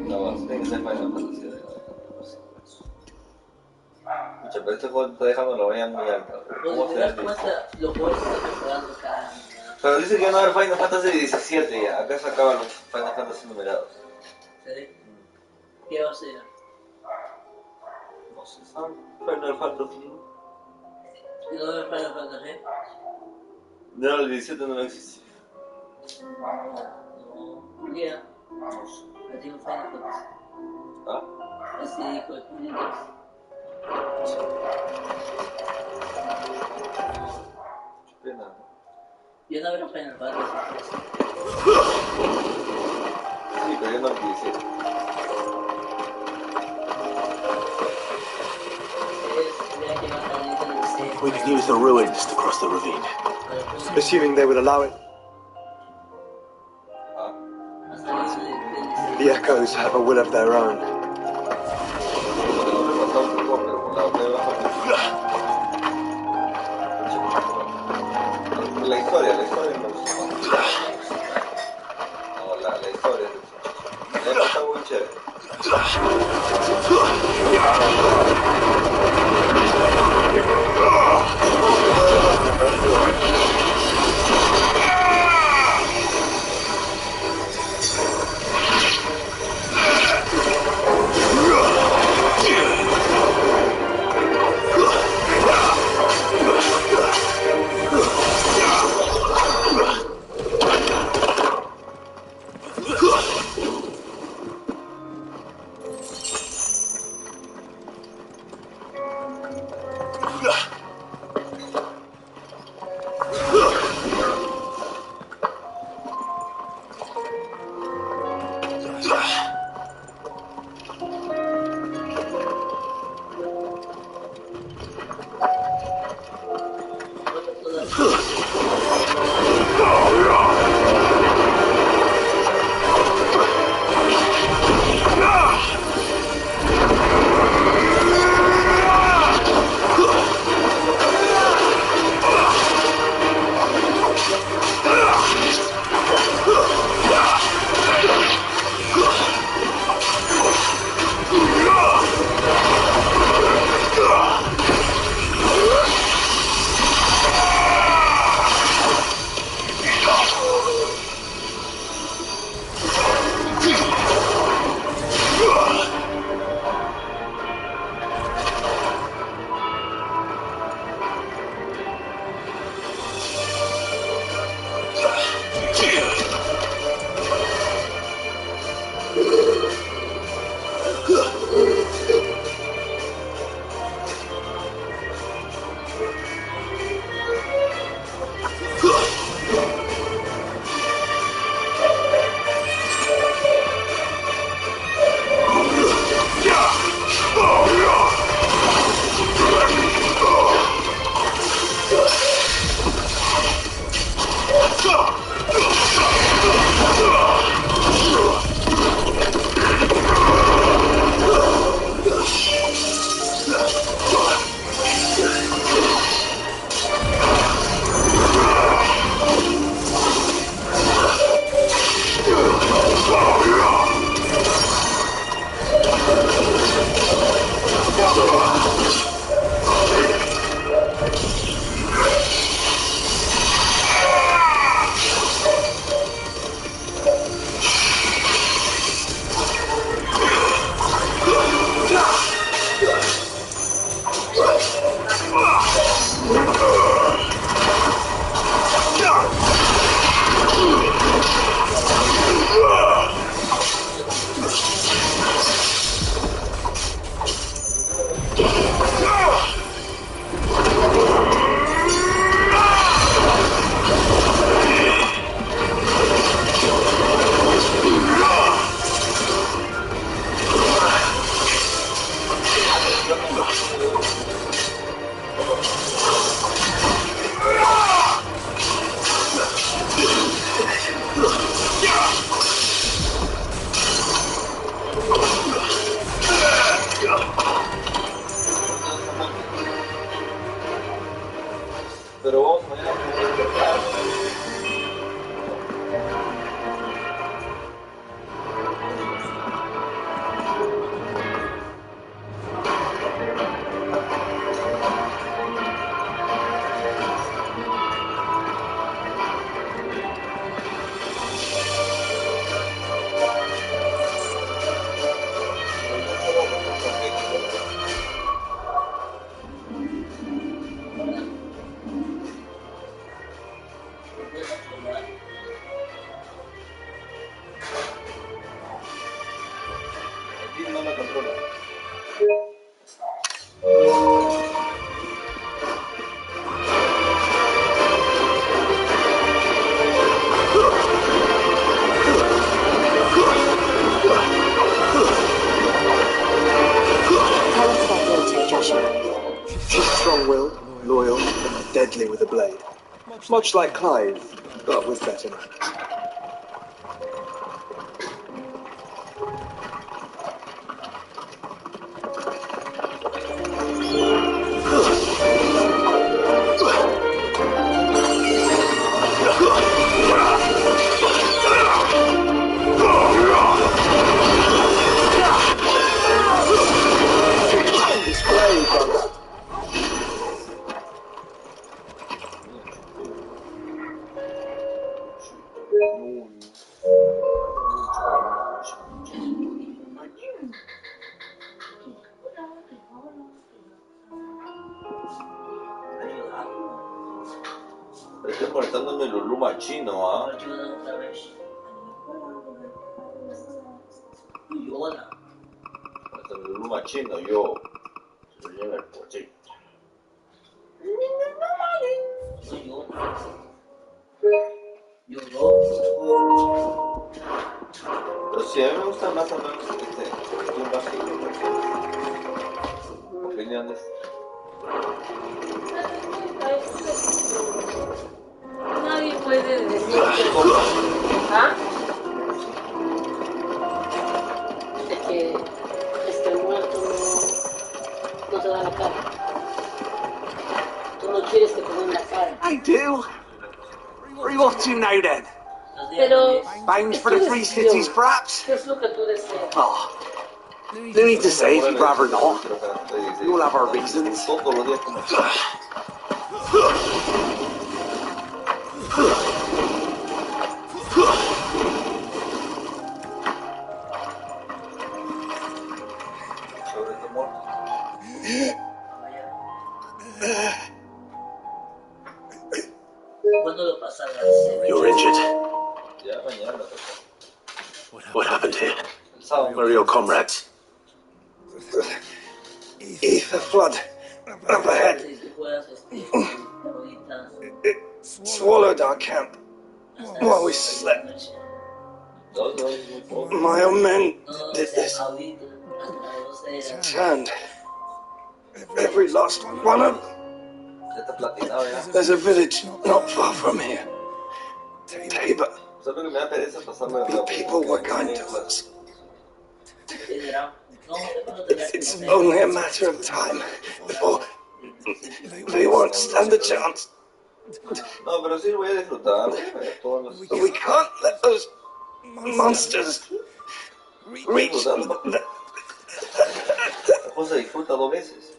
No, tiene que ser Final Fantasy. Escucha, pero este juego te está dejando la valla muy alta. ¿Cómo se hace? Pero dice que ya no va a haber Final Fantasy XVII ya. Acá se acaban los Final Fantasy numerados. ¿Sí? ¿Qué va a ser? No sé, ¿saben? Final Fantasy. ¿Y no va a haber Final Fantasy? No, el 17 no existe. No. Mira. No sé. Así un Final Fantasy. ¿Ah? Así dijo el Julián. Qué pena. Yo no habrá Final Fantasy. Sí, pero yo no el 17. We could use the ruins to cross the ravine. Assuming they would allow it. The echoes have a will of their own. La historia me gusta. No, la historia. Está muy chévere. Aquí no la controla. Tell us about Dante, Joshua. She's strong-willed, loyal, and deadly with a blade. Much like Clive, but with better luck. Estoy molestándome el Lulu machino, ¿ah? El Lulu machino, yo. Se lo lleva el pochito. Pero sí, a mí me gusta más o menos un bajito. Opiniones. Nadie puede decir ¿ah? Es que el muerto no te da la cara. Tú no quieres que te den la cara. I do. Where are you off to now then? Pero Bound for the Free Cities, perhaps? ¿Qué es lo que tú deseas? Oh, no need to say if you'd rather not. We all have our reasons. You're injured. What happened here? Where are your comrades? The flood up ahead. It swallowed our camp while we slept. My own men did this. Turned every last one of them. There's a village not far from here. Tabor. The people were kind to us. It's only a matter of time before they won't stand a chance. We can't let those monsters reach the... Se disfruta dos veces.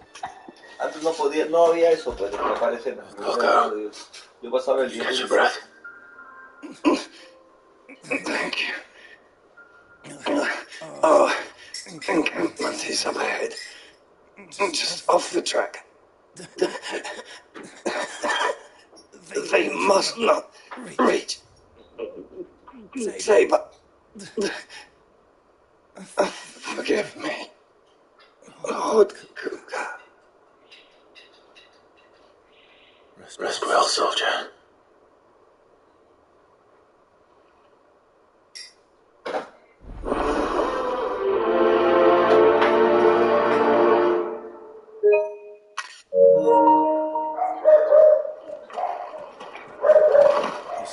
Antes no había eso, pues, de que aparecen. Yo pasaba el día. Catch your breath. Thank you. Oh, encampment is up ahead. Just off the track. They must not reach. Tabor. Forgive me. Lord Kuka. Rest well, soldier.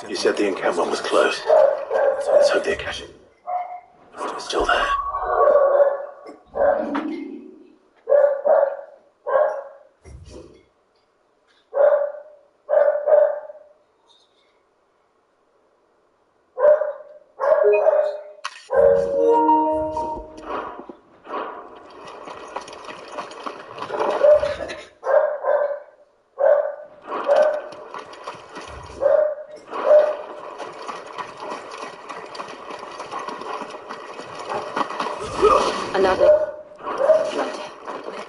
You said the encampment was closed. Let's hope the Akashic is still there. Another flood.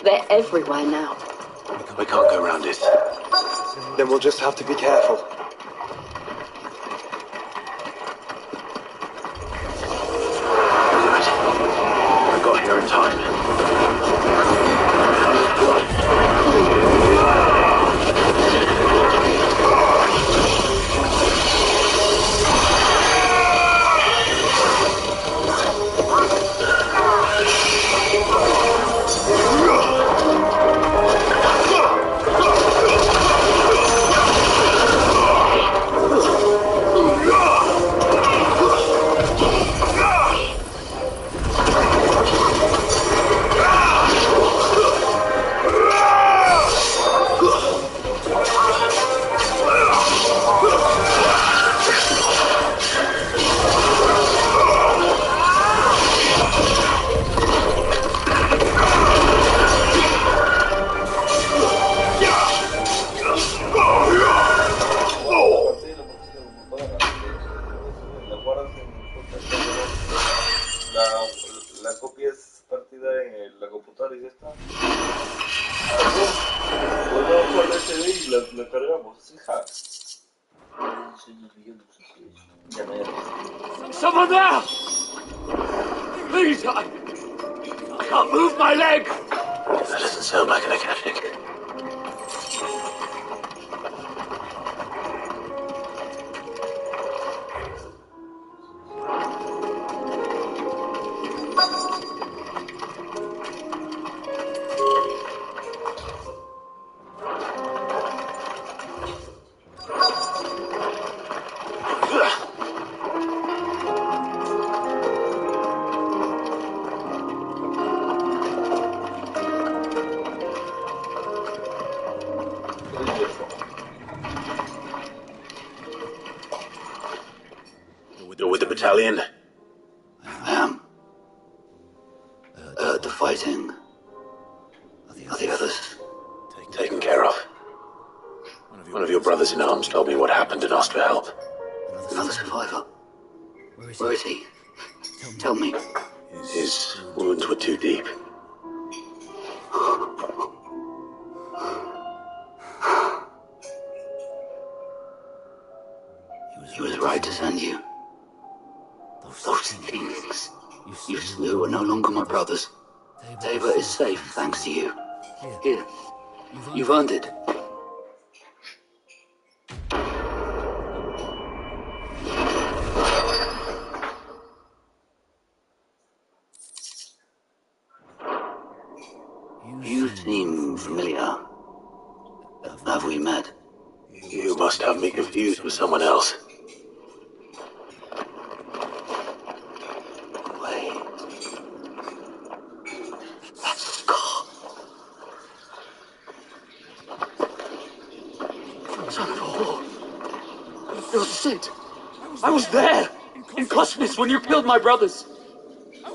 They're everywhere now. We can't go around it. Then we'll just have to be careful. La copia es partida en la computadora y ya está. Volvemos por el SD y la cargamos. Hija. Someone there! Please, I can't move my leg! That doesn't sound like an Akashic. You're with the battalion? I am. The fighting. Are the others? Taken care of. One of your brothers in arms told me what happened and asked for help. Another survivor. Where is he? Tell me. His wounds were too deep. He was right to send you. Those things you slew are no longer my brothers. Tabor is safe thanks to you. Here, you've earned it. You seem familiar. Have we met? You must have me confused with someone else. Wait. That's a scar. Son of a whore. You're Sid. I was there, in Cosmos, when you killed my brothers.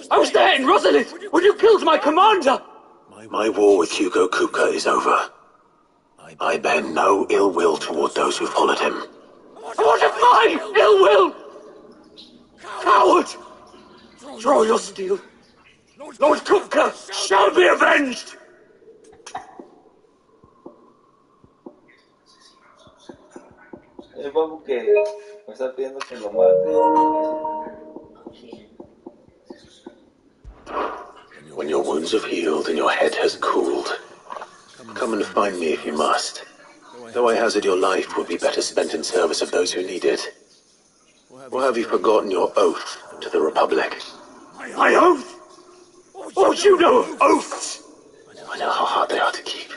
I was there in Rosalith, when you killed my commander. My war with Hugo Kupka is over. I bear no ill will toward those who followed him. What of my ill will? Coward! Draw your steel. Lord Kupka shall be avenged! El babu que me está pidiendo que lo mate. When your wounds have healed and your head has cooled, come and find me if you must. Though I hazard your life would be better spent in service of those who need it. Or have you forgotten your oath to the Republic? My oath? What do you know of oaths? I know how hard they are to keep.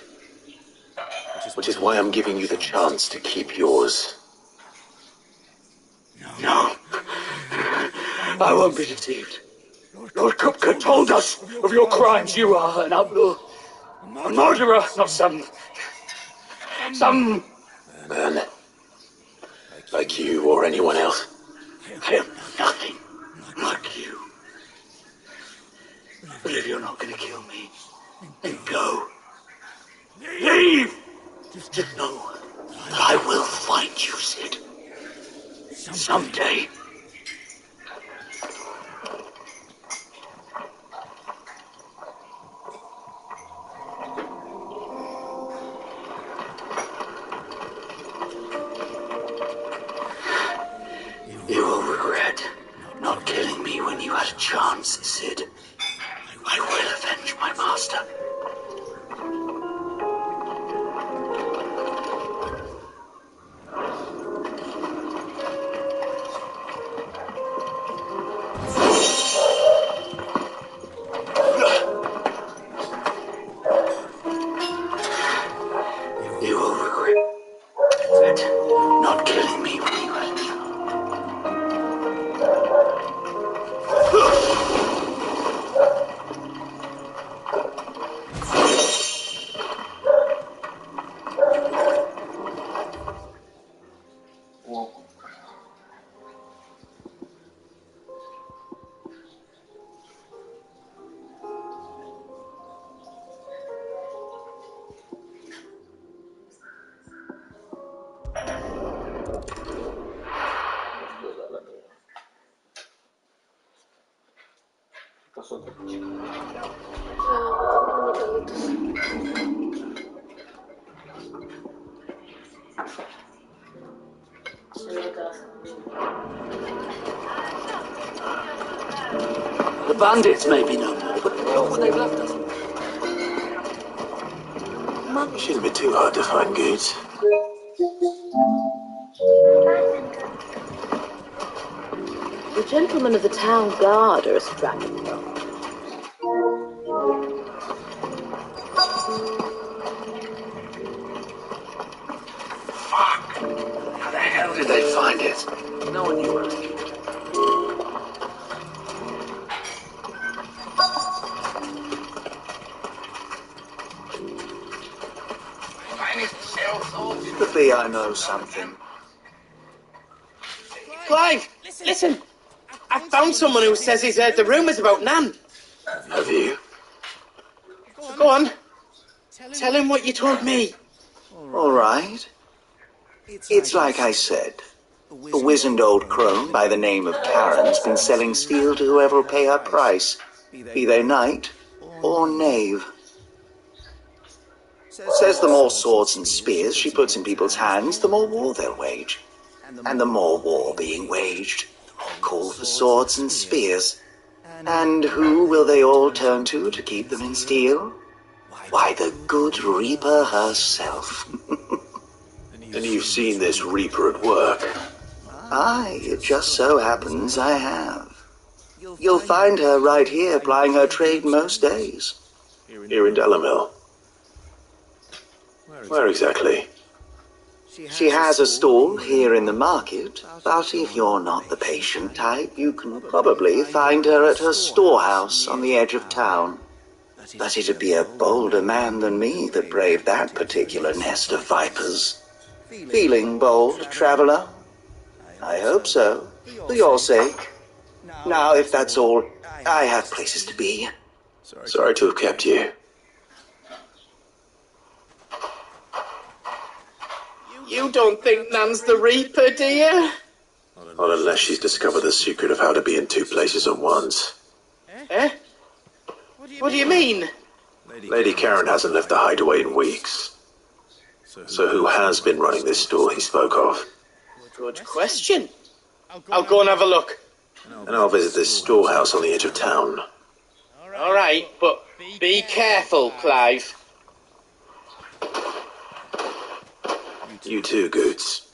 Which is why I'm giving you the chance to keep yours. No. I won't be deceived. Lord Kupka told us of your crimes. You are an outlaw. A murderer, not some... Man. Like you or anyone else. I am nothing like you. But if you're not gonna kill me, then go. Leave! Just know that I will find you, Sid. Someday. You will regret not killing me when you had a chance, Sid. I will avenge my master. You will regret not killing me when you had a chance. nosotros. The bandits may be no more, but look what they've left us. Shouldn't be too hard to find goods. The gentlemen of the town guard are a strapping lot. Fuck! How the hell did they find it? No one knew where it was. Could be I know something. Clive, listen! I found someone who says he's heard the rumours about Nan. Have you? So go on. Tell him what you told me. All right. It's like I said. A wizened old crone by the name of Karen's been selling steel to whoever will pay her price, be they knight or knave. Says the more swords and spears she puts in people's hands, the more war they'll wage. And the more war being waged, the more call for swords and spears. And who will they all turn to keep them in steel? Why, the good Reaper herself. And you've seen this Reaper at work? Aye, it just so happens I have. You'll find her right here plying her trade most days. Here in Delamil? Where exactly? She has a stall here in the market, but if you're not the patient type, you can probably find her at her storehouse on the edge of town. But it'd be a bolder man than me that braved that particular nest of vipers. Feeling bold, traveler? I hope so, for your sake. Now, if that's all, I have places to be. Sorry to have kept you. You don't think Nan's the Reaper, do you? Not unless she's discovered the secret of how to be in two places at once. Eh? What do you mean? Lady Karen hasn't left the hideaway in weeks. So who has been running this stall he spoke of? Good question. I'll go and have a look. And I'll visit this storehouse on the edge of town. All right, but be careful, Clive. You too, Goots.